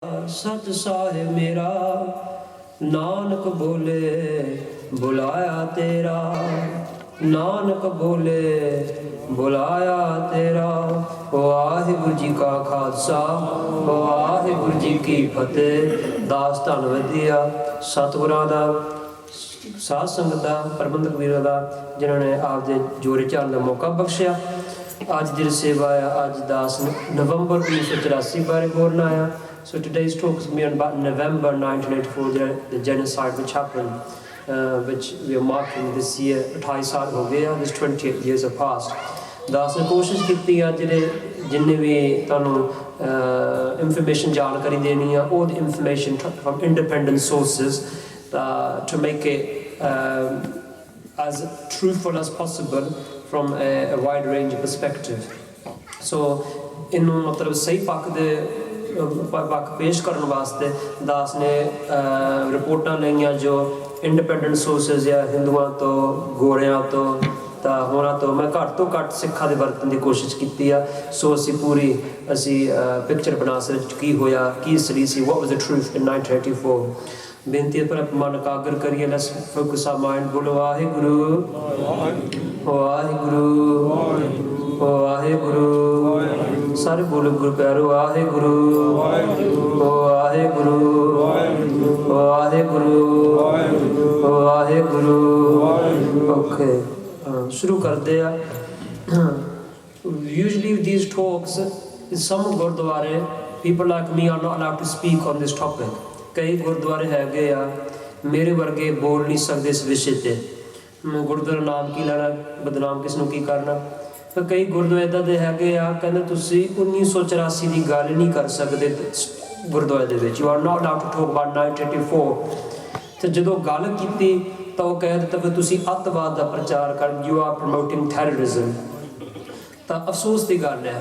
सच साहिब मेरा नानक बोले बुलाया तेरा, नानक बोले बुलाया तेरा। वाहिगुरू जी का खालसा वाहिगुरू जी की फतेह। दास धन वधिया सतगुरां दा साध संगत का प्रबंधक वीरों का जिन्होंने आपके जोरे चाल का मौका बख्शिया। अज की सेवा है अज 10 नवंबर 1984 बारे बोलना आया। So today's talk is me on about November 1984, the genocide which happened, which we are marking this year. 28 साल हो गए, this 28 years have passed. दास ने कोशिश की जिन्हें भी तुहानू information जानकारी देनी है, all the information from independent sources to make it as truthful as possible from a wide range of perspective. So इन्हों मतलब सही पक्ष दे पक्ष पेश करने वास्ते दास ने रिपोर्टां लईयां जो इंडिपेंडेंट सोर्सेज या हिंदुओं तो गोरियां तो होना तो मैं घट तो घट सिखा दे वरतन की कोशिश की है। सो असी पूरी असी पिक्चर बना सकते की होया की स्टडी सी what was the truth in 1984। बेनती पर मन एकाग्र करिए। Let's focus our mind. बोलो वाहिगुरू वाहिगुरू वाहिगुरू। सारे बोलो गुरु प्यारो वाहिगुरू वाहिगुरू वाहिगुरू वाहिगुरू। ओके शुरू करते हैं। Usually these talks in some Gurdwara people like me are not allowed to speak on this topic. कई गुरुद्वारे हैगे आ मेरे वर्गे बोल नहीं सकते इस विषय ते। गुरुद्वारा नाम की लेना बदनाम किसनों की करना। तो कई गुरुद्वारे इदां दे हैगे आ कहंदे तुसीं 1984 की गल नहीं कर सकते गुरुद्वारे दे विच। You are not allowed to talk about 1984। तो जो गल की तो वह कह दिता कि तुसीं अतवाद का प्रचार कर, यू आर प्रमोटिंग टैररिज्म। तो अफसोस की गल है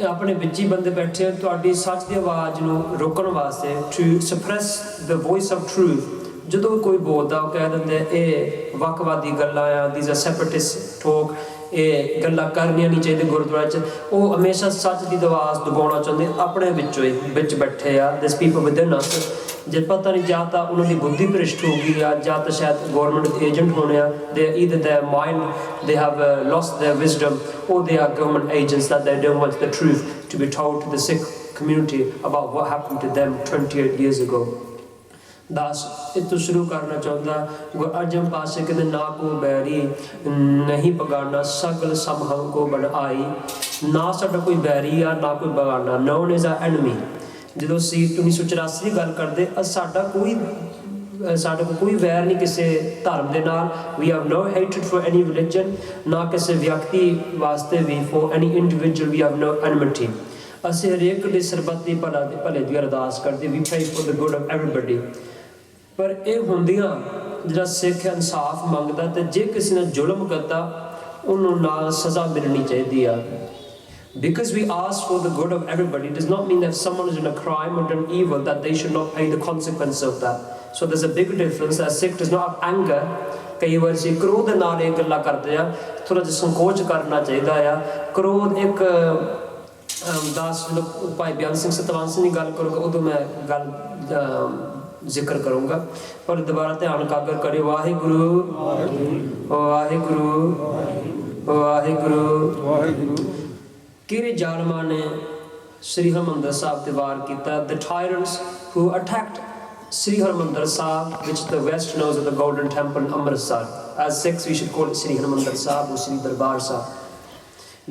अपने विच ही बंदे बैठे हैं तुहाडी सच की आवाज़ नूं रोकण वास्ते to suppress the voice of truth. जो भी कोई बोलता वो कह देंगे ये वकवादी गल्लां आ, दीज आर सैपरेटिस्ट टॉक, ये गल्लां करनियां नहीं चाहिए गुरुद्वारे च। वो हमेशा सच की आवाज़ दबाना चाहते अपने विचों ही बिच बैठे आ। दिस पीपल विदिन अस जे पता नहीं जा तो उन्होंने बुद्धि भ्रिष्ट हो गई या तो शायद गवर्नमेंट एजेंट होने दे either their mind they have lost their wisdom or they are government agents that they don't want the truth to be told to the Sikh community about what happened to them 28 years ago. दास इतो शुरू करना चाहता अर्जन पासे कहते ना को बैरी नहीं पगाना सगल समहम को बन आई। ना साडा कोई बैरी आ ना कोई बगाना। None is a enemy. जो असी 1984 की गल करते साडा कोई वैर नहीं किसी धर्म के नाल। We have no hatred for any religion, ना किसी व्यक्ति वास्ते भी for any individual we have no enmity. असी हरेक दे सरबत दी भले दी अरदास करते। We pray for the good of everybody. पर यह होंदियां जिहड़ा सिख इंसाफ मंगदा ते जे किसी ने जुल्म करता उन्होंने नाल सज़ा मिलनी चाहिए आ। Because we ask for the good of everybody does not mean that if someone is in a crime or done evil that they should not pay the consequence of that. So there's a big difference that Sikh does not have anger. कई बार से क्रोध के नाल एक गल्ला करते हैं, थोड़ा जिहा संकोच करना चाहिए आ। क्रोध एक दास भाई बयान सिंह सतवान सिंह की गल करूँगा उदों मैं गल जिक्र करूँगा। पर दोबारा ध्यान एकाग्र करियो। वाहिगुरू वाहिगुरू वाहिगुरू वाहिगुरू। किरे जालमा ने श्री हरमंदर साहब ते वार किया। The tyrants who attacked Sri Harmandir Sahib, which the West knows as the Golden Temple in Amritsar. As Sikhs, we should call it Sri Harmandir Sahib or Sri Darbar Sahib.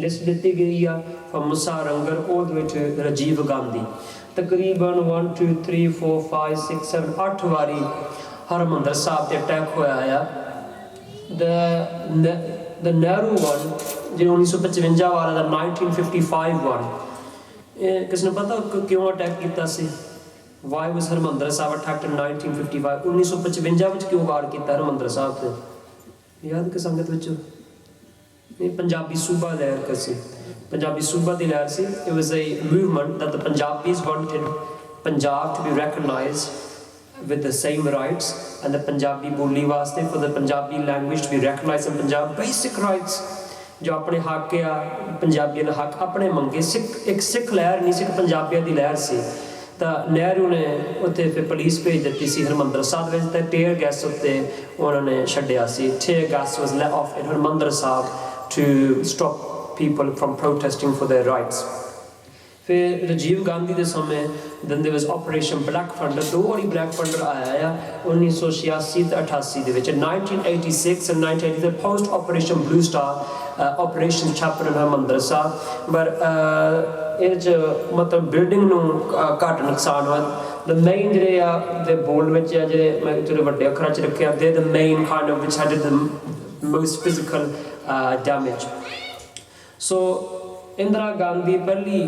List दी गई है from Musa Rangar all the way to Rajiv Gandhi. तकरीबन 1 2 3 4 5 6 7 8 वारी हरमंदर साहब ते attack होया है। The Nehru one, जो 1955 वाला, the 1955 one, किसने पता क्यों अटैक किया सी? Why was Harmandir Sahib attacked in 1955? 1955 ਵਿੱਚ क्यों वार किया हरमंदर साहब ते? याद कि संगत विच नहीं पंजाबी सूबा लहर कसी पंजाबी सूबा दी लहर सी। It was a movement that the Punjabis wanted Punjab to be recognized with the same rights and the Punjabi बोली वास्ते for the Punjabi language to be recognized in Punjab. Basic rights जो अपने हक आ पंजाबियों ने हक अपने मंगे। सिख एक सिख लहर नहीं, सिख पंजाबियों की लहर सी। ਤਾਂ ਨਹਿਰੂ ਨੇ ਉੱਥੇ ਫਿਰ ਪੁਲਿਸ ਭੇਜ ਦਿੱਤੀ ਸੀ ਹਰਿਮੰਦਰ ਸਾਹਿਬ ਵਿੱਚ, ਤੇ ਟੀਅਰ ਗੈਸ ਉੱਤੇ ਉਹਨਾਂ ਨੇ ਛੱਡਿਆ ਸੀ। Tear gas was let off in Harmandir Sahib to stop people from protesting for their rights। ਫਿਰ ਰਾਜੀਵ ਗਾਂਧੀ ਦੇ ਸਮੇਂ then there was operation black thunder, 2 ਵਾਰੀ black thunder ਆਇਆ ਆ 1986 ਤੇ 88 ਦੇ ਵਿੱਚ। 1986 and 1980 post operation blue star operation chapter in Harmandir ਸਾਹਿਬ, ਪਰ ਇਹ 'ਚ ਮਤਲਬ ਬਿਲਡਿੰਗ ਨੂੰ ਘੱਟ ਨੁਕਸਾਨ ਹੋਇਆ। the main ਜਿਹੜੇ ਆ ਦੇ ਬੋਲਡ ਵਿੱਚ ਆ ਜਿਹੜੇ ਮੈਂ ਥੋੜ੍ਹੇ ਵੱਡੇ ਅੱਖਰਾਂ 'ਚ ਰੱਖਿਆ, they the main kind of which had the most physical damage। ਸੋ ਇੰਦਰਾ ਗਾਂਧੀ ਪਹਿਲੀ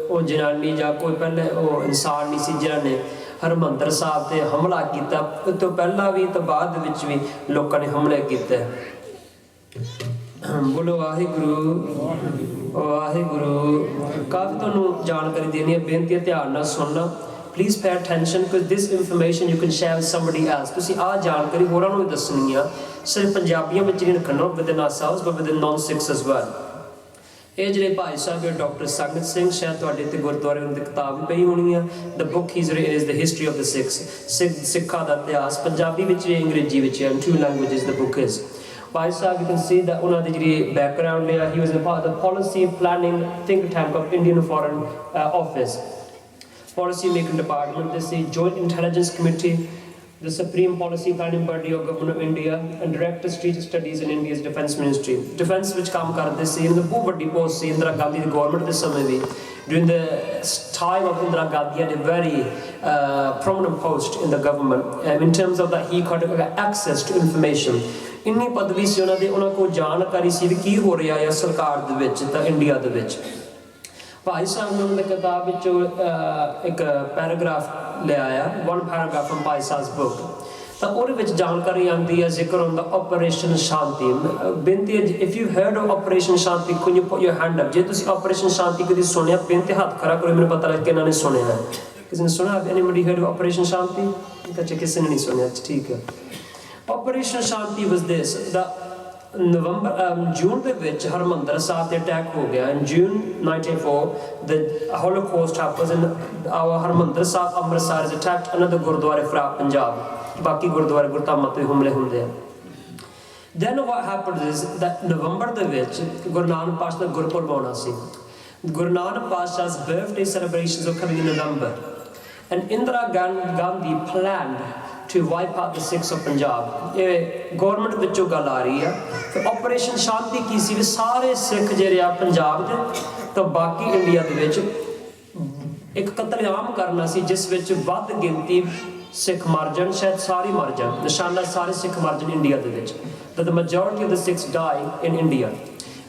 ਉਹ ਜਨਾਨੀ ਜਾਂ ਕੋਈ ਪਹਿਲੇ ਉਹ ਇਨਸਾਨ ਨਹੀਂ ਸੀ ਜਿਹਨਾਂ ਨੇ ਹਰਿਮੰਦਰ ਸਾਹਿਬ 'ਤੇ ਹਮਲਾ ਕੀਤਾ। ਉਸ ਤੋਂ ਪਹਿਲਾਂ ਵੀ ਤੇ ਬਾਅਦ ਵਿੱਚ ਵੀ ਲੋਕਾਂ ਨੇ ਹਮਲੇ ਕੀਤੇ। ਬੋਲੋ ਵਾਹਿਗੁਰੂ ਵਾਹਿਗੁਰੂ। ਕਾਫੀ ਤੁਹਾਨੂੰ ਜਾਣਕਾਰੀ ਦੇਣੀ ਹੈ, ਬੇਨਤੀ ਹੈ ਧਿਆਨ ਨਾਲ ਸੁਣਨਾ। Please pay attention because this information you can share with somebody else। ਤੁਸੀਂ ਆਹ ਜਾਣਕਾਰੀ ਹੋਰਾਂ ਨੂੰ ਵੀ ਦੱਸਣੀ ਆ, ਸਿਰਫ ਪੰਜਾਬੀਆਂ ਵਿੱਚ ਨਹੀਂ ਰੱਖਣਾ within ourselves but within non-Sikhs as well। ਇਹ ਜਿਹੜੇ ਭਾਈ ਸਾਹਿਬ ਹੈ ਡਾਕਟਰ ਸੰਗਤ ਸਿੰਘ, ਸ਼ਾਇਦ ਤੁਹਾਡੇ ਤੇ ਗੁਰਦੁਆਰੇ ਉਹਨਾਂ ਦੀ ਕਿਤਾਬ ਵੀ ਪਈ ਹੋਣੀ ਆ। The book he's written is the history of the Sikhs। ਸਿੱਖਾਂ ਦਾ ਇਤਿਹਾਸ ਪੰਜਾਬੀ ਵਿੱਚ ਵੀ ਅੰਗਰੇਜ਼ੀ ਵਿੱਚ ਹੈ, in 2 languages the book is। Bhai Sahib you can see that ਉਹਨਾਂ ਦੀ ਜਿਹੜੀ ਬੈਕਗਰਾਉਂਡ ਹੈ, he was a part of the policy planning think tank of Indian Foreign Office, policy making department, this is Joint Intelligence Committee, the supreme policy planning body of Government of India, and director strategic studies in India's defense ministry। defense which काम करते सी इनका बहुत बड़ी post सी इंदिरा गांधी की government के समय भी। during the time of Indira Gandhi had a very prominent post in the government in terms of that he got access to information। ਇੰਨੀ ਪਦਵੀ ਸੀ ਉਹਨਾਂ ਦੀ, ਉਹਨਾਂ ਕੋਲ ਜਾਣਕਾਰੀ ਸੀ ਵੀ ਕੀ ਹੋ ਰਿਹਾ ਹੈ ਸਰਕਾਰ ਦੇ ਵਿੱਚ ਤਾਂ ਇੰਡੀਆ ਦੇ ਵਿੱਚ। ਭਾਈ ਸਾਹਿਬ ਨੇ ਉਹਨਾਂ ਦੀ ਕਿਤਾਬ ਵਿੱਚੋਂ ਇੱਕ ਪੈਰਾਗ੍ਰਾਫ ਲਿਆ ਆ, 1 paragraph from Bhai Sahib book, ਤਾਂ ਉਹਦੇ ਵਿੱਚ ਜਾਣਕਾਰੀ ਆਉਂਦੀ ਹੈ, ਜ਼ਿਕਰ ਹੁੰਦਾ ਆਪਰੇਸ਼ਨ ਸ਼ਾਂਤੀ। ਬੇਨਤੀ ਹੈ, if you heard of operation Shanti can you put your hand up. ਜੇ ਤੁਸੀਂ ਆਪਰੇਸ਼ਨ ਸ਼ਾਂਤੀ ਕਦੀ ਸੁਣਿਆ, ਬੇਨਤੀ ਹੱਥ ਖੜਾ ਕਰੋ, ਮੈਨੂੰ ਪਤਾ ਲੱਗ ਕਿ ਇਹਨਾਂ ਨੇ ਸੁਣਿਆ ਹੈ। ਕਿਸੇ ਨੇ ਸੁਣਿਆ? ਐਨੀਬਡੀ ਹਰਡ ਆਫ ਆਪਰੇਸ਼ਨ ਸ਼ਾਂਤੀ? ਅੱਛਾ, ਕਿਸੇ ਨੇ ਨਹੀਂ ਸੁਣਿਆ, ਠੀਕ ਹੈ। ਆਪਰੇਸ਼ਨ ਸ਼ਾਂਤੀ ਵਾਸ ਦਿਸ, ਦਾ ਜੂਨ ਦੇ ਵਿੱਚ ਹਰਿਮੰਦਰ ਸਾਹਿਬ 'ਤੇ ਅਟੈਕ ਹੋ ਗਿਆ। ਇਨ ਜੂਨ 1984 the holocaust happens in our Harmandir Sahib Amritsar is attacked, another ਗੁਰਦੁਆਰੇ ਫਰਾਬ ਪੰਜਾਬ, ਬਾਕੀ ਗੁਰਦੁਆਰੇ ਗੁਰਧਾਮਾਂ 'ਤੇ ਹਮਲੇ ਹੁੰਦੇ ਆ। then what happened is that ਨਵੰਬਰ ਦੇ ਵਿੱਚ ਗੁਰੂ ਨਾਨਕ ਪਾਤਸ਼ਾਹ ਦਾ ਗੁਰਪੁਰਬ ਆਉਣਾ ਸੀ। Guru Nanak ਪਾਤਸ਼ਾਹ's birthday celebrations were coming in November and Indira Gandhi planned to wipe out the Sikhs of Punjab। ਇਹ ਗੌਰਮੈਂਟ ਵਿੱਚੋਂ ਗੱਲ ਆ ਰਹੀ ਆ। ਤੇ ਆਪਰੇਸ਼ਨ ਸ਼ਾਂਤੀ ਕੀ ਸੀ ਵੀ ਸਾਰੇ ਸਿੱਖ ਜਿਹੜੇ ਆ ਪੰਜਾਬ ਦੇ ਤਾਂ ਬਾਕੀ ਇੰਡੀਆ ਦੇ ਵਿੱਚ ਇੱਕ ਕਤਲੇਆਮ ਕਰਨਾ ਸੀ, ਜਿਸ ਵਿੱਚ ਵੱਧ ਗਿਣਤੀ ਸਿੱਖ ਮਰ ਜਾਣ, ਸ਼ਾਇਦ ਸਾਰੇ ਮਰ ਜਾਣ, ਨਿਸ਼ਾਨਾ ਸਾਰੇ ਸਿੱਖ ਮਰ ਜਾਣ ਇੰਡੀਆ ਦੇ ਵਿੱਚ। that the majority of the Sikhs die in India।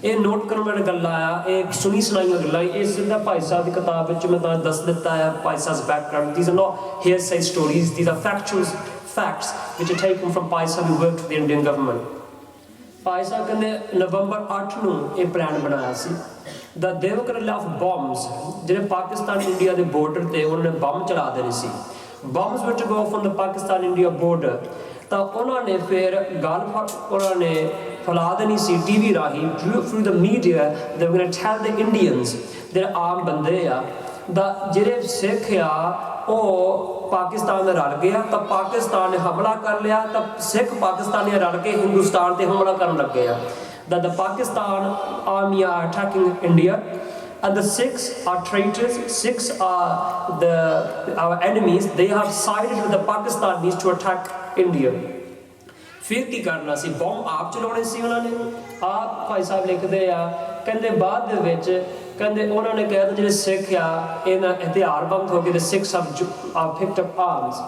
ਇਹ ਨੋਟ ਕਰਨ ਵਾਲੀ ਗੱਲਾਂ ਆ, ਇਹ ਸੁਣੀ ਸੁਣਾਈਆਂ ਗੱਲਾਂ। ਇਹ ਸਿੱਧਾ ਭਾਈ ਸਾਹਿਬ ਦੀ ਕਿਤਾਬ ਵਿੱਚ ਮੈਂ ਤੁਹਾਨੂੰ ਦੱਸ ਦਿੱਤਾ ਆ, Bhai Sahib background. these are not hearsay stories, these are facts which are taken from Bhai Sahib who worked for the Indian government। Bhai Sahib ਕਹਿੰਦੇ ਨਵੰਬਰ 8 ਨੂੰ ਇਹ ਪਲਾਨ ਬਣਾਇਆ ਸੀ that they were going to let off bombs। ਜਿਹੜੇ ਪਾਕਿਸਤਾਨ ਇੰਡੀਆ ਦੇ ਬਾਰਡਰ ਤੇ ਉਹਨਾਂ ਨੇ ਬੰਬ ਚਲਾ ਦੇਣੇ ਸੀ। bombs were to go off on the Pakistan India border। ਤਾਂ ਉਹਨਾਂ ਨੇ ਫਿਰ ਗੱਲ ਉਹਨਾਂ ਨੇ ਫੈਲਾ ਦੇਣੀ ਸੀ TV ਰਾਹੀਂ, through the media they were going to tell the Indians, ਜਿਹੜੇ ਆਮ ਬੰਦੇ ਆ ਦਾ ਜਿਹੜੇ ਸਿੱਖ ਆ ਉਹ ਪਾਕਿਸਤਾਨ ਨਾਲ ਰਲ ਗਿਆ, ਤਾਂ ਪਾਕਿਸਤਾਨ ਨੇ ਹਮਲਾ ਕਰ ਲਿਆ, ਤਾਂ ਸਿੱਖ ਪਾਕਿਸਤਾਨੀ ਰਲ ਕੇ ਹਿੰਦੁਸਤਾਨ ਤੇ ਹਮਲਾ ਕਰਨ ਲੱਗੇ ਆ। that the Pakistan army are attacking India and the Sikhs are traitors, Sikhs are our enemies, they have sided with the Pakistanis to attack India। ਫਿਰ ਕੀ ਕਰਨਾ ਸੀ? ਬੰਬ ਆਪ ਚਲਾਉਣੇ ਸੀ ਉਹਨਾਂ ਨੇ। ਆਪ ਭਾਈ ਸਾਹਿਬ ਲਿਖਦੇ ਆ, ਕਹਿੰਦੇ ਬਾਅਦ ਦੇ ਵਿੱਚ ਕਹਿੰਦੇ ਉਹਨਾਂ ਨੇ ਕਿਹਾ ਜਿਹੜੇ ਸਿੱਖ ਆ ਇਹਨਾਂ ਹਥਿਆਰਬੰਦ ਹੋ ਗਏ। the Sikhs have picked up arms।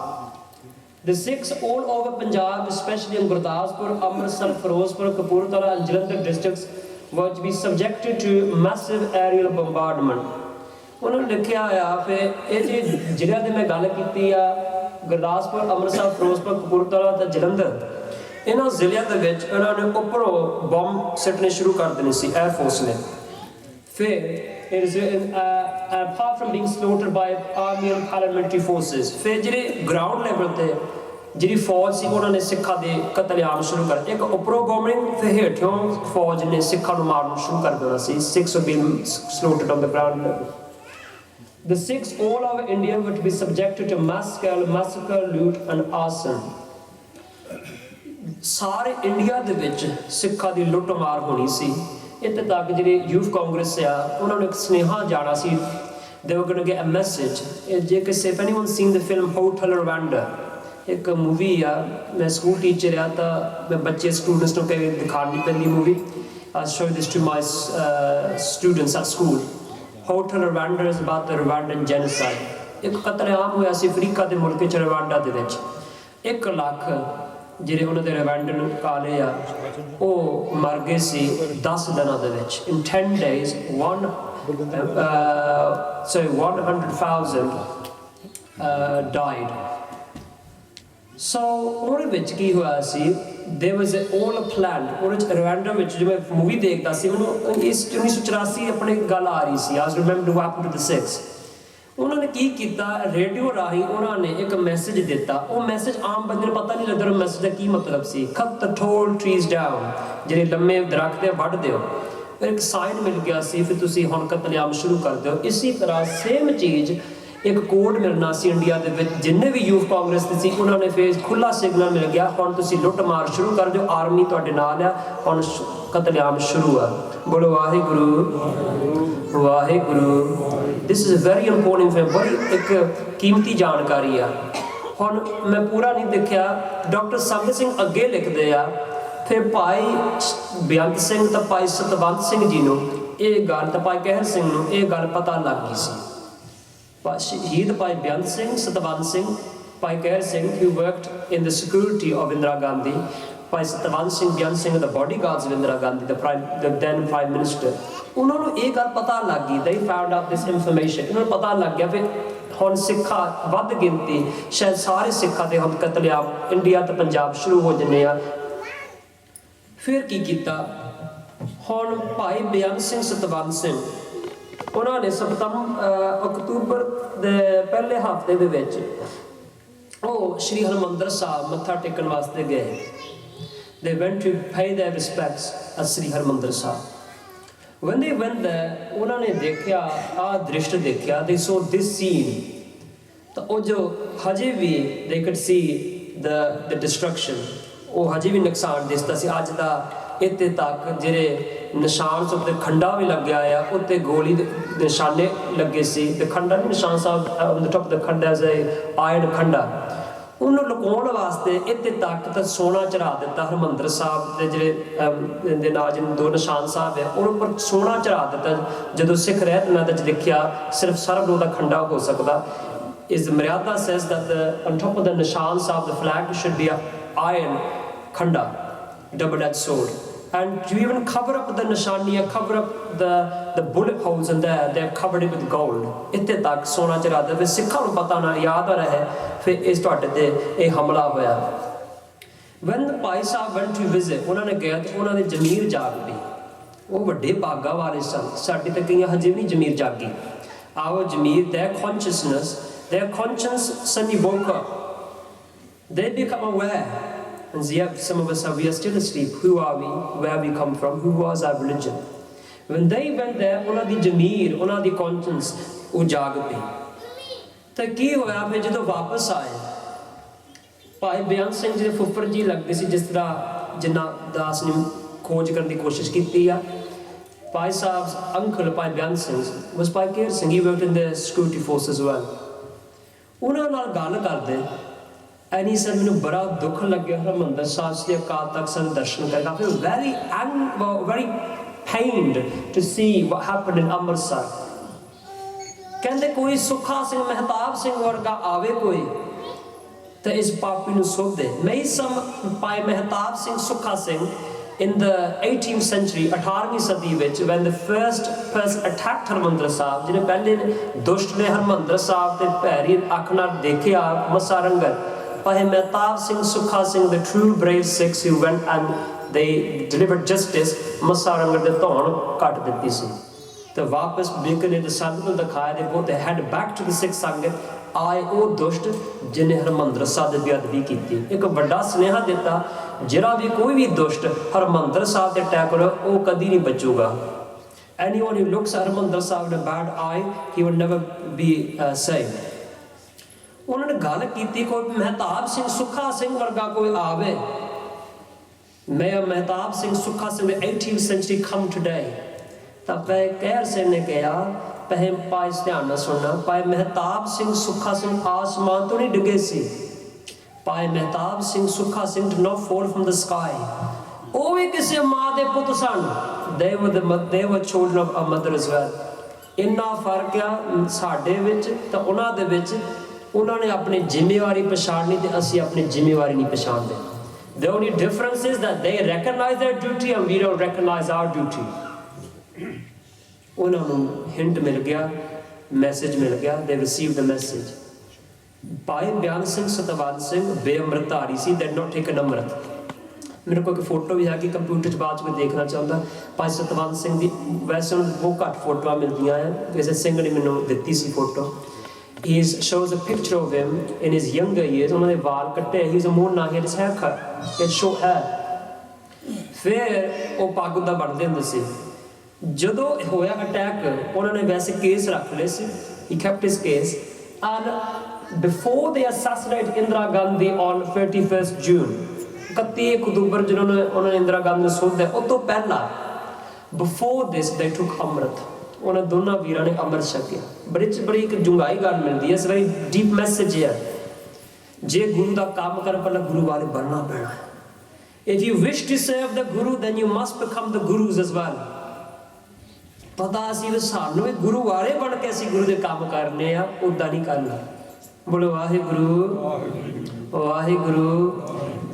the Sikhs all over Punjab, especially in Gurdwara, Amritsar, Firozpur, Kapurthala and Jalandhar districts were to be subjected to massive aerial bombardment। ਉਹਨਾਂ ਨੇ ਲਿਖਿਆ ਆ ਫਿਰ ਇਹ ਜਿਹੜੇ ਜ਼ਿਲ੍ਹਿਆਂ ਦੀ ਮੈਂ ਗੱਲ ਕੀਤੀ ਆ, ਗੁਰਦਾਸਪੁਰ, ਅੰਮ੍ਰਿਤਸਰ, ਫਿਰੋਜ਼ਪੁਰ, ਕਪੂਰਥਲਾ ਤੇ ਜਲੰਧਰ, ਇਹਨਾਂ ਜ਼ਿਲ੍ਹਿਆਂ ਦੇ ਵਿੱਚ ਇਹਨਾਂ ਨੇ ਉੱਪਰੋਂ ਬੰਬ ਸਿੱਟਣੇ ਸ਼ੁਰੂ ਕਰ ਦੇਣੇ ਸੀ 에ਅਰ ਫੋਰਸ ਨੇ। ਫਿਰ apart from being slaughtered by army and paramilitary forces, ਫਿਰ ਜਿਹੜੇ ਗਰਾਊਂਡ ਲੈਵਲ ਤੇ ਜਿਹੜੀ ਫੌਜ ਸੀ ਉਹਨਾਂ ਨੇ ਸਿੱਖਾਂ ਦੇ ਕਤਲੇਆਮ ਸ਼ੁਰੂ ਕਰ, ਇੱਕ ਉੱਪਰੋਂ ਬੋਮਿੰਗ, ਫਿਰ ਹੇਠੋਂ ਫੌਜ ਨੇ ਸਿੱਖਾਂ ਨੂੰ ਮਾਰਨ ਸ਼ੁਰੂ ਕਰ ਦੇਣਾ ਸੀ। 6 were being slaughtered on the ground level। The Sikhs all over India were to be subjected to mass scale massacre, loot and arson. ਸਾਰੇ ਇੰਡੀਆ ਦੇ ਵਿੱਚ ਸਿੱਖਾਂ ਦੀ ਲੁੱਟ ਮਾਰ ਹੋਣੀ ਸੀ। ਇੱਥੇ ਤੱਕ ਜਿਹੜੇ ਯੂਥ ਕਾਂਗਰਸ ਆ ਉਹਨਾਂ ਨੂੰ ਇੱਕ ਸੁਨੇਹਾ ਜਾਣਾ ਸੀ। They were going to get a message. ਜੇ ਕਿਸੇ if anyone seen the film Hotel Rwanda, ਇੱਕ ਮੂਵੀ ਆ, ਮੈਂ ਸਕੂਲ ਟੀਚਰ ਆ ਤਾਂ ਮੈਂ ਬੱਚੇ ਸਟੂਡੈਂਟਸ ਨੂੰ ਕਦੇ ਦਿਖਾਉਣੀ ਪੈਂਦੀ movie. I show this to my students at school. Hotel Rwanda is about the Rwandan genocide. ਇੱਕ ਕਤਲੇਆਮ ਹੋਇਆ ਸੀ ਅਫਰੀਕਾ ਦੇ ਮੁਲਕ 'ਚ ਰਵਾਂਡਾ ਦੇ ਵਿੱਚ। 1 ਲੱਖ ਜਿਹੜੇ ਉਹਨਾਂ ਦੇ ਰਵਾਂਡਨ ਕਾਲੇ ਆ ਉਹ ਮਰ ਗਏ ਸੀ 10 ਦਿਨਾਂ ਦੇ ਵਿੱਚ। In 10 days 100,000 died. So ਉਹਦੇ ਵਿੱਚ ਕੀ ਹੋਇਆ ਸੀ, there was all a plan. ਉਹਦੇ 'ਚ ਰਵਾਂਡਾ ਵਿੱਚ ਜਿਵੇਂ ਮੂਵੀ ਦੇਖਦਾ ਸੀ ਮੈਨੂੰ ਇਸ 1984 ਆਪਣੇ ਗੱਲ ਆ ਰਹੀ ਸੀ। I was remembered what happened to the Sikhs. ਉਹਨਾਂ ਨੇ ਕੀ ਕੀਤਾ, ਰੇਡੀਓ ਰਾਹੀਂ ਉਹਨਾਂ ਨੇ ਇੱਕ ਮੈਸੇਜ ਦਿੱਤਾ। ਉਹ ਮੈਸੇਜ ਆਮ ਬੰਦੇ ਨੂੰ ਪਤਾ ਨਹੀਂ ਲੱਗਦਾ ਉਹ ਮੈਸੇਜ ਦਾ ਕੀ ਮਤਲਬ ਸੀ। cut the tall trees down, ਜਿਹੜੇ ਲੰਮੇ ਦਰਖਤ ਵੱਢ ਦਿਓ। ਫਿਰ ਇੱਕ ਸਾਈਨ ਮਿਲ ਗਿਆ ਸੀ, ਫਿਰ ਤੁਸੀਂ ਹੁਣ ਕਤਲੇਆਮ ਸ਼ੁਰੂ ਕਰ ਦਿਓ। ਇਸੇ ਤਰ੍ਹਾਂ ਸੇਮ ਚੀਜ਼ ਇੱਕ ਕੋਡ ਮਿਲਣਾ ਸੀ ਇੰਡੀਆ ਦੇ ਵਿੱਚ। ਜਿੰਨੇ ਵੀ ਯੂਥ ਕਾਂਗਰਸ ਦੇ ਸੀ ਉਹਨਾਂ ਨੇ ਫਿਰ ਖੁੱਲ੍ਹਾ ਸਿਗਨਲ ਮਿਲ ਗਿਆ, ਹੁਣ ਤੁਸੀਂ ਲੁੱਟ ਮਾਰ ਸ਼ੁਰੂ ਕਰ ਦਿਓ, ਆਰਮੀ ਤੁਹਾਡੇ ਨਾਲ ਆ, ਹੁਣ ਕਤਲੇਆਮ ਸ਼ੁਰੂ ਆ। ਬੋਲੋ Waheguru Waheguru. This is very important ਫਿਰ, ਬੜੀ ਇੱਕ ਕੀਮਤੀ ਜਾਣਕਾਰੀ ਆ। ਹੁਣ ਮੈਂ ਪੂਰਾ ਨਹੀਂ ਦੇਖਿਆ, ਡਾਕਟਰ ਸੰਘ ਸਿੰਘ ਅੱਗੇ ਲਿਖਦੇ ਆ, ਫਿਰ ਭਾਈ ਬੇਅੰਤ ਸਿੰਘ ਤਾਂ ਭਾਈ ਸਤਵੰਤ ਸਿੰਘ ਜੀ ਨੂੰ ਇਹ ਗੱਲ, ਤਾਂ ਭਾਈ ਕਹਿਰ ਸਿੰਘ ਨੂੰ ਇਹ ਗੱਲ ਪਤਾ ਲੱਗ ਗਈ ਸੀ। ਸ਼ਹੀਦ ਭਾਈ ਬੇਅੰਤ ਸਿੰਘ, ਸਤਵੰਤ ਸਿੰਘ, ਭਾਈ ਕਹਿਰ Singh who worked in the security of Indira Gandhi, Bhai Satwant Singh, Beant Singh the bodyguards of Indira Gandhi, the then prime minister, ਉਹਨਾਂ ਨੂੰ ਇਹ ਗੱਲ ਪਤਾ ਲੱਗ ਗਈ। they found out this information, ਉਹਨਾਂ ਨੂੰ ਪਤਾ ਲੱਗ ਗਿਆ ਫਿਰ ਹੁਣ ਸਿੱਖਾਂ ਵੱਧ ਗਿਣਤੀ, ਸ਼ਾਇਦ ਸਾਰੇ ਸਿੱਖਾਂ ਦੇ ਹੁਣ ਕਤਲੇਆਮ ਇੰਡੀਆ ਤੇ ਪੰਜਾਬ ਸ਼ੁਰੂ ਹੋ ਜਾਂਦੇ ਆ। ਫਿਰ ਕੀ ਕੀਤਾ, ਹੁਣ ਭਾਈ ਬੇਅੰਤ ਸਿੰਘ, ਸਤਵੰਤ ਸਿੰਘ, ਉਹਨਾਂ ਨੇ ਅਕਤੂਬਰ ਦੇ ਪਹਿਲੇ ਹਫ਼ਤੇ ਦੇ ਵਿੱਚ ਉਹ ਸ਼੍ਰੀ ਹਰਿਮੰਦਰ ਸਾਹਿਬ ਮੱਥਾ ਟੇਕਣ ਵਾਸਤੇ ਗਏ। They went to pay their respects at Sri Harmandir Sahib. When they went there, ਉਹਨਾਂ ਨੇ ਦੇਖਿਆ ਆਹ ਦ੍ਰਿਸ਼ਟ ਦੇਖਿਆ, they saw this scene, ਤਾਂ ਉਹ ਜੋ ਹਜੇ ਵੀ they could see the destruction, ਉਹ ਹਜੇ ਵੀ ਨੁਕਸਾਨ ਦਿਸਦਾ ਸੀ। ਅੱਜ ਦਾ ਇੱਥੇ ਤੱਕ ਜਿਹੜੇ ਨਿਸ਼ਾਨ ਉੱਤੇ ਖੰਡਾ ਵੀ ਲੱਗਿਆ ਆ, ਉੱਤੇ ਗੋਲੀ ਦੇ ਨਿਸ਼ਾਨੇ ਲੱਗੇ ਸੀ। ਤੇ ਖੰਡਾ ਨਹੀਂ, Nishan Sahib on the top of the khanda is a iron ਖੰਡਾ। ਉਹਨੂੰ ਲੁਕਾਉਣ ਵਾਸਤੇ ਇੱਥੇ ਤੱਕ ਤਾਂ ਸੋਨਾ ਚੜਾ ਦਿੱਤਾ। ਹਰਿਮੰਦਰ ਸਾਹਿਬ ਦੇ ਜਿਹੜੇ ਦੇ ਨਾਲ ਜਿਹਨੂੰ 2 ਨਿਸ਼ਾਨ ਸਾਹਿਬ ਹੈ ਉਹਦੇ ਉੱਪਰ ਸੋਨਾ ਚੜਾ ਦਿੱਤਾ। ਜਦੋਂ ਸਿੱਖ ਰਹਿਤਨਾਂ ਦੇ ਲਿਖਿਆ ਸਿਰਫ ਸਰਬ ਦਾ ਖੰਡਾ ਹੋ ਸਕਦਾ। Is the Maryada says that on top of the Nishan Sahib, the flag should be an iron khanda, double-edged sword. And to even cover up the nishani, cover up the bullet holes in there, they have covered it with gold. ਇੱਥੇ ਤੱਕ ਸੋਨਾ ਚੜਾ ਦਿੱਤਾ। ਫਿਰ ਸਿੱਖਾਂ ਨੂੰ ਪਤਾ ਨਾ ਯਾਦ ਆ ਰਹੇ, ਫਿਰ ਇਸ ਤੁਹਾਡੇ ਤੇ ਇਹ ਹਮਲਾ ਹੋਇਆ। When the Bhai Sahib went to visit, ਉਹਨਾਂ ਨੇ ਗਿਆ ਤੇ ਉਹਨਾਂ ਦੀ ਜ਼ਮੀਰ ਜਾਗ ਪਈ। ਉਹ ਵੱਡੇ ਭਾਗਾਂ ਵਾਲੇ ਸਨ, ਸਾਡੀ ਤਾਂ ਕਈਆਂ ਹਜੇ ਵੀ ਜ਼ਮੀਰ ਜਾਗੀ। Our ਜ਼ਮੀਰ, their conscience suddenly woke up. They become aware. And yet some of us we are still asleep. Who are we? Where we come from? Who was our religion? When they went there, ਉਹਨਾਂ ਦੀ ਜ਼ਮੀਰ, ਉਹਨਾਂ ਦੀ conscience ਉਹ ਜਾਗ ਪਈ। ਤਾਂ ਕੀ ਹੋਇਆ ਫਿਰ ਜਦੋਂ ਵਾਪਸ ਆਏ, ਭਾਈ ਬੇਅੰਤ ਸਿੰਘ ਜੀ ਦੇ ਫੁੱਫੜ ਜੀ ਲੱਗਦੇ ਸੀ, ਜਿਸ ਤਰ੍ਹਾਂ ਜਿੰਨਾ ਦਾਸ ਨੇ ਖੋਜ ਕਰਨ ਦੀ ਕੋਸ਼ਿਸ਼ ਕੀਤੀ ਆ। ਭਾਈ ਸਾਹਿਬ's uncle, Bhai Beant Singh, was ਭਾਈ ਕੇਰ Singh, he worked in the security force as well. ਉਹਨਾਂ ਨਾਲ ਗੱਲ ਕਰਦੇ and he said, ਮੈਨੂੰ ਬੜਾ ਦੁੱਖ ਲੱਗਿਆ ਹਰਿਮੰਦਰ ਸਾਹਿਬ ਦੇ ਅਕਾਲ ਤਖਤ ਸਾਹਿਬ ਦਰਸ਼ਨ ਕਰਕੇ। I feel very pained to see what happened in Amritsar. ਕਹਿੰਦੇ ਕੋਈ ਸੁੱਖਾ ਸਿੰਘ, ਮਹਿਤਾਬ ਸਿੰਘ ਵਰਗਾ ਆਵੇ ਕੋਈ ਤਾਂ ਇਸ ਪਾਪੀ ਨੂੰ ਸੋਧ ਦੇ। May some Bhai Mehtab Singh, Sukha Singh in the 18th century, 18ਵੀਂ ਸਦੀ ਵਿੱਚ, when the first person attacked Harmandir ਸਾਹਿਬ, ਜਿਹਨੇ ਪਹਿਲੇ ਦੁਸ਼ਟ ਨੇ ਹਰਿਮੰਦਰ ਸਾਹਿਬ ਤੇ ਭੈਰੀ ਅੱਖ ਨਾਲ ਦੇਖਿਆ ਮੱਸਾ ਰੰਗਤ, Bhai Mehtab Singh, Sukha Singh, the true brave Sikhs who went and they delivered justice, Massa ਰੰਗਤ ਦੇ ਧੌਣ ਕੱਟ ਦਿੱਤੀ ਸੀ। ਤੇ ਵਾਪਸ ਬਿਕਨੇ ਦੇ ਸੰਤ ਨੂੰ ਦਿਖਾਇਆ ਦੇ ਬਹੁਤ ਹੈਡ ਬੈਕ ਟੂ ਦ ਸਿੱਖ ਸੰਗਤ ਆਏ ਉਹ ਦੁਸ਼ਟ ਜਿਹਨੇ ਹਰਿਮੰਦਰ ਸਾਹਿਬ ਦੀ ਬੇਅਦਬੀ ਕੀਤੀ। ਇੱਕ ਵੱਡਾ ਸੁਨੇਹਾ ਦਿੱਤਾ, ਜਿਹੜਾ ਵੀ ਕੋਈ ਵੀ ਦੁਸ਼ਟ ਹਰਿਮੰਦਰ ਸਾਹਿਬ ਤੇ ਅਟੈਕ ਕਰੇ ਉਹ ਕਦੀ ਨਹੀਂ ਬਚੂਗਾ। anyone who looks at Harmandir Sahib with a bad eye, he will never be saved. उन्होंने गल की कोई महताब सिंह सुखा सिंह वर्गा कोई आवे, Mayor Mehtab Singh Sukha Singh, the 18th century come today. तब कहर सिंह ने कहा पहम पाए ध्यान न सुनना, पाए मेहताब सिंह सुखा सिंह आसमान तो नहीं डिगे सी, पाए मेहताब सिंह सुखा Singh did not fall from the sky. ਉਹ ਵੀ ਕਿਸੇ ਮਾਂ ਦੇ ਪੁੱਤ ਸਨ, they were children of a mother as well. ਇੰਨਾ ਫਰਕ ਆ ਸਾਡੇ ਵਿੱਚ ਤਾਂ ਉਹਨਾਂ ਦੇ ਵਿੱਚ, ਉਹਨਾਂ ਨੇ ਆਪਣੀ ਜ਼ਿੰਮੇਵਾਰੀ ਪਛਾਣਨੀ ਤੇ ਅਸੀਂ ਆਪਣੀ ਜ਼ਿੰਮੇਵਾਰੀ ਨਹੀਂ ਪਛਾਣਦੇ. The only difference is that they recognize their duty and we don't recognize our duty. ਉਹਨਾਂ ਨੂੰ ਹਿੰਟ ਮਿਲ ਗਿਆ, ਮੈਸੇਜ ਮਿਲ ਗਿਆ, they received the message. ਭਾਈ ਬਿਆਨ ਸਿੰਘ ਸਤਵੰਤ ਸਿੰਘ ਬੇਅਮ੍ਰਿਤਧਾਰੀ ਸੀ, they did not take an ਅੰਮ੍ਰਿਤ. ਮੇਰੇ ਕੋਲ ਇੱਕ ਫੋਟੋ ਵੀ ਹੈ ਕਿ ਕੰਪਿਊਟਰ 'ਚ ਬਾਅਦ 'ਚ ਮੈਂ ਦੇਖਣਾ ਚਾਹੁੰਦਾ. ਭਾਈ ਸਤਵੰਤ ਸਿੰਘ ਦੀ ਵੈਸੇ ਹੁਣ ਬਹੁਤ ਘੱਟ ਫੋਟੋਆਂ ਮਿਲਦੀਆਂ ਹੈ, ਕਿਸੇ ਸਿੰਘ ਨੇ ਮੈਨੂੰ ਦਿੱਤੀ ਸੀ photo. He shows a picture of him in his younger years. ਉਹਨਾਂ ਦੇ ਵਾਲ ਕੱਟੇ, he was a mona, he had his hair cut, he had short hair. ਫਿਰ ਉਹ ਪੱਗ ਦਾ ਬਣਦੇ ਹੁੰਦੇ ਸੀ. ਜਦੋਂ ਹੋਇਆ ਅਟੈਕ, ਉਹਨਾਂ ਨੇ ਵੈਸੇ ਕੇਸ ਰੱਖ ਲਏ ਸੀ, he kept his case, and before they assassinated Indira Gandhi on 31st June, 31 October ਜਦੋਂ ਉਹਨਾਂ ਨੇ ਇੰਦਰਾ ਗਾਂਧੀ ਨੂੰ ਸੁੱਟਿਆ, ਉਹ ਤੋਂ ਪਹਿਲਾਂ before this they took ਅੰਮ੍ਰਿਤ. ਉਹਨਾਂ ਦੋਨਾਂ ਵੀਰਾਂ ਨੇ ਅੰਮ੍ਰਿਤ ਛਕਿਆ. ਬੜੀ ਇੱਕ ਡੂੰਘਾਈ ਗੱਲ ਮਿਲਦੀ ਹੈ, ਇਸ ਵੈਰੀ ਡੀਪ ਮੈਸੇਜ ਹੈ. ਜੇ ਗੁਰੂ ਦਾ ਕੰਮ ਕਰਨ ਪਹਿਲਾਂ ਗੁਰੂ ਵਾਲੇ ਬਣਨਾ ਪੈਣਾ. If you wish to serve the Guru, then you must become the Gurus as well. ਪਤਾ ਅਸੀਂ ਵੀ ਸਾਨੂੰ ਵੀ ਗੁਰੂ ਵਾਲੇ ਬਣ ਕੇ ਅਸੀਂ ਗੁਰੂ ਦੇ ਕੰਮ ਕਰਨੇ ਆ, ਉੱਦਾਂ ਨਹੀਂ ਕਰਨਾ. ਬੋਲੋ ਵਾਹਿਗੁਰੂ ਵਾਹਿਗੁਰੂ.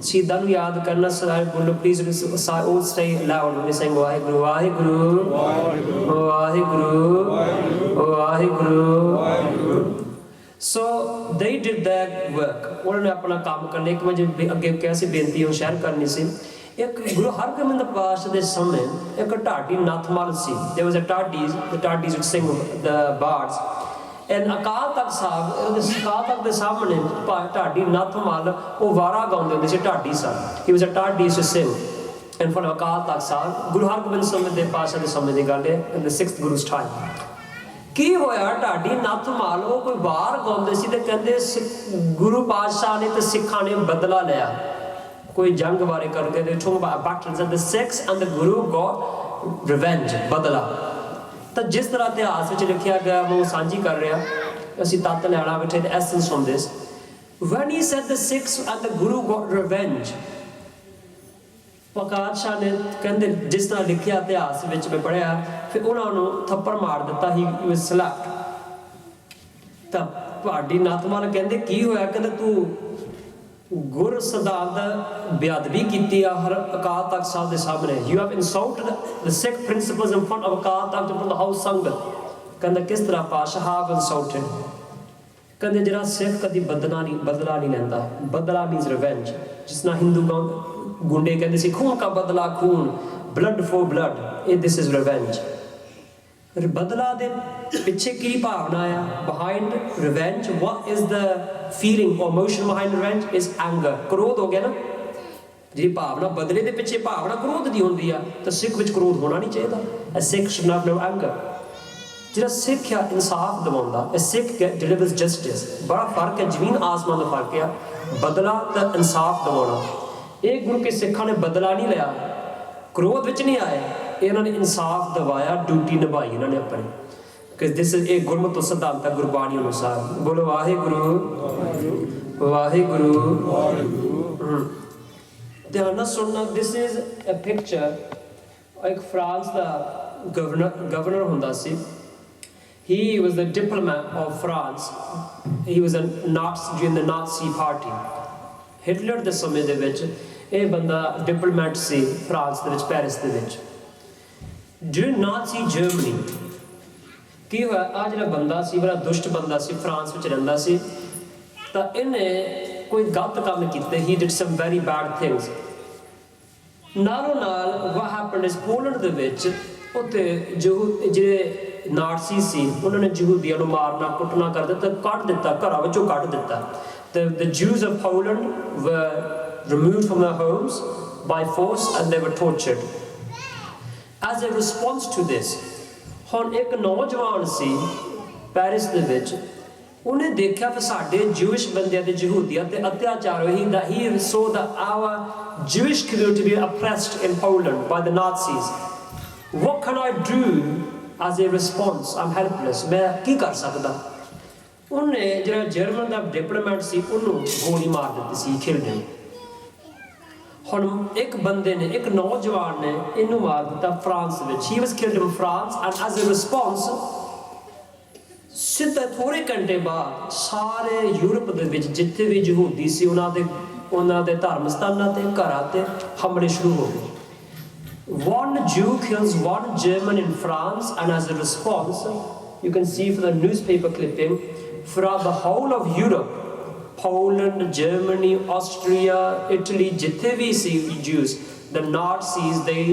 ਸ਼ਹੀਦਾਂ ਨੂੰ ਯਾਦ ਕਰਨਾ, ਸਾਰੇ ਬੋਲੋ please, all stay loud when we sing Waheguru Waheguru Waheguru Waheguru. So they did that work. ਉਹਨਾਂ ਨੇ ਆਪਣਾ ਕੰਮ ਕਰਨਾ. ਇੱਕ ਵਜੇ ਅੱਗੇ ਕਿਹਾ ਸੀ ਬੇਨਤੀ ਉਹ ਸ਼ੇਅਰ ਕਰਨੀ ਸੀ. ਇੱਕ ਗੁਰੂ ਹਰਗੋਬਿੰਦ ਪਾਤਸ਼ਾਹ ਦੇ ਸਮੇਂ ਇੱਕ ਢਾਡੀ ਨੱਥਮਲ ਸੀ. There was a the Tardis would sing the bards. And Akal Takht Sahib, Akal Takht ਦੇ ਸਾਹਮਣੇ ਢਾਡੀ ਨੱਥਮਲ ਉਹ ਵਾਰਾ ਗਾਉਂਦੇ ਹੁੰਦੇ ਸੀ, ਢਾਡੀ ਸਨ. He was a Tardi to sing in front of Akal Takht Sahib. Guru Hargobind ਸਮੇਂ ਦੇ ਪਾਤਸ਼ਾਹ ਦੇ ਸਮੇਂ ਦੀ ਗੱਲ ਹੈ, in the 6th Guru's time. ਕੀ ਹੋਇਆ, ਢਾਡੀ ਨੱਥਮਲ ਉਹ ਕੋਈ ਵਾਰ ਗਾਉਂਦੇ ਸੀ ਤੇ ਕਹਿੰਦੇ ਗੁਰੂ ਪਾਤਸ਼ਾਹ ਨੇ ਤੇ ਸਿੱਖਾਂ ਨੇ ਬਦਲਾ ਲਿਆ ਕੋਈ ਜੰਗ ਬਾਰੇ ਕਰਕੇ. They talk about battles and the Sikhs and the Guru got revenge, ਬਦਲਾ. ਤਾਂ ਜਿਸ ਤਰ੍ਹਾਂ ਇਤਿਹਾਸ ਵਿੱਚ ਲਿਖਿਆ ਗਿਆ ਉਹ ਸਾਂਝੀ ਕਰ ਰਿਹਾ, ਅਸੀਂ ਤੱਤ ਲੈਣਾ ਬੈਠੇ, the essence from this. When he said the Sikhs and the Guru got revenge, ਪ੍ਰਕਾਸ਼ ਸ਼ਾਹ ਨੇ ਕਹਿੰਦੇ ਜਿਸ ਤਰ੍ਹਾਂ ਲਿਖਿਆ ਇਤਿਹਾਸ ਵਿੱਚ ਮੈਂ ਪੜ੍ਹਿਆ, ਫਿਰ ਉਹਨਾਂ ਨੂੰ ਥੱਪੜ ਮਾਰ ਦਿੱਤਾ, he was slapped. ਤਾਂ ਢਾਡੀ ਨੱਥਮਲ ਕਹਿੰਦੇ ਕੀ ਹੋਇਆ, ਕਹਿੰਦੇ ਤੂੰ ਗੁਰ ਸਿਧਾਂਤ ਦਾ ਬੇਅਦਬੀ ਕੀਤੀ ਆ ਹਰ ਅਕਾਲ ਤਖਤ ਸਾਹਿਬ ਦੇ ਸਾਹਮਣੇ. You have insulted the Sikh principles in front of Akal Takht, in front of the whole ਸੰਗਤ. ਕਹਿੰਦਾ ਕਿਸ ਤਰ੍ਹਾਂ ਪਾਤਸ਼ਾਹ have insulted? ਕਹਿੰਦੇ ਜਿਹੜਾ ਸਿੱਖ ਕਦੀ ਬਦਲਾ ਨਹੀਂ ਲੈਂਦਾ. ਬਦਲਾ means revenge. ਜਿਸ ਨਾਲ ਹਿੰਦੂ ਗੁੰਡੇ ਕਹਿੰਦੇ ਸੀ ਖੂਨ ਕਾ ਬਦਲਾ ਖੂਨ, blood for blood. This is revenge. ਬਦਲਾ ਦੇ ਪਿੱਛੇ ਕੀ ਭਾਵਨਾ ਆ? behind revenge, what is the feeling or emotion behind revenge is anger. ਕ੍ਰੋਧ ਹੋ ਗਿਆ ਨਾ, ਜੇ ਭਾਵਨਾ ਬਦਲੇ ਦੇ ਪਿੱਛੇ ਭਾਵਨਾ ਕ੍ਰੋਧ ਦੀ ਹੁੰਦੀ ਆ ਤਾਂ ਸਿੱਖ ਵਿੱਚ ਕ੍ਰੋਧ ਹੋਣਾ ਨਹੀਂ ਚਾਹੀਦਾ. A Sikh should have no anger. ਜਿਹੜਾ ਸਿੱਖ ਆ ਇਨਸਾਫ ਦਿਵਾਉਂਦਾ, a Sikh delivers justice. ਬੜਾ ਫਰਕ ਹੈ, ਜ਼ਮੀਨ ਆਸਮਾਨ ਦਾ ਫਰਕ ਆ. ਬਦਲਾ ਤਾਂ ਇਨਸਾਫ ਦਿਵਾਉਣਾ. ਇਹ ਗੁਰੂ ਕੇ ਸਿੱਖਾਂ ਨੇ ਬਦਲਾ ਨਹੀਂ ਲਿਆ, ਕ੍ਰੋਧ ਵਿੱਚ ਨਹੀਂ ਆਏ, ਇਹਨਾਂ ਨੇ ਇਨਸਾਫ ਦਿਵਾਇਆ, ਡਿਊਟੀ ਨਿਭਾਈ ਇਹਨਾਂ ਨੇ ਆਪਣੀ. Because this is ਇਹ ਗੁਰਮਤਿ ਸਿਧਾਂਤ ਹੈ ਗੁਰਬਾਣੀ ਅਨੁਸਾਰ. ਬੋਲੋ ਵਾਹਿਗੁਰੂ ਵਾਹਿਗੁਰੂ. ਧਿਆਨ ਨਾਲ ਸੁਣਨਾ. This is a picture. ਇੱਕ ਫਰਾਂਸ ਦਾ ਗਵਰਨਰ ਹੁੰਦਾ ਸੀ. He was the diplomat of France. He was a Nazi during the Nazi party. Hitler ਦੇ ਸਮੇਂ ਦੇ ਵਿੱਚ ਇਹ ਬੰਦਾ ਡਿਪਲੋਮੈਟ ਸੀ ਫਰਾਂਸ ਦੇ ਵਿੱਚ, ਪੈਰਿਸ ਦੇ ਵਿੱਚ. During Nazi Germany ਕੀ ਹੋਇਆ, ਆ ਜਿਹੜਾ ਬੰਦਾ ਸੀ ਬੜਾ ਦੁਸ਼ਟ ਬੰਦਾ ਸੀ, ਫਰਾਂਸ ਵਿੱਚ ਰਹਿੰਦਾ ਸੀ, ਤਾਂ ਇਹਨੇ ਕੋਈ ਗਲਤ ਕੰਮ ਕੀਤੇ. He did some very bad things. ਨਾਲੋਂ ਨਾਲ what happened is ਪੋਲੈਂਡ ਦੇ ਵਿੱਚ ਉੱਥੇ ਜਿਹੜੇ ਨਾਟਸੀ ਸੀ ਉਹਨਾਂ ਨੇ ਯਹੂਦੀਆਂ ਨੂੰ ਮਾਰਨਾ ਕੁੱਟਣਾ ਕਰ ਦਿੱਤਾ, ਕੱਢ ਦਿੱਤਾ, ਘਰਾਂ ਵਿੱਚੋਂ ਕੱਢ ਦਿੱਤਾ. The Jews of Poland were removed from their homes by force and they were tortured. As a response to this, ਹੁਣ ਇੱਕ ਨੌਜਵਾਨ ਸੀ ਪੈਰਿਸ ਦੇ ਵਿੱਚ, ਉਹਨੇ ਦੇਖਿਆ ਫਿਰ ਸਾਡੇ ਜੂਇਸ਼ ਬੰਦਿਆਂ ਤੇ ਯਹੂਦੀਆਂ ਤੇ ਅਤਿਆਚਾਰ ਹੋਈ। He saw that our Jewish community being oppressed in Poland by the Nazis. What can I do as a response? I'm helpless. ਮੈਂ ਕੀ ਕਰ ਸਕਦਾ? ਉਹਨੇ ਜਿਹੜਾ ਜਰਮਨ ਦਾ ਡਿਪਲੋਮੈਟ ਸੀ ਉਹਨੂੰ ਗੋਲੀ ਮਾਰ ਦਿੱਤੀ ਸੀ, ਕਿਲ ਹਿਮ। ਹੁਣ ਇੱਕ ਬੰਦੇ ਨੇ, ਇੱਕ ਨੌਜਵਾਨ ਨੇ ਇਹਨੂੰ ਮਾਰ ਦਿੱਤਾ ਫਰਾਂਸ ਵਿੱਚ। He was killed in France and as a response ਸਿੱਧੇ ਥੋੜ੍ਹੇ ਘੰਟੇ ਬਾਅਦ ਸਾਰੇ ਯੂਰਪ ਦੇ ਵਿੱਚ ਜਿੱਥੇ ਵੀ ਯਹੂਦੀ ਸੀ ਉਹਨਾਂ ਦੇ ਧਰਮ ਸਥਾਨਾਂ ਤੇ ਘਰਾਂ ਤੇ ਹਮਲੇ ਸ਼ੁਰੂ ਹੋ ਗਏ। One Jew kills one German in France and as a response you can see from the newspaper clipping throughout the whole of Europe, Poland, Germany, Austria, Italy, ਜਿੱਥੇ ਵੀ ਸੀ Jews, the Nazis, they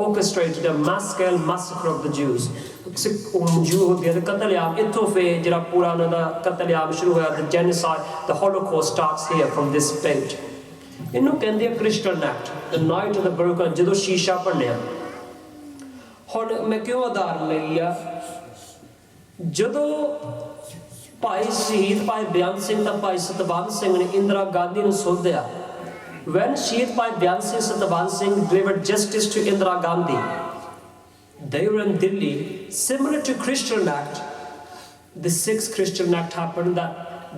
orchestrated a mass-scale massacre of the Jews. Jew ਹੁੰਦੇ ਤੇ ਕਤਲੇਆਮ ਇੱਥੋਂ ਫਿਰ ਜਿਹੜਾ ਪੂਰਾ ਉਹਨਾਂ ਦਾ ਕਤਲੇਆਮ ਸ਼ੁਰੂ ਹੋਇਆ। The genocide, the Holocaust starts here from this page. ਇਹਨੂੰ ਕਹਿੰਦੇ ਆ crystal act, the night of the broken, ਜਦੋਂ ਸ਼ੀਸ਼ਾ ਭੰਨਿਆ। ਹੁਣ ਮੈਂ ਕਿਉਂ ਉਦਾਹਰਨ ਲਈ ਆ, ਜਦੋਂ ਭਾਈ ਸ਼ਹੀਦ ਭਾਈ ਬੇਅੰਤ ਸਿੰਘ ਤਾਂ ਭਾਈ ਸਤਵੰਤ ਸਿੰਘ ਨੇ ਇੰਦਰਾ ਗਾਂਧੀ ਨੂੰ ਸੋਧਿਆ। When Shahid Bhai Sahib delivered justice to Indira Gandhi, they were in Delhi. Similar to Christian Act, the sixth Christian Act happened. That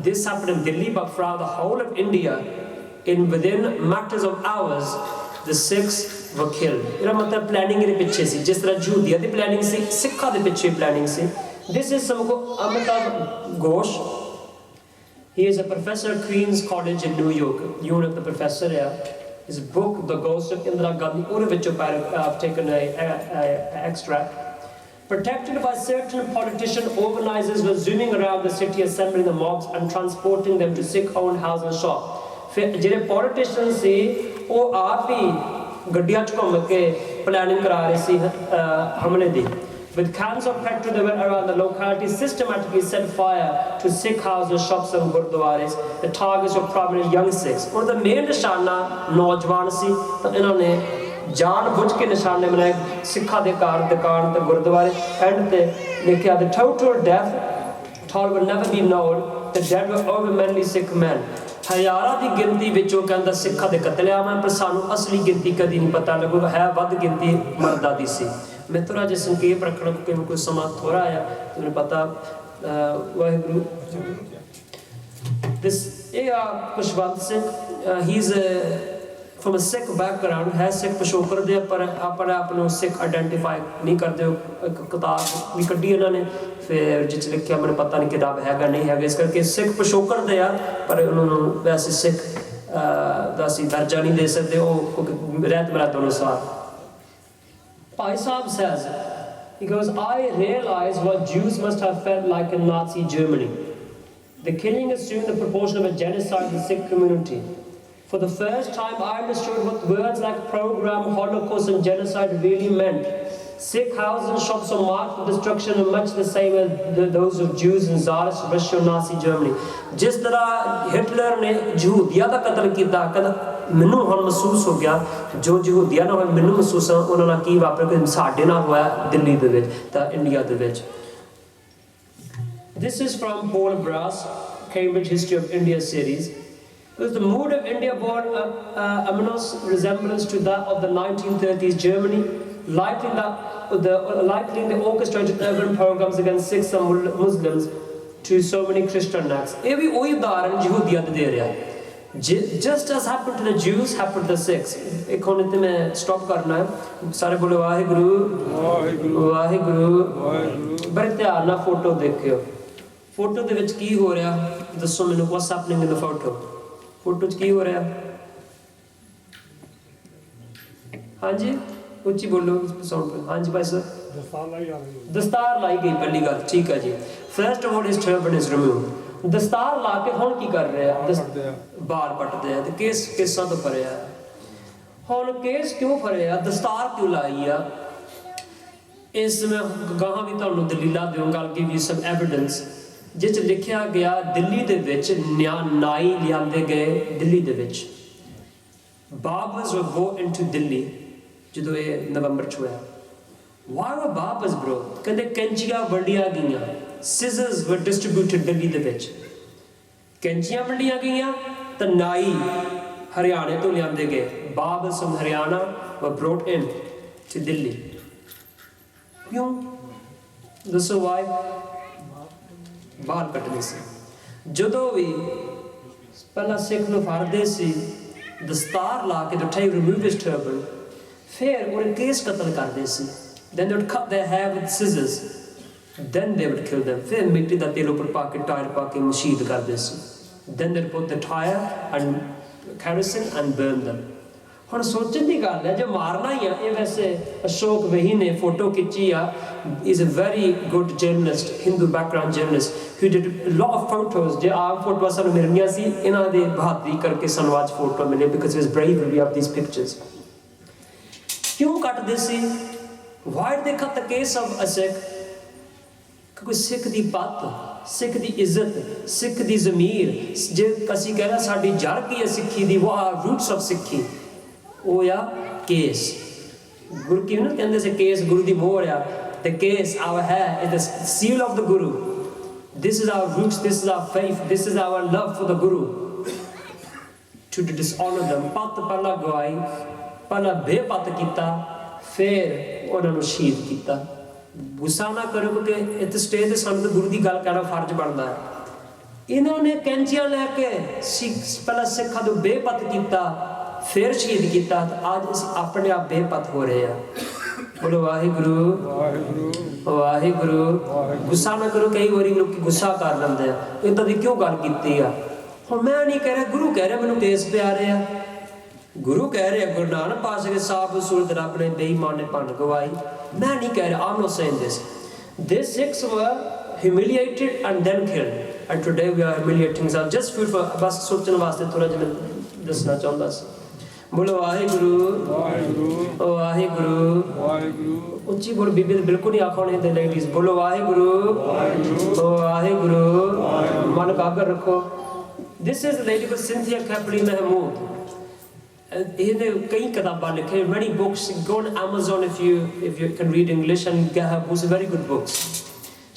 this happened in Delhi, but throughout the whole of India, within matters of hours, the six were killed. ਇਹਦਾ ਮਤਲਬ planning ਦੇ ਪਿੱਛੇ ਸੀ, ਜਿਸ ਤਰ੍ਹਾਂ ਯਹੂਦੀਆਂ ਦੀ planning ਸੀ, ਸਿੱਖਾਂ ਦੇ ਪਿੱਛੇ planning C. This is Amitav Ghosh. He is a professor at Queen's College in New York. You know the professor here. His book, The Ghost of Indira Gandhi, I've taken an extract. Protected by certain politician organizers were zooming around the city, assembling the mobs and transporting them to Sikh-owned house and shop. ਜਿਹੜੇ politicians ਸੀ ਉਹ ਆਪ ਹੀ ਗੱਡੀਆਂ 'ਚ ਘੁੰਮ ਕੇ planning ਕਰਾ ਰਹੇ ਸੀ ਹਮਲੇ ਦੀ। With cans of petrol that went around the locality, systematically set fire to Sikh houses, shops and Gurdwaras. The targets were primarily young Sikhs. और the main निशाना नौजवान सी, तो इन्होंने जान बुझ के निशाने बनाए सिखा दे कार दुकान ते गुरुद्वारे एंड ते लिखा the total death toll will never be known. The dead were overwhelmingly Sikh men. ਹਜ਼ਾਰਾਂ ਦੀ ਗਿਣਤੀ ਵਿੱਚ ਉਹ ਕਹਿੰਦਾ ਸਿੱਖਾਂ ਦੇ ਕਤਲੇਆਮ ਹੈ, ਪਰ ਸਾਨੂੰ ਅਸਲੀ ਗਿਣਤੀ ਕਦੀ ਨਹੀਂ ਪਤਾ ਲੱਗੂਗਾ, ਹੈ ਵੱਧ ਗਿਣਤੀ ਮਰਦਾਂ ਦੀ ਸੀ। ਮੈਂ ਥੋੜ੍ਹਾ ਜਿਹਾ ਸੰਖੇਪ ਰੱਖਣਾ ਕਿਉਂਕਿ ਕੋਈ ਸਮਾਂ ਥੋੜ੍ਹਾ ਆ, ਤੁਹਾਨੂੰ ਪਤਾ। ਵਾਹਿਗੁਰੂ ਇਹ ਆ Khushwant Singh, he is from a Sikh background, ਹੈ ਸਿੱਖ ਪਿਛੋਕੜ ਦੇ, ਪਰ ਆਪਣੇ ਆਪ ਨੂੰ ਸਿੱਖ ਆਈਡੈਂਟੀਫਾਈ ਨਹੀਂ ਕਰਦੇ। ਇੱਕ ਕਿਤਾਬ ਵੀ ਕੱਢੀ ਇਹਨਾਂ ਨੇ ਫਿਰ ਜਿਸ ਲਿਖਿਆ ਮੈਨੂੰ ਪਤਾ ਨਹੀਂ ਕਿਤਾਬ ਹੈਗਾ ਨਹੀਂ ਹੈਗਾ, ਇਸ ਕਰਕੇ ਸਿੱਖ ਪਿਛੋਕੜ ਦੇ ਆ, ਪਰ ਉਹਨਾਂ ਨੂੰ ਵੈਸੇ ਸਿੱਖ ਦਾ ਅਸੀਂ ਦਰਜਾ ਨਹੀਂ ਦੇ ਸਕਦੇ, ਉਹ ਰਹਿਤ ਮਰਾਤ ਅਨੁਸਾਰ। Bhai Sahib says, he goes, I realize what Jews must have felt like in Nazi Germany. The killing assumed the proportion of a genocide in the Sikh community. For the first time, I understood what words like program, Holocaust and genocide really meant. Sikh houses and shops were marked for destruction and much the same as those of Jews in Tsarist Russia and Nazi Germany. ਜਿਸ ਤਰ੍ਹਾਂ Hitler ਨੇ ਯਹੂਦੀਆਂ ਦਾ ਕਤਲ ਕੀਤਾ, ਕਹਿੰਦਾ ਮੈਨੂੰ ਹੁਣ ਮਹਿਸੂਸ ਹੋ ਗਿਆ ਜੋ ਯਹੂਦੀਆਂ ਨਾਲ ਹੋਇਆ, ਮੈਨੂੰ ਮਹਿਸੂਸ ਆ ਉਹਨਾਂ ਨਾਲ ਕੀ ਵਾਪਰਿਆ ਕਿ ਸਾਡੇ ਨਾਲ ਹੋਇਆ ਦਿੱਲੀ ਦੇ ਵਿੱਚ ਤਾਂ ਇੰਡੀਆ ਦੇ ਵਿੱਚ। This is from Paul Brass, Cambridge History of India series. Because the mood of India bore ominous resemblance to that of the 1930s Germany, likening the orchestrated urban programs against Sikhs and Muslims to so many Christian acts. ਇਹ ਵੀ ਉਹੀ ਉਦਾਹਰਨ ਯਹੂਦੀਆਂ ਦੇ ਦੇ ਰਿਹਾ। Just as happened to the Jews, happened to the Sikhs. ਇੱਕ ਹੁਣ ਇੱਥੇ ਮੈਂ ਸਟਾਪ ਕਰਨਾ ਹੈ, ਸਾਰੇ ਬੋਲੋ ਵਾਹਿਗੁਰੂ ਵਾਹਿਗੁਰੂ। ਬੜੇ ਧਿਆਨ ਨਾਲ ਫੋਟੋ ਦੇਖਿਓ, ਫੋਟੋ ਦੇ ਵਿੱਚ ਕੀ ਹੋ ਰਿਹਾ ਦੱਸੋ ਮੈਨੂੰ, what's happening in the photo? Photo 'ਚ ਕੀ ਹੋ ਰਿਹਾ? ਹਾਂਜੀ ਉੱਚੀ ਬੋਲੋ ਸਾਊਂਡ। ਹਾਂਜੀ ਭਾਈ ਸਰ। ਦਸਤਾਰ ਲਾਈ ਗਈ ਪਹਿਲੀ ਗੱਲ, ਠੀਕ ਹੈ ਜੀ। First of all his turban is removed. ਦਸਤਾਰ ਲਾ ਕੇ ਹੁਣ ਕੀ ਕਰ ਰਿਹਾ? ਬਾਲ ਪੱਟਦੇ ਆ ਤੇ ਕੇਸਾਂ ਤੋਂ ਫੜਿਆ। ਹੁਣ ਕੇਸ ਕਿਉਂ ਫੜਿਆ, ਦਸਤਾਰ ਕਿਉਂ ਲਾਈ ਆ, ਇਸ ਮੈਂ ਗਾਹਾਂ ਵੀ ਤੁਹਾਨੂੰ ਦਲੀਲਾਂ ਦਿਆਂਗਾ। I'll give you some evidence ਜਿਸ 'ਚ ਲਿਖਿਆ ਗਿਆ ਦਿੱਲੀ ਦੇ ਵਿੱਚ ਨਾਈ ਲਿਆਂਦੇ ਗਏ। ਦਿੱਲੀ ਦੇ ਵਿੱਚ ਬਾਬਰਸ were brought into Delhi ਜਦੋਂ ਇਹ ਨਵੰਬਰ 'ਚ ਹੋਇਆ। Why were Babas, bro? ਕਹਿੰਦੇ ਕੈਂਚੀਆਂ ਵੰਡੀਆਂ ਗਈਆਂ, scissors were distributed ਦਿੱਲੀ ਦੇ ਵਿੱਚ, ਕੈਂਚੀਆਂ ਵੰਡੀਆਂ ਗਈਆਂ ਤਾਂ ਨਾਈ ਹਰਿਆਣੇ ਤੋਂ ਲਿਆਂਦੇ ਗਏ, Babas from Haryana were brought in to Delhi. ਕਿਉਂ ਦੱਸੋ? why? ਬਾਲ ਕੱਟਦੇ ਸੀ। ਜਦੋਂ ਵੀ ਪਹਿਲਾਂ ਸਿੱਖ ਨੂੰ ਫੜਦੇ ਸੀ ਦਸਤਾਰ ਲਾ ਕੇ, to remove his turban, ਫਿਰ ਉਹਨੇ ਕੇਸ ਕਤਲ ਕਰਦੇ ਸੀ। then they would cut their hair with scissors, then they would kill them, ਫਿਰ ਮਿੱਟੀ ਦਾ ਤੇਲ ਉੱਪਰ ਪਾ ਕੇ ਟਾਇਰ ਪਾ ਕੇ ਮਸ਼ੀਦ ਕਰਦੇ ਸੀ। then they put the tire and kerosene and burn them. ਹੁਣ ਸੋਚਣ ਦੀ ਗੱਲ ਹੈ, ਜੇ ਮਾਰਨਾ ਹੀ ਆ, ਇਹ ਵੈਸੇ ਅਸ਼ੋਕ ਵਹੀ ਨੇ ਫੋਟੋ ਖਿੱਚੀ ਆ, is a very good journalist, Hindu background journalist, who did a lot of photos. ਜੇ ਆਪ ਫੋਟੋਆਂ ਸਾਨੂੰ ਮਿਲਣੀਆਂ ਸੀ, ਇਹਨਾਂ ਦੇ ਬਹਾਦਰੀ ਕਰਕੇ ਸਾਨੂੰ ਅੱਜ ਫੋਟੋ ਮਿਲੇ, because it was bravery of these pictures. ਕਿਉਂ ਕੱਟਦੇ ਸੀ? Why did they cut the case of a Sikh? ਕਿਉਂਕਿ ਸਿੱਖ ਦੀ ਪੱਤ, ਸਿੱਖ ਦੀ ਇੱਜ਼ਤ, ਸਿੱਖ ਦੀ ਜ਼ਮੀਰ, ਜੇ ਅਸੀਂ ਕਹਿ ਰਹੇ ਸਾਡੀ ਜੜ ਕੀ ਹੈ ਸਿੱਖੀ ਦੀ, ਉਹ ਰੂਟਸ ਆਫ ਸਿੱਖੀ, ਉਹ ਆ ਕੇਸ। ਗੁਰੂ ਕੀ ਨਾ ਕਹਿੰਦੇ ਸੀ, ਕੇਸ ਗੁਰੂ ਦੀ ਮੋਹਰ ਆ, the case, our hair is the seal of the Guru. This is our roots, this is our faith, this is our love for the Guru. To dishonor them, ਪੱਤ ਪਹਿਲਾਂ ਗਵਾਈ, ਪਹਿਲਾਂ ਬੇਪੱਤ ਕੀਤਾ, ਫਿਰ ਉਹਨਾਂ ਨੂੰ ਸ਼ਹੀਦ ਕੀਤਾ। ਗੁੱਸਾ ਨਾ ਕਰੋ, ਕਿਉਂਕਿ ਇੱਥੇ ਸਟੇਜ 'ਤੇ ਸਾਨੂੰ ਤਾਂ ਗੁਰੂ ਦੀ ਗੱਲ ਕਹਿਣਾ ਫਰਜ਼ ਬਣਦਾ ਹੈ। ਇਹਨਾਂ ਨੇ ਕੈਂਚੀਆਂ ਲੈ ਕੇ ਪਹਿਲਾਂ ਸਿੱਖਾਂ ਨੂੰ ਬੇਪੱਤ ਕੀਤਾ, ਫਿਰ ਸ਼ਹੀਦ ਕੀਤਾ, ਅੱਜ ਅਸੀਂ ਆਪਣੇ ਆਪ ਬੇਪੱਤ ਹੋ ਰਹੇ ਆ। ਬੋਲੋ ਵਾਹਿਗੁਰੂ ਵਾਹਿਗੁਰੂ। ਗੁੱਸਾ ਨਾ ਕਰੋ, ਕਈ ਵਾਰੀ ਲੋਕ ਗੁੱਸਾ ਕਰ ਲੈਂਦੇ ਆ, ਇੱਦਾਂ ਦੀ ਕਿਉਂ ਗੱਲ ਕੀਤੀ ਆ? ਹੁਣ ਮੈਂ ਨਹੀਂ ਕਹਿ ਰਿਹਾ, ਗੁਰੂ ਕਹਿ ਰਿਹਾ ਮੈਨੂੰ ਕੇਸ ਪਿਆਰੇ ਆ, ਗੁਰੂ ਕਹਿ ਰਿਹਾ, ਗੁਰੂ ਨਾਨਕ ਪਾਤਸ਼ਾਹ ਦੇ ਸਾਬ ਸੂਰਤ ਰੱਬ ਨੇ ਬੇਈਮਾਨ ਨੇ ਭੰਨ ਗਵਾਈ। ਮੈਂ ਨਹੀਂ ਕਹਿ ਰਿਹਾ, I'm not saying this. These Sikhs were humiliated and then killed, and today we are humiliating ourselves. Just food for ਬਸ ਸੋਚਣ ਵਾਸਤੇ ਥੋੜਾ ਜਿਹਾ ਦੱਸਣਾ ਚਾਹੁੰਦਾ ਸੀ। ਬੋਲੋ ਵਾਹਿਗੁਰੂ ਵਾਹਿਗੁਰੂ ਵਾਹਿਗੁਰੂ। ਉੱਚੀ ਬੋਲ, ਬੀਬੀ ਬਿਲਕੁਲ ਨਹੀਂ ਆਖਣੇ ਤੇ ਲੇਡੀਜ਼। ਬੋਲੋ ਵਾਹਿਗੁਰੂ ਵਾਹਿਗੁਰੂ। ਮਨ ਕਾਗਰ ਰੱਖੋ। This is a lady called Cynthia Kapli Mahmood. ਇਹਨੇ ਕਈ ਕਿਤਾਬਾਂ ਲਿਖੇ, many books. Go on Amazon if you can read English and get her books, very good books.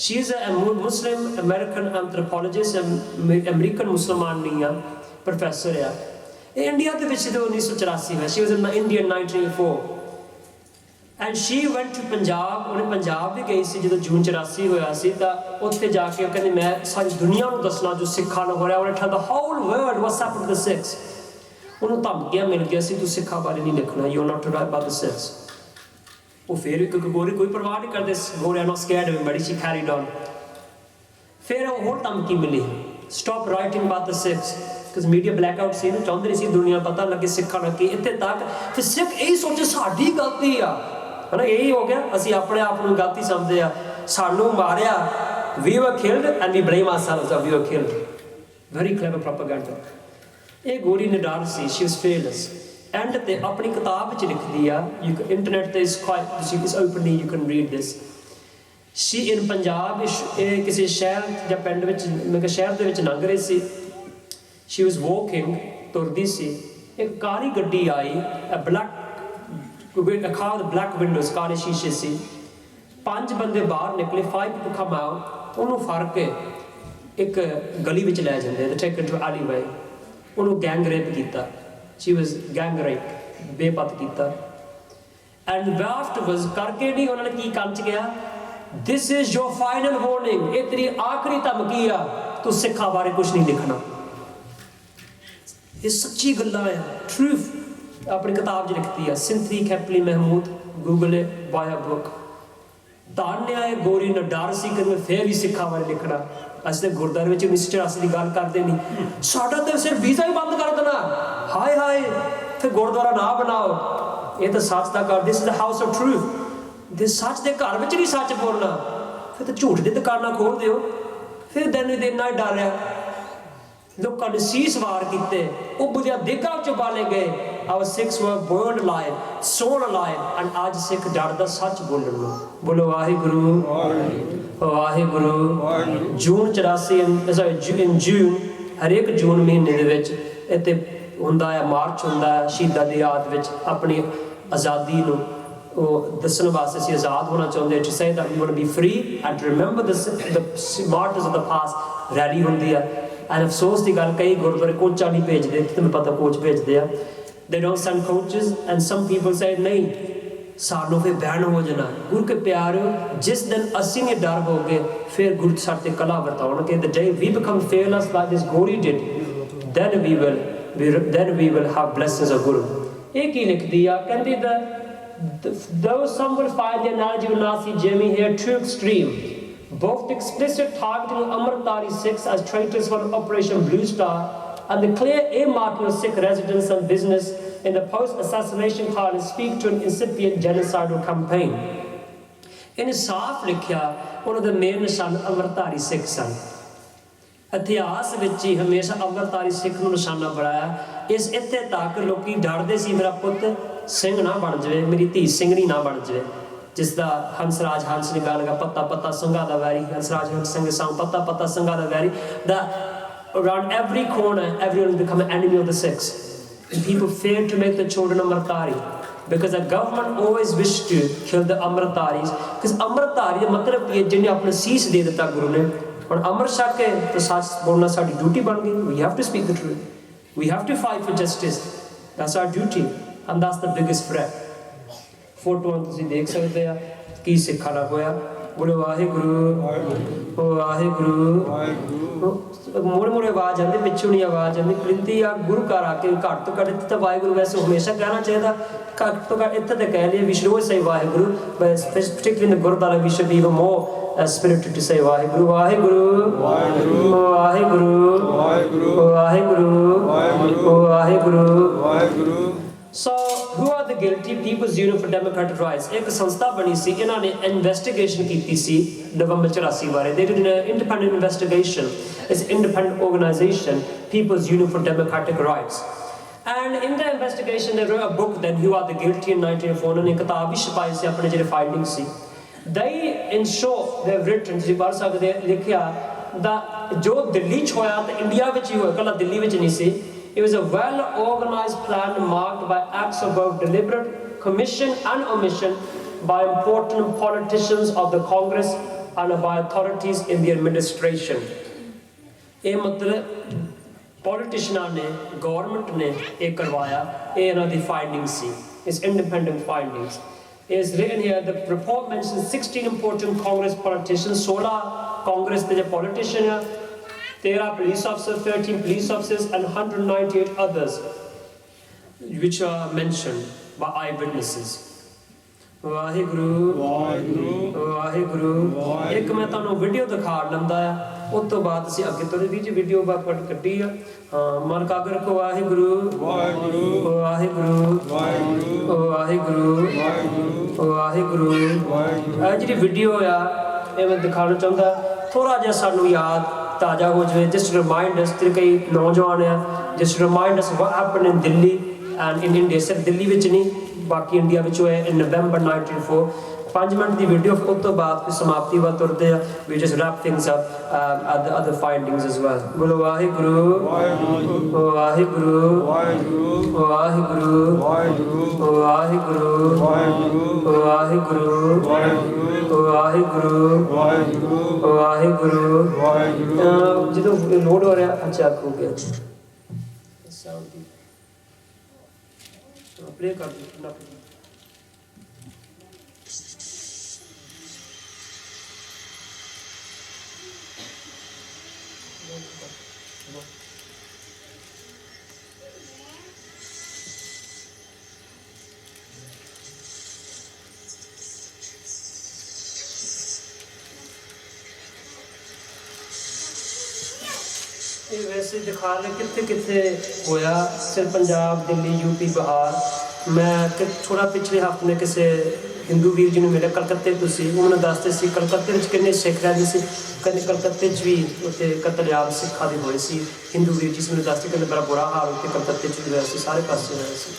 She is a Muslim American anthropologist, American ਮੁਸਲਮਾਨ ਨਹੀਂ ਆ, professor ਆ। ਇਹ India ਦੇ ਵਿੱਚ ਜਦੋਂ 1984 ਵਿੱਚ, she was in India in 1984, and she went to Punjab. ਉਹਨੇ ਪੰਜਾਬ ਵੀ ਗਈ ਸੀ ਜਦੋਂ ਜੂਨ 84 ਹੋਇਆ ਸੀ, ਤਾਂ ਉੱਥੇ ਜਾ ਕੇ ਉਹ ਕਹਿੰਦੀ ਮੈਂ ਸਾਰੀ ਦੁਨੀਆ ਨੂੰ ਦੱਸਣਾ ਜੋ ਸਿੱਖਾਂ ਨੂੰ ਹੋ ਰਿਹਾ। ਉਹਨੇ tell the whole world what's happened to the Sikhs. ਉਹਨੂੰ ਧਮਕੀਆਂ ਮਿਲ ਗਿਆ ਸੀ, ਤੂੰ ਸਿੱਖਾਂ ਬਾਰੇ ਨਹੀਂ ਲਿਖਣਾ, you are not to write about the Sikhs. ਉਹ ਫਿਰ ਇੱਕ ਗੋਰੀ ਕੋਈ ਪਰਵਾਹ ਨਹੀਂ ਕਰਦੇ, ਗੋਰੇ are not scared of anybody, she carried on. ਫਿਰ ਉਹ ਹੋਰ ਧਮਕੀ ਮਿਲੀ, stop writing about the Sikhs, because media blackout ਸੀ ਨਾ, ਚਾਹੁੰਦੇ ਨਹੀਂ ਸੀ ਦੁਨੀਆ ਪਤਾ ਲੱਗੇ ਸਿੱਖਾਂ ਨੂੰ ਕੀ। ਇੱਥੇ ਤੱਕ ਫਿਰ ਸਿੱਖ ਇਹੀ ਸੋਚੇ ਸਾਡੀ ਗਲਤੀ ਆ, ਹੈ ਨਾ, ਇਹੀ ਹੋ ਗਿਆ, ਅਸੀਂ ਆਪਣੇ ਆਪ ਨੂੰ ਗਲਤੀ ਸਮਝਦੇ ਆ, ਸਾਨੂੰ ਮਾਰਿਆ, we were killed and we blame ourselves that we were killed. Very clever propaganda. ਇਹ ਗੋਰੀ ਨਿਡਰ ਸੀ, she was fearless. ਐਂਡ ਤੇ ਆਪਣੀ ਕਿਤਾਬ ਵਿੱਚ ਲਿਖਦੀ ਆ, ਇੰਟਰਨੈਟ ਤੇ is openly you can read this. She in Punjab, ਇਹ ਕਿਸੇ ਸ਼ਹਿਰ ਜਾਂ ਪਿੰਡ ਵਿੱਚ, ਮੈਂ ਕਿਹਾ ਸ਼ਹਿਰ ਦੇ ਵਿੱਚ ਲੰਘ ਰਹੀ ਸੀ, she was walking, ਤੁਰਦੀ ਸੀ, ਇੱਕ ਕਾਲੀ ਗੱਡੀ ਆਈ, a car with black windows, ਕਾਲੇ ਸ਼ੀਸ਼ੇ ਸੀ, 5 ਬੰਦੇ ਬਾਹਰ ਨਿਕਲੇ, 5 people come out, ਉਹਨੂੰ ਫੜ ਕੇ ਇੱਕ ਗਲੀ ਵਿੱਚ ਲੈ ਜਾਂਦੇ, they take her to alleyway, ਉਹਨੂੰ ਗੈਂਗ ਰੇਪ ਕੀਤਾ, she was gang rape, ਬੇਪੱਤ ਕੀਤਾ। ਐਂਡ afterwards ਕਰਕੇ ਨਹੀਂ, ਉਹਨਾਂ ਨੇ ਕੀ ਕੰਮ 'ਚ ਕਿਹਾ, this is your final warning, ਇਹ ਤੇਰੀ ਆਖਰੀ ਧਮਕੀ ਆ, ਤੂੰ ਸਿੱਖਾਂ ਬਾਰੇ ਕੁਛ ਨਹੀਂ ਲਿਖਣਾ। ਇਹ ਸੱਚੀ ਗੱਲਾਂ ਆ, ਟਰੂਥ ਆਪਣੀ ਕਿਤਾਬ 'ਚ ਲਿਖਦੀ ਆ, Cynthia Keppley Mahmood, Google it, by a book. ਤਾਨਿਆ ਇਹ ਗੋਰੀ ਨਾ ਡਰ ਸੀ ਕਿ ਮੈਂ ਫੇਰ ਵੀ ਸਿੱਖਾਂ ਬਾਰੇ ਲਿਖਣਾ। ਅਸੀਂ ਤਾਂ ਗੁਰਦੁਆਰੇ ਵਿੱਚ 1984 ਦੀ ਗੱਲ ਕਰਦੇ ਨਹੀਂ, ਸਾਡਾ ਤਾਂ ਸਿਰਫ ਵੀਜ਼ਾ ਹੀ ਬੰਦ ਕਰ ਦੇਣਾ, ਹਾਏ ਹਾਏ, ਫਿਰ ਗੁਰਦੁਆਰਾ ਨਾ ਬਣਾਓ। ਇਹ ਤਾਂ ਸੱਚ ਦਾ ਘਰ, this is the house of truth, ਦੇ ਸੱਚ ਦੇ ਘਰ ਵਿੱਚ ਨਹੀਂ ਸੱਚ ਬੋਲਣਾ, ਫਿਰ ਤਾਂ ਝੂਠ ਦੀ ਦੁਕਾਨਾਂ ਖੋਲ ਦਿਓ। ਫਿਰ ਦਿਨ ਇੰਨਾ ਡਰ ਆ, ਲੋਕਾਂ ਨੇ ਸੀਸ ਵਾਰ ਕੀਤੇ, ਉਬਲਿਆ ਦੇਗਾਂ 'ਚ ਬਾਲੇ ਗਏ। Our Sikhs were burned alive, sewn alive, and ਅੱਜ ਸਿੱਖ ਡਰਦਾ ਸੱਚ ਬੋਲਣ ਨੂੰ। ਬੋਲੋ ਵਾਹਿਗੁਰੂ ਵਾਹਿਗੁਰੂ। ਜੂਨ 84 in June, ਹਰੇਕ ਜੂਨ ਮਹੀਨੇ ਦੇ ਵਿੱਚ ਇੱਥੇ ਹੁੰਦਾ ਹੈ ਮਾਰਚ, ਹੁੰਦਾ ਹੈ ਸ਼ਹੀਦਾਂ ਦੀ ਯਾਦ ਵਿੱਚ, ਆਪਣੀ ਆਜ਼ਾਦੀ ਨੂੰ ਦੱਸਣ ਵਾਸਤੇ ਅਸੀਂ ਆਜ਼ਾਦ ਹੋਣਾ ਚਾਹੁੰਦੇ, to say that we want to be free and to remember the martyrs of the past rally ਹੁੰਦੀ ਆ। ਐਂਡ ਅਫਸੋਸ ਦੀ ਗੱਲ, ਕਈ ਗੁਰਦੁਆਰੇ ਕੋਚਾਂ ਨਹੀਂ ਭੇਜਦੇ, ਤੁਹਾਨੂੰ ਪਤਾ ਕੋਚ ਭੇਜਦੇ ਆ, they don't send coaches, and some people say ਨਹੀਂ ਸਾਨੂੰ ਫਿਰ ਬੈਨ ਹੋ ਜਾਣਾ। ਗੁਰੂ ਕੇ ਪਿਆਰਿਓ, ਜਿਸ ਦਿਨ ਅਸੀਂ ਨਹੀਂ ਡਰ ਹੋਗੇ ਫਿਰ ਗੁਰੂ ਸਾਡੇ ਤੇ ਕਲਾ ਵਰਤਾਉਣਗੇ। the day we become fearless like this Guru did, then we will have blessings of Guru। ਇਹ ਕੀ ਲਿਖਦੀ ਆ, ਕਹਿੰਦੀ though some will find the analogy of Nazi Germany here too extreme, both the explicit targeting of Amritdhari Sikhs as traitors for Operation Blue Star and the clear earmarking of Sikh residents and business in the post-assassination plan speak to an incipient genocidal campaign। ਇਹਨੇ ਸਾਫ਼ ਲਿਖਿਆ ਉਹਨਾਂ ਦੇ main ਨਿਸ਼ਾਨ ਅੰਮ੍ਰਿਤਧਾਰੀ ਸਿੱਖ ਸਨ। ਇਤਿਹਾਸ ਵਿੱਚ ਹੀ ਹਮੇਸ਼ਾ ਅੰਮ੍ਰਿਤਧਾਰੀ ਸਿੱਖ ਨੂੰ ਨਿਸ਼ਾਨਾ ਬਣਾਇਆ। ਇਸ ਇੱਥੇ ਤੱਕ ਲੋਕੀ ਡਰਦੇ ਸੀ ਮੇਰਾ ਪੁੱਤ ਸਿੰਘ ਨਾ ਬਣ ਜਾਵੇ, ਮੇਰੀ ਧੀ ਸਿੰਘਣੀ ਨਾ ਬਣ ਜਾਵੇ, ਜਿਸ ਦਾ ਹੰਸਰਾਜ ਹੰਸ ਨੇ ਗਾ ਲਗਾ ਪੱਤਾ ਪੱਤਾ ਸਿੰਘਾਂ ਦਾ ਵੈਰੀ, ਹੰਸਰਾਜ ਹੰਸ ਸਿੰਘ sang ਪੱਤਾ ਪੱਤਾ ਸਿੰਘਾਂ ਦਾ very. That around every corner everyone become an enemy of the Sikhs, and people feared to make the children Amritdhari because the government always wished to kill the Amritdharis, because Amritdhari ਦਾ ਮਤਲਬ ਕੀ ਹੈ, ਜਿਹਨੇ ਆਪਣਾ ਸੀਸ ਦੇ ਦਿੱਤਾ ਗੁਰੂ ਨੇ। ਹੁਣ ਅੰਮ੍ਰਿਤ ਛਕ ਕੇ ਤਾਂ ਸੱਚ ਬੋਲਣਾ ਸਾਡੀ ਡਿਊਟੀ ਬਣ ਗਈ। We have to speak the truth, we have to fight for justice, that's our duty, and that's the biggest threat। ਫੋਟੋਆਂ ਤੁਸੀਂ ਦੇਖ ਸਕਦੇ ਆ ਕੀ ਸਿੱਖਾਂ ਨਾਲ ਹੋਇਆ। ਬੋਲੋ ਵਾਹਿਗੁਰੂ ਵਾਹਿਗੁਰੂ। ਮੋੜੇ ਮੋੜੇ ਆਵਾਜ਼ ਆਉਂਦੀ, ਪਿੱਛੋਂ ਨਹੀਂ ਆਵਾਜ਼ ਆਉਂਦੀ। ਪਲਿੰਤੀ ਆ ਗੁਰੂ ਘਰ ਆ ਕੇ ਘੱਟ ਤੋਂ ਘੱਟ ਇੱਥੇ ਤਾਂ ਵਾਹਿਗੁਰੂ ਵੈਸੇ ਹਮੇਸ਼ਾ ਕਹਿਣਾ ਚਾਹੀਦਾ, ਘੱਟ ਤੋਂ ਘੱਟ ਇੱਥੇ ਤਾਂ ਕਹਿ ਲਈਏ we should always say Waheguru, but particularly in the Gurdwara we should be even more spirited to say Waheguru Waheguru Waheguru Waheguru Waheguru. So who are the guilty? People's Union for Democratic Rights। ਇੱਕ ਸੰਸਥਾ ਬਣੀ ਸੀ, ਇਹਨਾਂ ਨੇ ਇਨਵੈਸਟੀਗੇਸ਼ਨ ਕੀਤੀ ਸੀ ਨਵੰਬਰ 84 ਬਾਰੇ। They did an independent investigation. It's an independent organization, People's Union for Democratic Rights। And in the investigation they wrote a book then, Who Are the Guilty in 1904। ਉਹਨਾਂ ਨੇ ਕਿਤਾਬ ਵੀ ਛਪਾਈ ਸੀ ਆਪਣੇ ਜਿਹੜੇ findings C. They in short they've written, ਤੁਸੀਂ ਪੜ੍ਹ ਸਕਦੇ ਲਿਖਿਆ ਦਾ ਜੋ ਦਿੱਲੀ 'ਚ ਹੋਇਆ ਤੇ ਇੰਡੀਆ ਵਿੱਚ ਹੀ ਹੋਇਆ, ਇਕੱਲਾ ਦਿੱਲੀ ਵਿੱਚ ਨਹੀਂ ਸੀ। It was a well-organized plan marked by acts of both deliberate commission and omission by important politicians of the Congress and by authorities in the administration। ਇਹ ਮਤਲਬ ਪੋਲੀਟੀਸ਼ਨਾਂ ਨੇ, ਗੌਰਮੈਂਟ ਨੇ ਇਹ ਕਰਵਾਇਆ। ਇਹ ਇਹਨਾਂ ਦੀ findings C, it's independent findings। It's written here, the report mentions 16 important Congress politicians, 16 Congress ਦੇ ਜਿਹੜੇ politician ਆ, 13 police officers, 13 police officers and 198 others which are mentioned by eyewitnesses। Waheguru Waheguru. ਇੱਕ ਮੈਂ ਤੁਹਾਨੂੰ ਵੀਡੀਓ ਦਿਖਾ ਲੈਂਦਾ ਆ, ਉਸ ਤੋਂ ਬਾਅਦ ਅਸੀਂ ਅੱਗੇ ਤੋਂ ਵੀ ਵੀਡੀਓ ਬਾਪਟ ਕੱਢੀ ਆ। ਮਨ ਕਾਗਰ ਰੱਖੋ। ਵਾਹਿਗੁਰੂ ਵਾਹਿਗੁਰੂ ਵਾਹਿਗੁਰੂ ਵਾਹਿਗੁਰੂ ਵਾਹਿਗੁਰੂ। ਇਹ ਜਿਹੜੀ ਵੀਡੀਓ ਆ ਇਹ ਮੈਂ ਦਿਖਾਉਣਾ ਚਾਹੁੰਦਾ, ਥੋੜ੍ਹਾ ਜਿਹਾ ਸਾਨੂੰ ਯਾਦ ਤਾਜ਼ਾ ਹੋ ਜਾਵੇ, just to remind us। ਤੇ ਕਈ ਨੌਜਵਾਨ ਆ, just to remind us what happened in Delhi and in India। ਸਿਰਫ ਦਿੱਲੀ ਵਿੱਚ ਨਹੀਂ, ਬਾਕੀ ਇੰਡੀਆ ਵਿੱਚ ਹੋਇਆ in November 1904। 5 minute the video, ਫਿਰ ਉਸ ਤੋਂ ਬਾਅਦ ਫਿਰ ਸਮਾਪਤੀ ਵੱਲ ਤੁਰਦੇ ਆ। We just wrap things up at the other findings as well। ਬੋਲੋ ਵਾਹਿਗੁਰੂ ਵਾਹਿਗੁਰੂ ਵਾਹਿਗੁਰੂ ਵਾਹਿਗੁਰੂ ਵਾਹਿਗੁਰੂ ਵਾਹਿਗੁਰੂ। ਜਦੋਂ ਲੋਡ ਹੋ ਰਿਹਾ, ਅੱਛਾ ਹੋ ਗਿਆ, प्ले कर दो। ਇਹ ਵੈਸੇ ਦਿਖਾ ਲੈ ਕਿੱਥੇ ਕਿੱਥੇ ਹੋਇਆ, ਸਿਰ ਪੰਜਾਬ, ਦਿੱਲੀ, ਯੂਪੀ, ਬਿਹਾਰ। ਮੈਂ ਥੋੜ੍ਹਾ ਪਿਛਲੇ ਹਫ਼ਤੇ ਕਿਸੇ ਹਿੰਦੂ ਵੀਰ ਜੀ ਨੂੰ ਮਿਲਿਆ ਕਲਕੱਤੇ ਤੋਂ ਸੀ। ਉਹਨਾਂ ਦੱਸਦੇ ਸੀ ਕਲਕੱਤੇ ਵਿੱਚ ਕਿੰਨੇ ਸਿੱਖ ਰਹਿੰਦੇ ਸੀ। ਕਹਿੰਦੇ ਕਲਕੱਤੇ 'ਚ ਵੀ ਉੱਥੇ ਕਤਲੇਆਮ ਸਿੱਖਾਂ ਦੇ ਹੋਏ ਸੀ। ਹਿੰਦੂ ਵੀਰ ਜੀ ਮੈਨੂੰ ਦੱਸਦੇ, ਕਹਿੰਦੇ ਬੜਾ ਬੁਰਾ ਹਾਲ ਉੱਥੇ ਕਲਕੱਤੇ 'ਚ ਵੀ ਹੋਇਆ ਸੀ, ਸਾਰੇ ਪਾਸੇ ਹੋਇਆ ਸੀ।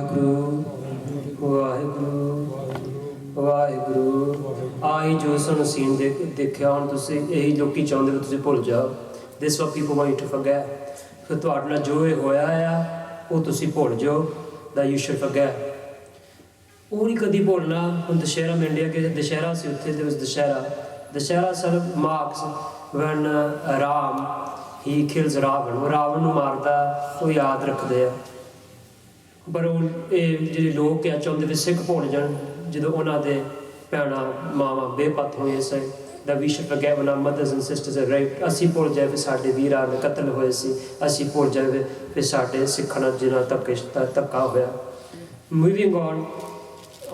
ਵਾਹਿਗੁਰੂ ਵਾਹਿਗੁਰੂ ਵਾਹਿਗੁਰੂ। ਆਹੀ ਜੋ ਸਾਨੂੰ ਸੀਨ ਦੇਖਿਆ ਹੁਣ ਤੁਸੀਂ, ਇਹੀ ਲੋਕੀ ਚਾਹੁੰਦੇ ਹੋ ਤੁਸੀਂ ਭੁੱਲ ਜਾਓ। ਦਿਸ ਵਾਟ ਪੀਪਲ ਵਾਂਟ ਟੂ ਫੋਰਗੇਟ। ਫਿਰ ਤੁਹਾਡੇ ਨਾਲ ਜੋ ਇਹ ਹੋਇਆ ਆ ਉਹ ਤੁਸੀਂ ਭੁੱਲ ਜਾਓ, that you should forget। ਉਹ ਨਹੀਂ ਕਦੀ ਭੁੱਲਣਾ। ਹੁਣ ਦੁਸ਼ਹਿਰਾ ਮੈਂ ਇੰਡੀਆ ਗਏ, ਦੁਸ਼ਹਿਰਾ ਸੀ ਉੱਥੇ, there was Dussehra sir marks when Ram he kills Ravan. ਉਹ ਰਾਵਣ ਨੂੰ ਮਾਰਦਾ, ਉਹ ਯਾਦ ਰੱਖਦੇ ਆ। ਪਰ ਉਹ ਇਹ ਜਿਹੜੇ ਲੋਕ ਆ ਚਾਹੁੰਦੇ ਵੀ ਸਿੱਖ ਭੁੱਲ ਜਾਣ ਜਦੋਂ ਉਹਨਾਂ ਦੇ ਭੈਣਾਂ ਮਾਵਾਂ ਬੇਪਤ ਹੋਏ ਸੀ, that we should forget when our mothers and sisters are raped। ਅਸੀਂ ਭੁੱਲ ਜਾਏ ਵੀ ਸਾਡੇ ਵੀਰਾਂ ਨੇ ਕਤਲ ਹੋਏ ਸੀ, ਅਸੀਂ ਭੁੱਲ ਜਾਏ ਵੀ ਸਾਡੇ ਸਿੱਖਾਂ ਨਾਲ ਜਿਹਨਾਂ ਧੱਕਾ ਹੋਇਆ। Moving on,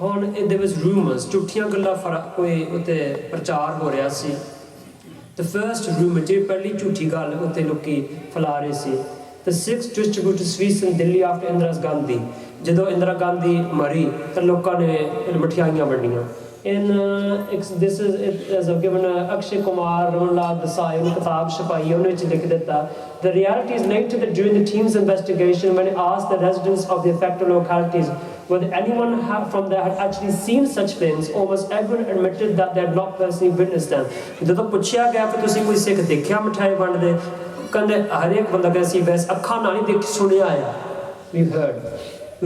ਹੁਣ there was rumors, ਝੂਠੀਆਂ ਗੱਲਾਂ ਕੋਈ ਉੱਤੇ ਪ੍ਰਚਾਰ ਹੋ ਰਿਹਾ ਸੀ। The first rumor, ਜਿਹੜੀ ਪਹਿਲੀ ਝੂਠੀ ਗੱਲ ਉੱਤੇ ਲੋਕੀ ਫੈਲਾ ਰਹੇ ਸੀ, the Sikhs distributed sweets in Delhi after Indira Gandhi। ਜਦੋਂ ਇੰਦਰਾ ਗਾਂਧੀ ਮਰੀ ਤਾਂ ਲੋਕਾਂ ਨੇ ਮਠਿਆਈਆਂ ਵੰਡੀਆਂ। This is given Akshay Kumar Ramanlal Desai ਨੇ ਕਿਤਾਬ ਛਪਾਈ, ਉਹਨੇ ਵਿੱਚ ਲਿਖ ਦਿੱਤਾ, the reality is later that during the team's investigation when it asked the residents of the affected localities whether anyone from there had actually seen such things, almost everyone admitted that they had not personally witnessed them। ਜਦੋਂ ਪੁੱਛਿਆ ਗਿਆ ਕਿ ਤੁਸੀਂ ਕੋਈ ਸਿੱਖ ਦੇਖਿਆ ਮਿਠਾਈ ਵੰਡਦੇ, ਕਹਿੰਦੇ ਹਰੇਕ ਬੰਦਾ ਕਹਿੰਦਾ ਸੀ ਵੈਸੇ ਅੱਖਾਂ ਨਾਲ ਨਹੀਂ ਦੇਖ ਸੁਣਿਆ ਆ। We've heard।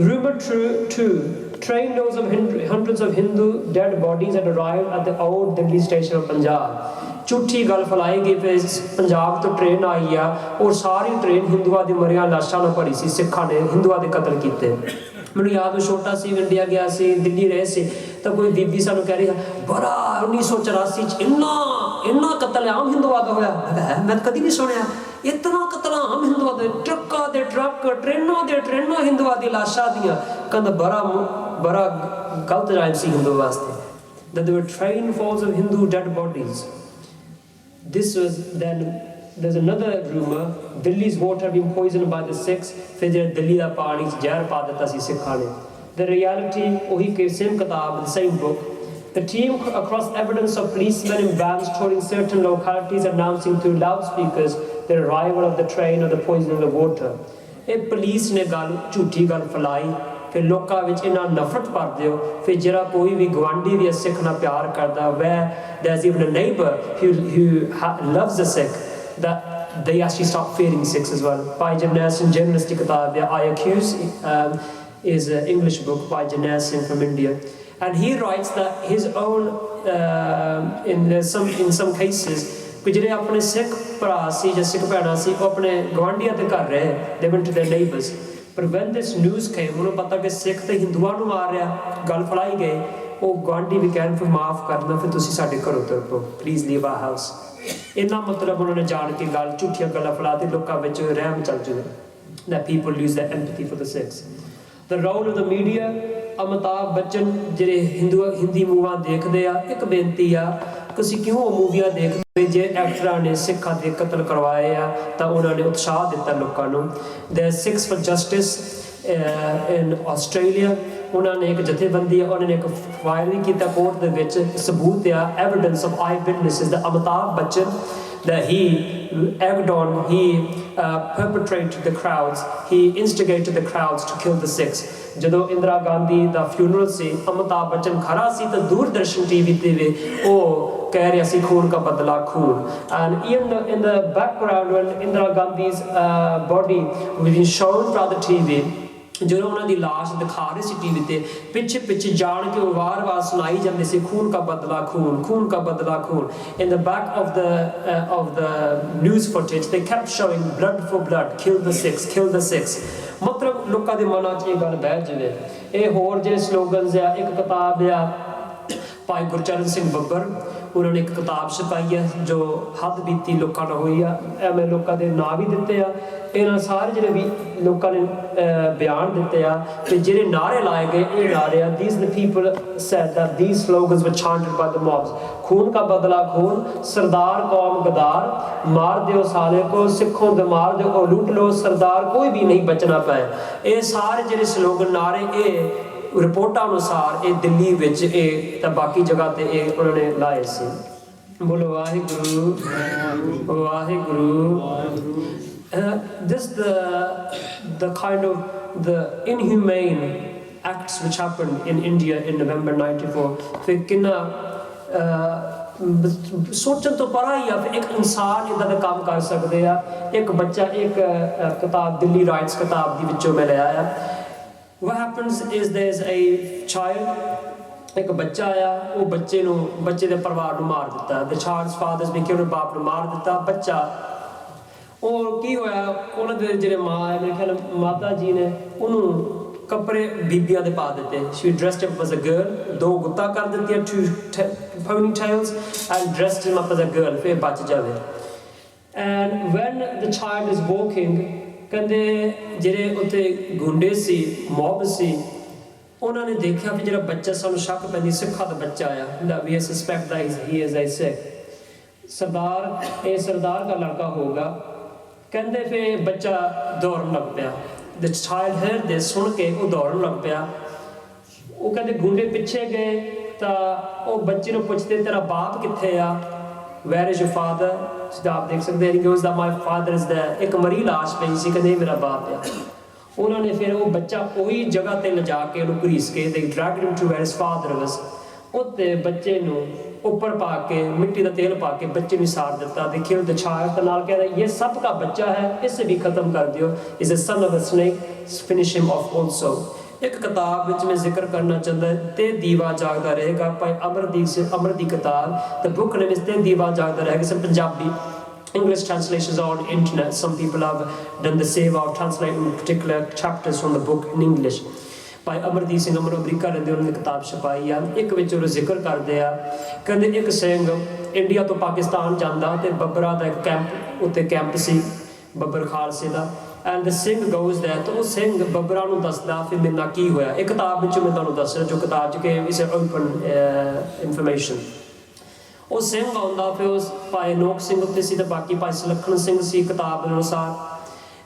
Rumor two, train loads of hundreds of Hindu dead bodies had arrived at the old Delhi station of Punjab। ਝੂਠੀ ਗੱਲ ਫੈਲਾਈ ਗਈ ਕਿ ਪੰਜਾਬ ਤੋਂ ਟ੍ਰੇਨ ਆਈ ਆ ਔਰ ਸਾਰੀ ਟ੍ਰੇਨ ਹਿੰਦੂਆਂ ਦੀ ਮਰੀਆਂ ਲਾਸ਼ਾਂ ਨਾਲ ਭਰੀ ਸੀ, ਸਿੱਖਾਂ ਨੇ ਹਿੰਦੂਆਂ ਦੇ ਕਤਲ ਕੀਤੇ। ਮੈਨੂੰ ਯਾਦ, ਛੋਟਾ ਸੀ, ਇੰਡੀਆ ਗਿਆ ਸੀ, ਦਿੱਲੀ ਰਹੇ ਸੀ, ਤਾਂ ਕੋਈ ਬੀਬੀ ਸਾਨੂੰ ਕਹਿ ਰਹੀ ਬੜਾ 1984 ਚ ਇੰਨਾ ਕਤਲ ਆਮ ਹਿੰਦੂਆਂ ਦਾ ਹੋਇਆ। ਮੈਂ ਕਦੀ ਨਹੀਂ ਸੁਣਿਆ ਇਤਨਾ ਕਤਲ ਆਮ ਹਿੰਦੂਆਂ ਦੇ, ਟਰੱਕਾਂ ਦੇ ਟਰੱਕ, ਟ੍ਰੇਨਾਂ ਦੇ ਟ੍ਰੇਨਾਂ ਹਿੰਦੂਆਂ ਦੀ ਲਾਸ਼ਾਂ ਦੀਆਂ। ਕਹਿੰਦਾ ਬੜਾ ਗਲਤ ਟਾਈਮ ਸੀ ਹਿੰਦੂ ਵਾਸਤੇ। that there were train falls of Hindu dead bodies। This was then, there's another rumor, Delhi's water had been poisoned by the Sikhs। ਫਿਰ ਜਿਹੜਾ ਦਿੱਲੀ ਦਾ ਪਾਣੀ ਜ਼ਹਿਰ ਪਾ ਦਿੱਤਾ ਸੀ ਸਿੱਖਾਂ ਨੇ। The reality, ਉਹੀ same ਕਿਤਾਬ, the same book। The team across evidence of policemen in vans touring certain localities announcing through loudspeakers the arrival of the train or the poisoning of water। ਇਹ ਪੁਲਿਸ ਨੇ ਗੱਲ ਝੂਠੀ ਗੱਲ ਫੈਲਾਈ, ਫਿਰ ਲੋਕਾਂ ਵਿੱਚ ਇਹਨਾਂ ਨਫ਼ਰਤ ਭਰ ਦਿਓ। ਫਿਰ ਜਿਹੜਾ ਕੋਈ ਵੀ ਗਵਾਂਢੀ ਵੀ ਸਿੱਖ ਨਾਲ ਪਿਆਰ ਕਰਦਾ, where there's even a neighbor who loves a Sikh, that they actually start fearing Sikhs as well। Bhai Sahib journalist ਦੀ ਕਿਤਾਬ ਹੈ I Accuse, is an English book by Bhai Sahib from India, and he writes that his own in some cases ਕਿ ਜਿਹੜੇ ਆਪਣੇ ਸਿੱਖ ਭਰਾ ਸੀ ਜਾਂ ਸਿੱਖ ਭੈਣਾਂ ਸੀ ਉਹ ਆਪਣੇ ਗਵਾਂਢੀਆਂ ਦੇ ਘਰ ਰਹੇ, they went to their neighbors, but when this news came, ਉਹਨੂੰ ਪਤਾ ਕਿ ਸਿੱਖ ਤੇ ਹਿੰਦੂਆਂ ਨੂੰ ਮਾਰ ਰਿਹਾ, ਗੱਲ ਫੈਲਾਈ ਗਈ, ਉਹ ਗਵਾਂਢੀ ਵੀ ਕਹਿਣ ਫਿਰ ਮਾਫ਼ ਕਰਨਾ, ਫਿਰ ਤੁਸੀਂ ਸਾਡੇ ਘਰੋਂ ਤੁਰ ਪਓ, ਪਲੀਜ਼ ਲੀਵ ਆਰ ਹਾਊਸ। ਇੰਨਾ ਮਤਲਬ ਉਹਨਾਂ ਨੇ ਜਾਣ ਕੇ ਗੱਲ ਝੂਠੀਆਂ ਗੱਲਾਂ ਫੈਲਾ ਕੇ ਲੋਕਾਂ ਵਿੱਚ ਰਹਿਮ ਚੱਲ ਜਾਵੇ, that people lose their empathy for the Sikhs। The role of the media, Amitabh Bachchan ਜਿਹੜੇ ਹਿੰਦੀ ਮੂਵੀਆਂ ਦੇਖਦੇ ਆ, ਇੱਕ ਬੇਨਤੀ ਆ, ਤੁਸੀਂ ਕਿਉਂ ਮੂਵੀਆਂ ਦੇਖਦੇ ਜੇ ਐਕਟਰਾਂ ਨੇ ਸਿੱਖਾਂ ਦੇ ਕਤਲ ਕਰਵਾਏ ਆ ਤਾਂ ਉਹਨਾਂ ਨੇ ਉਤਸ਼ਾਹ ਦਿੱਤਾ ਲੋਕਾਂ ਨੂੰ। The Sikhs for Justice in Australia, ਉਹਨਾਂ ਨੇ ਇੱਕ ਜਥੇਬੰਦੀ ਆ, ਉਹਨਾਂ ਨੇ ਇੱਕ ਫਾਈਲ ਵੀ ਕੀਤਾ ਕੋਰਟ ਦੇ ਵਿੱਚ, ਸਬੂਤ ਆ, evidence of eyewitnesses that Amitabh Bachchan that he egged on, he perpetrated the crowds, he instigated the crowds to kill the Sikhs। ਜਦੋਂ ਇੰਦਰਾ ਗਾਂਧੀ ਦਾ ਫਿਊਨਰਲ ਸੀ, ਅਮਿਤਾਭ ਬੱਚਨ ਖੜਾ ਸੀ ਤਾਂ ਦੂਰਦਰਸ਼ਨ TV ਤੇ ਵੀ ਉਹ ਕਹਿ ਰਿਹਾ ਸੀ ਖੂਨ ਦਾ ਬਦਲਾ ਖੂਨ। And even in the background when Indira Gandhi's body was being shown by the TV, ਜਦੋਂ ਉਹਨਾਂ ਦੀ ਲਾਸ਼ ਦਿਖਾ ਰਹੇ ਸੀ TV ਤੇ, ਪਿੱਛੇ ਜਾਣ ਕੇ ਉਹ ਵਾਰ-ਵਾਰ ਸੁਣਾਈ ਜਾਂਦੇ ਸੀ ਖੂਨ ਕਾ ਬਦਲਾ ਖੂਨ, ਖੂਨ ਕਾ ਬਦਲਾ ਖੂਨ। In the back of the news footage they kept showing blood for blood, kill the Sikhs, kill the Sikhs। ਮਤਲਬ ਲੋਕਾਂ ਦੇ ਮਨਾਂ 'ਚ ਇਹ ਗੱਲ ਬਹਿ ਜਾਵੇ। ਇਹ ਹੋਰ ਜਿਹੜੇ ਸਲੋਗਨਸ ਆ, ਇੱਕ ਕਿਤਾਬ ਆ ਭਾਈ ਗੁਰਚਰਨ ਸਿੰਘ ਬੱਬਰ, ਉਹਨਾਂ ਨੇ ਇੱਕ ਕਿਤਾਬ ਛਪਾਈ ਹੈ ਜੋ ਹੱਦ ਬੀਤੀ ਲੋਕਾਂ ਨਾਲ ਹੋਈ ਆ, ਐਵੇਂ ਲੋਕਾਂ ਦੇ ਨਾਂ ਵੀ ਦਿੱਤੇ ਆ। ਇਹਨਾਂ ਸਾਰੇ ਜਿਹੜੇ ਵੀ ਲੋਕਾਂ ਨੇ ਬਿਆਨ ਦਿੱਤੇ ਆ ਤੇ ਜਿਹੜੇ ਨਾਅਰੇ ਲਾਏ ਗਏ, ਇਹ ਨਾਅਰੇ ਆ, these the people said that these slogans were chanted by the mobs। खून का बदला खून, सरदार कौम गदार, मार दियो साले को, सिखों दे मार दियो और लूट लो सरदार, कोई भी नहीं बचना पाए। ये सारे ਜਿਹੜੇ ਸਲੋਗਨ ਨਾਅਰੇ ਇਹ ਰਿਪੋਰਟਾਂ ਅਨੁਸਾਰ ਇਹ ਦਿੱਲੀ ਵਿੱਚ ਇਹ ਤਾਂ ਬਾਕੀ ਜਗ੍ਹਾ ਤੇ ਇਹ ਉਹਨਾਂ ਨੇ ਲਾਏ ਸੀ। ਬੋਲੋ Waheguru Waheguru. this the kind of the inhumane acts which happened in India in November 94 फिर किन्ना सोचन तो परा ही आ एक इंसान इदा दा काम कर सकते आ एक बच्चा एक किताब दिल्ली राइट्स किताब दी विचों मैं ले आया what happens is there's a child एक बच्चा आया वो बच्चे दे परिवार नूं मार दिता the child's father's been killed बाप नूं मार दिता बच्चा और की होया उन्हां दे जेहड़े मां है मेरे ख्याल माता जी ने उन्होंने कपड़े बीबियां दे पा दिते she dressed up as a girl दो गुत्ता कर दित्तियां two ponytails and dressed him up as a girl फिर बच जावे and when the child is walking कहंदे जेहड़े उत्ते गुंडे सी मॉब सी उन्होंने देखा कि जेहड़ा बच्चा सानू शक पैंदी सिखा दा बच्चा आया that we suspect that he is a Sikh सरदार का लड़का होगा कहंदे फिर बच्चा दौड़न लग पिया the child heard this सुन के वो दौड़न लग पिया वो कहंदे गुंडे पीछे गए ता वो बच्चे नूं पुछदे तेरा बाप किथे आ where is your father आप देख सकते हैं he goes that my father is there एक मरी लाश पई सी कहंदे मेरा बाप आ उन्होंने फिर वो बच्चा वही जगह ते ले जाके उन्हें घसीट के they dragged him to where his father was उत्ते बच्चे नूं ऊपर पा के मिट्टी का तेल पा के बच्चे ने साड़ दिता they killed the child ते नाल कहदा ये सब का बच्चा है इसे भी खत्म कर दियो is a son of a snake finish him off also एक किताब विच मैं जिक्र करना चाहता ते दीवा जागदा रहेगा भाई अमर दी किताब the book name is ते दीवा जागदा रहेगा some Punjabi English translations are on internet some people have done the seva of translating particular chapters from the book in English भाई अमरदीप सिंह अमर अमरीका रहंदे उन्होंने किताब छपाई आ एक विच वो जिक्र करते आ कहंदे एक सिंह इंडिया तो पाकिस्तान जांदा ते बब्बरा दा एक कैंप उत्ते कैंप सी बब्बर खालसे दा and the Singh goes that तो सिंह बब्बरा नूं दसदा फिर मेरे नाल की होया एक किताब विच मैं तुहानूं दस रहा जो किताब च के इस ओपन इंफॉर्मेशन वो सिंह आउंदा फिर उस भाई नोक सिंह उत्ते सी ते बाकी भाई सुलखन सिंह सी किताब अनुसार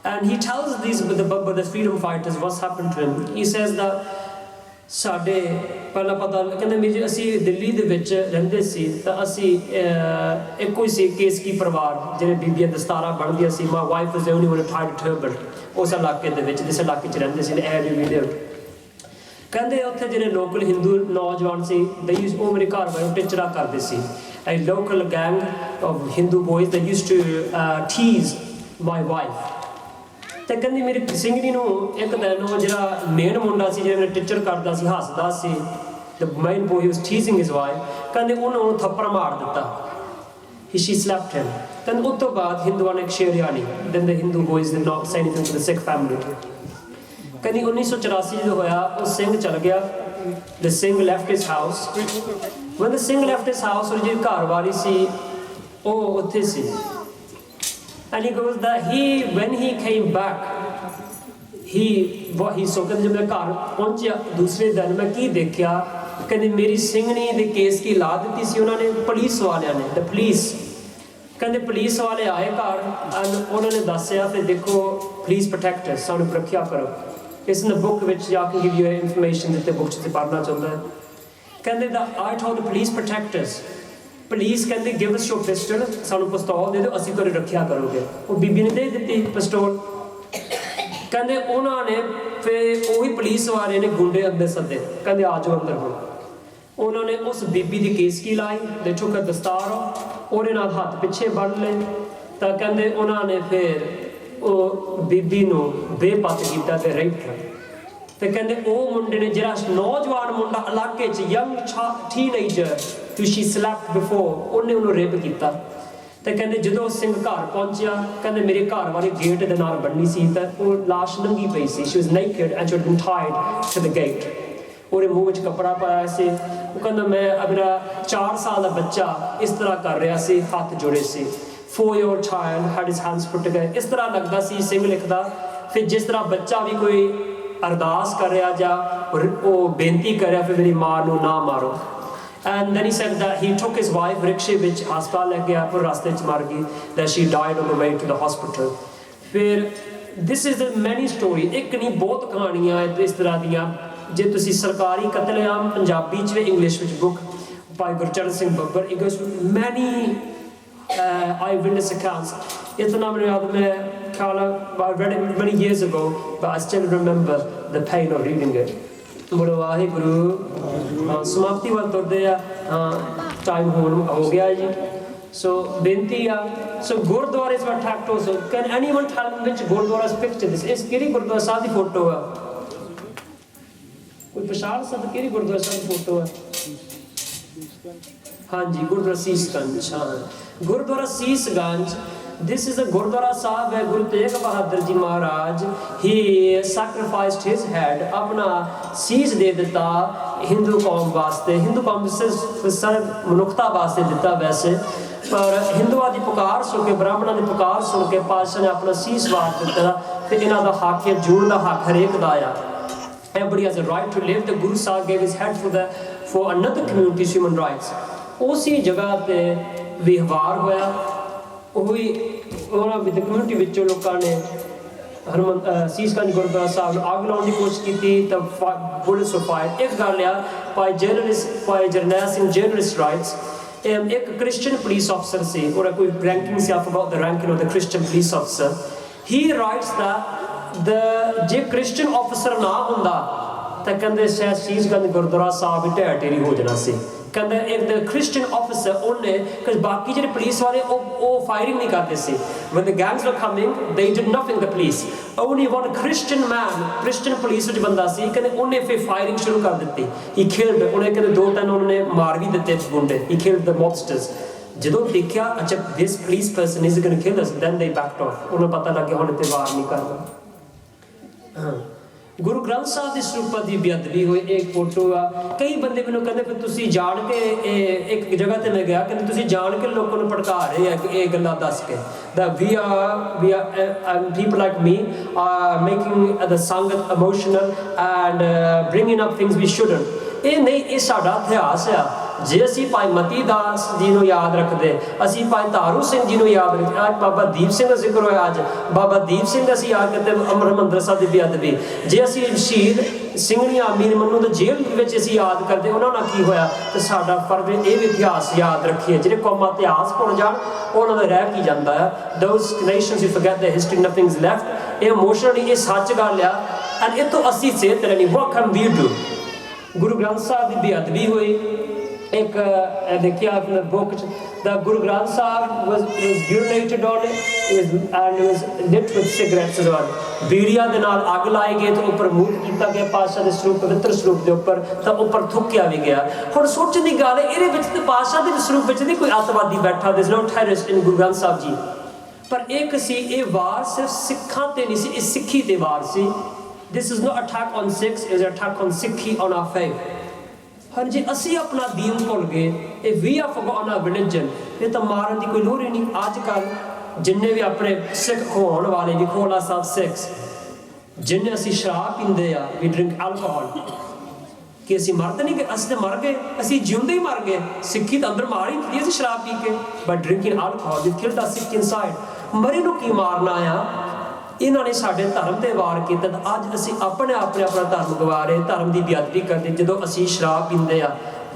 and he tells these the freedom fighters what's happened to him he says that ਸਾਡੇ ਪਹਿਲਾਂ ਪਤਾ ਕਹਿੰਦੇ ਮੇਰੀ ਅਸੀਂ ਦਿੱਲੀ ਦੇ ਵਿੱਚ ਰਹਿੰਦੇ ਸੀ ਤਾਂ ਅਸੀਂ ਇੱਕੋ ਹੀ ਸੀ ਕੇਸਕੀ ਪਰਿਵਾਰ ਜਿਹੜੇ ਬੀਬੀਆਂ ਦਸਤਾਰਾਂ ਬਣਦੀਆਂ ਸੀ my wife was the only one who tied a turban ਉਸ ਇਲਾਕੇ ਦੇ ਵਿੱਚ ਜਿਸ ਇਲਾਕੇ 'ਚ ਰਹਿੰਦੇ ਸੀ ਐਰੀ ਵੀਡੀਓ ਕਹਿੰਦੇ ਉੱਥੇ ਜਿਹੜੇ ਲੋਕਲ ਹਿੰਦੂ ਨੌਜਵਾਨ ਸੀ ਉਹ ਮੇਰੇ ਘਰ ਵਾਲੇ ਟਿਚਰਾ ਕਰਦੇ ਸੀ a local gang of Hindu boys that used to tease my wife ਤੇ ਕਹਿੰਦੀ ਮੇਰੀ ਸਿੰਘਣੀ ਨੂੰ ਇੱਕ ਦਿਨ ਉਹ ਜਿਹੜਾ ਮੇਨ ਮੁੰਡਾ ਸੀ ਜਿਹੜਾ ਟੀਚਰ ਕਰਦਾ ਸੀ ਹੱਸਦਾ ਸੀ the main boy who was teasing his wife ਕਹਿੰਦੇ ਉਹਨੂੰ ਥੱਪੜ ਮਾਰ ਦਿੱਤਾ she slapped him then ਉਸ ਤੋਂ ਬਾਅਦ ਹਿੰਦੂਆਂ ਨੇ ਇੱਕ ਸ਼ੇਰ ਯਾਨੀ then the Hindu boys did not say anything to the Sikh family ਕਹਿੰਦੀ 1984 ਜਦੋਂ ਹੋਇਆ ਉਹ ਸਿੰਘ ਚਲ ਗਿਆ the Singh left his house when the Singh left his house ਉਹ ਜਿਹੜੀ ਘਰ ਵਾਲੀ ਸੀ ਉਹ ਉੱਥੇ ਸੀ and he goes that when he came back he saw ਕਿ ਜਦ ਮੈਂ ਘਰ ਪਹੁੰਚਿਆ ਦੂਸਰੇ ਦਿਨ ਮੈਂ ਕੀ ਦੇਖਿਆ ਕਹਿੰਦੇ ਮੇਰੀ ਸਿੰਘਣੀ ਦੇ ਕੇਸ ਕੀ ਲਾ ਦਿੱਤੀ ਸੀ ਉਹਨਾਂ ਨੇ ਪੁਲਿਸ ਵਾਲਿਆਂ ਨੇ the police ਕਹਿੰਦੇ ਪੁਲਿਸ ਵਾਲੇ ਆਏ ਘਰ ਉਹਨਾਂ ਨੇ ਦੱਸਿਆ ਫਿਰ ਦੇਖੋ please protect us ਸਾਨੂੰ ਰੱਖਿਆ ਕਰੋ ਇਸ in the book which I can give you information that the book 'ਚ ਪੜ੍ਹਨਾ ਚਾਹੁੰਦਾ ਹੈ ਕਹਿੰਦੇ that I told the police protect us police ਕਹਿੰਦੇ give us your pistol ਸਾਨੂੰ ਪਿਸਤੌਲ ਦੇ ਦਿਓ ਅਸੀਂ ਤੁਹਾਡੀ ਰੱਖਿਆ ਕਰੋਗੇ ਉਹ ਬੀਬੀ ਨੇ ਦੇ ਦਿੱਤੀ ਪਿਸਤੌਲ ਕਹਿੰਦੇ ਉਹਨਾਂ ਨੇ ਫਿਰ ਉਹੀ ਪੁਲਿਸ ਵਾਲੇ ਨੇ ਗੁੰਡੇ ਅੰਦਰ ਸੱਦੇ ਕਹਿੰਦੇ ਆ ਜਾਓ ਅੰਦਰ ਹੁਣ ਉਹਨਾਂ ਨੇ ਉਸ ਬੀਬੀ ਦੀ ਕੇਸਕੀ ਲਾਈ ਦੇ ਚੁੱਕ ਦਸਤਾਰ ਉਹਦੇ ਨਾਲ ਹੱਥ ਪਿੱਛੇ ਬੰਨ੍ਹ ਲਏ ਤਾਂ ਕਹਿੰਦੇ ਉਹਨਾਂ ਨੇ ਫਿਰ ਉਹ ਬੀਬੀ ਨੂੰ ਬੇਪਤ ਕੀਤਾ ਤੇ ਰੇਪ ਤੇ ਕਹਿੰਦੇ ਉਹ ਮੁੰਡੇ ਨੇ ਜਿਹੜਾ ਨੌਜਵਾਨ ਮੁੰਡਾ ਇਲਾਕੇ 'ਚ young teenager who she slapped before ਉਹਨੇ ਉਹਨੂੰ ਰੇਪ ਕੀਤਾ ਤੇ ਕਹਿੰਦੇ ਜਦੋਂ ਸਿੰਘ ਘਰ ਪਹੁੰਚਿਆ ਕਹਿੰਦੇ ਮੇਰੇ ਘਰ ਵਾਲੀ ਗੇਟ ਦੇ ਨਾਲ ਬੰਨੀ ਸੀ ਤਾਂ ਉਹ ਲਾਸ਼ ਨੰਗੀ ਪਈ ਸੀ she was naked and she had been tied to the gate ਉਹਦੇ ਮੂੰਹ ਵਿੱਚ ਕੱਪੜਾ ਪਾਇਆ ਸੀ ਉਹ ਕਹਿੰਦਾ ਮੈਂ ਮੇਰਾ 4 ਸਾਲ ਦਾ ਬੱਚਾ ਇਸ ਤਰ੍ਹਾਂ ਕਰ ਰਿਹਾ ਸੀ ਹੱਥ ਜੋੜੇ ਸੀ 4-year-old child had his hands put together ਇਸ ਤਰ੍ਹਾਂ ਲੱਗਦਾ ਸੀ ਸਿੰਘ ਲਿਖਦਾ ਫਿਰ ਜਿਸ ਤਰ੍ਹਾਂ ਬੱਚਾ ਵੀ ਕੋਈ ਅਰਦਾਸ ਕਰ ਰਿਹਾ ਜਾਂ ਉਹ ਬੇਨਤੀ ਕਰ ਰਿਹਾ ਫਿਰ ਮੇਰੀ ਮਾਂ ਨੂੰ ਨਾ ਮਾਰੋ and then he said that he took his wife rickshaw ਵਿੱਚ ਹਸਪਤਾਲ ਲੈ ਗਿਆ ਪਰ ਰਸਤੇ 'ਚ ਮਰ ਗਈ that she died on the way to the hospital ਫਿਰ this is the many story ਇੱਕ ਨਹੀਂ ਬਹੁਤ ਕਹਾਣੀਆਂ ਇਸ ਤਰ੍ਹਾਂ ਦੀਆਂ ਜੇ ਤੁਸੀਂ ਸਰਕਾਰੀ ਕਤਲੇਆਮ ਪੰਜਾਬੀ 'ਚ ਵੀ ਇੰਗਲਿਸ਼ ਵਿੱਚ book by Gurcharan Singh Babbar it goes many eyewitness accounts इतना मैंने याद में I read it many years ago, but I still remember the pain of reading it. ਬੋਲੋ ਵਾਹਿਗੁਰੂ। ਸਮਾਪਤੀ ਵੱਲ ਤੁਰਦੇ ਆ, ਟਾਈਮ ਹੋ ਗਿਆ ਜੀ। ਸੋ ਬੇਨਤੀ ਆ, ਸੋ ਗੁਰਦੁਆਰੇ were attacked also. Can anyone tell me which Gurdwara is picture this? ਇਸ ਕਿਹੜੀ ਗੁਰਦੁਆਰਾ ਸਾਹਿਬ ਦੀ ਫੋਟੋ ਆ? ਕੋਈ ਪਛਾਣ ਸਕਦਾ ਕਿਹੜੀ ਗੁਰਦੁਆਰਾ ਸਾਹਿਬ ਦੀ ਫੋਟੋ ਆ? ਹਾਂਜੀ, Gurdwara Sisganj. Gurdwara Sisganj, this is a Gurdwara Sahib where Guru Tegh Bahadur Ji Maharaj, he sacrificed his head, अपना शीश दे दिता हिंदू कौम वास्ते। हिंदू कौम सर मनुखता वास्ते दिता वैसे, पर हिंदुओं की पुकार सुन के, ब्राह्मणों की पुकार सुन के पातशाह ने अपना शीश वार दिता। तो इन्हों का हक है, जून का हक हरेक का आ। Everybody has a right to live. The Guru Sahib gave his head for another community's human rights. उसी जगह पे व्यवहार होया, ਉਹੀ ਉਹਨਾਂ ਵਿੱਚ ਕਮਿਊਨਿਟੀ ਵਿੱਚੋਂ ਲੋਕਾਂ ਨੇ ਸੀਸਗੰਜ ਗੁਰਦੁਆਰਾ ਸਾਹਿਬ ਨੂੰ ਅੱਗ ਲਾਉਣ ਦੀ ਕੋਸ਼ਿਸ਼ ਕੀਤੀ ਤਾਂ ਪੁਲਿਸ ਫਾਇਰ। ਇੱਕ ਗੱਲ ਆ, ਭਾਈ ਜਰਨੈਲ ਸਿੰਘ ਜਰਨਲਿਸਟ ਰਾਈਟਸ, ਇੱਕ ਕ੍ਰਿਸਚਨ ਪੁਲਿਸ ਅਫਸਰ ਸੀ, ਉਹਦਾ ਕੋਈ ranking C, I forgot the ranking of the Christian police officer. He writes that ਜੇ ਕ੍ਰਿਸਚਨ ਅਫਸਰ ਨਾ ਹੁੰਦਾ ਤਾਂ ਕਹਿੰਦੇ ਸ਼ਾਇਦ ਸੀਸਗੰਜ ਗੁਰਦੁਆਰਾ ਸਾਹਿਬ ਢਹਿ ਢੇਰੀ ਹੋ ਜਾਣਾ ਸੀ। ਕਹਿੰਦੇ ਇੱਕ ਦ ਕ੍ਰਿਸਚਨ ਅਫਸਰ ਉਹਨੇ, ਕਿ ਬਾਕੀ ਜਿਹੜੇ ਪੁਲਿਸ ਵਾਲੇ ਉਹ ਫਾਇਰਿੰਗ ਨਹੀਂ ਕਰਦੇ ਸੀ। when the gangs were coming they did nothing, the police, only one Christian man, Christian police ਵਿੱਚ ਬੰਦਾ ਸੀ, ਕਹਿੰਦੇ ਉਹਨੇ ਫਿਰ ਫਾਇਰਿੰਗ ਸ਼ੁਰੂ ਕਰ ਦਿੱਤੀ। he killed, ਉਹਨੇ ਕਹਿੰਦੇ 2-3 ਉਹਨੇ ਮਾਰ ਵੀ ਦਿੱਤੇ ਗੁੰਡੇ। he killed the mobsters. ਜਦੋਂ ਦੇਖਿਆ ਅੱਛਾ this police person is going to kill us, then they backed off. ਉਹਨੂੰ ਪਤਾ ਲੱਗਿਆ ਹੁਣ ਤੇ ਵਾਰ ਨਹੀਂ ਕਰਨਾ। ਗੁਰੂ ਗ੍ਰੰਥ ਸਾਹਿਬ ਦੀ ਸਰੂਪਾਂ ਦੀ ਬੇਅਦਬੀ ਹੋਈ, ਇੱਕ ਫੋਟੋ ਆ। ਕਈ ਬੰਦੇ ਮੈਨੂੰ ਕਹਿੰਦੇ ਫਿਰ ਤੁਸੀਂ ਜਾਣ ਕੇ, ਇੱਕ ਜਗ੍ਹਾ ਤੇ ਮੈਂ ਗਿਆ, ਕਹਿੰਦੇ ਤੁਸੀਂ ਜਾਣ ਕੇ ਲੋਕਾਂ ਨੂੰ ਭੜਕਾ ਰਹੇ ਆ ਕਿ ਇਹ ਗੱਲਾਂ ਦੱਸ ਕੇ। that we are people like me are making the sangat emotional and bringing up things we shouldn't. ਇਹ ਨਹੀਂ, ਇਹ ਸਾਡਾ ਇਤਿਹਾਸ ਆ। ਜੇ ਅਸੀਂ ਭਾਈ ਮਤੀ ਦਾਸ ਜੀ ਨੂੰ ਯਾਦ ਰੱਖਦੇ, ਅਸੀਂ ਭਾਈ ਤਾਰੂ ਸਿੰਘ ਜੀ ਨੂੰ ਯਾਦ ਰੱਖਦੇ, ਅੱਜ ਬਾਬਾ ਦੀਪ ਸਿੰਘ ਦਾ ਜ਼ਿਕਰ ਹੋਇਆ, ਅੱਜ ਬਾਬਾ ਦੀਪ ਸਿੰਘ ਅਸੀਂ ਯਾਦ ਕਰਦੇ, ਹਰਿਮੰਦਰ ਸਾਹਿਬ ਦੀ ਬੇਅਦਬੀ। ਜੇ ਅਸੀਂ ਸ਼ਹੀਦ ਸਿੰਘਣੀਆਂ ਮੀਰ ਮੰਨੂ ਦੇ ਜੇਲ੍ਹ ਵਿੱਚ ਅਸੀਂ ਯਾਦ ਕਰਦੇ, ਉਹਨਾਂ ਨਾਲ ਕੀ ਹੋਇਆ, ਤੇ ਸਾਡਾ ਫਰਜ਼ ਇਹ ਵੀ ਇਤਿਹਾਸ ਯਾਦ ਰੱਖੀਏ। ਜਿਹੜੇ ਕੌਮਾਂ ਇਤਿਹਾਸ ਭੁੱਲ ਜਾਣ ਉਹਨਾਂ ਦਾ ਰਹਿ ਕੀ ਜਾਂਦਾ ਆ। those nations who forget their history, nothing is left. ਇਹ ਇਮੋਸ਼ਨਲੀ ਇਹ ਸੱਚ ਗੱਲ ਆ, ਐਂਡ ਇਹ ਤੋਂ ਅਸੀਂ ਸੇਧ ਲੈਣੀ। what can we do? Guru Granth Sahib ਦੀ ਬੇਅਦਬੀ ਹੋਈ। ਇੱਕ ਦੇਖਿਆ ਆਪਣੇ ਬੁੱਕ 'ਚ, the Guru Granth Sahib was urinated on it and was lit with cigarettes as well. ਬੀੜੀਆਂ ਦੇ ਨਾਲ ਅੱਗ ਲਾਈ ਗਈ ਤੇ ਉੱਪਰ ਮੂਤ ਕੀਤਾ ਗਿਆ ਪਾਤਸ਼ਾਹ ਦੇ ਸਰੂਪ, ਪਵਿੱਤਰ ਸਰੂਪ ਦੇ ਉੱਪਰ, ਤਾਂ ਉੱਪਰ ਥੁੱਕਿਆ ਵੀ ਗਿਆ। ਹੁਣ ਸੋਚਣ ਦੀ ਗੱਲ ਹੈ, ਇਹਦੇ ਵਿੱਚ ਤੇ ਪਾਤਸ਼ਾਹ ਦੇ ਸਰੂਪ ਵਿੱਚ ਨਹੀਂ ਕੋਈ ਅੱਤਵਾਦੀ ਬੈਠਾ, there is no terrorist in Guru Granth Sahib ਜੀ। ਪਰ ਇੱਕ ਸੀ, ਇਹ ਵਾਰ ਸਿਰਫ ਸਿੱਖਾਂ ਤੇ ਨਹੀਂ ਸੀ, ਇਹ ਸਿੱਖੀ ਤੇ ਵਾਰ ਸੀ। This is not attack on Sikhs, it is an attack on Sikhi, on our faith. ਹਾਂਜੀ, ਅਸੀਂ ਆਪਣਾ ਦੀਨ ਭੁੱਲ ਗਏ। if we have forgotten our religion, ਇਹ ਤਾਂ ਮਾਰਨ ਦੀ ਕੋਈ ਲੋੜ ਹੀ ਨਹੀਂ। ਅੱਜ ਕੱਲ੍ਹ ਜਿੰਨੇ ਵੀ ਆਪਣੇ ਸਿੱਖ ਹੋਣ ਵਾਲੇ ਵੀ, ਖੋਲਾ ਸਾਹਿਬ ਸਿੱਖਸ, ਜਿੰਨੇ ਅਸੀਂ ਸ਼ਰਾਬ ਪੀਂਦੇ ਆ, we drink alcohol, ਕਿ ਅਸੀਂ ਮਰਦ ਨਹੀਂ ਗਏ, ਅਸੀਂ ਤਾਂ ਮਰ ਗਏ, ਅਸੀਂ ਜਿਉਂਦੇ ਹੀ ਮਰ ਗਏ। ਸਿੱਖੀ ਤਾਂ ਅੰਦਰ ਮਾਰ ਹੀ ਦਿੱਤੀ ਅਸੀਂ ਸ਼ਰਾਬ ਪੀ ਕੇ, but drinking alcohol, we've killed our Sikh inside। ਮਰੇ ਨੂੰ ਕੀ ਮਾਰਨਾ ਆ? ਇਹਨਾਂ ਨੇ ਸਾਡੇ ਧਰਮ ਤੇ ਵਾਰ ਕੀਤਾ, ਤਾਂ ਅੱਜ ਅਸੀਂ ਆਪਣੇ ਆਪਣਾ ਧਰਮ ਗਵਾ ਰਹੇ, ਧਰਮ ਦੀ ਬੇਅਦਬੀ ਕਰਦੇ। ਜਦੋਂ ਅਸੀਂ ਸ਼ਰਾਬ ਪੀਂਦੇ ਆ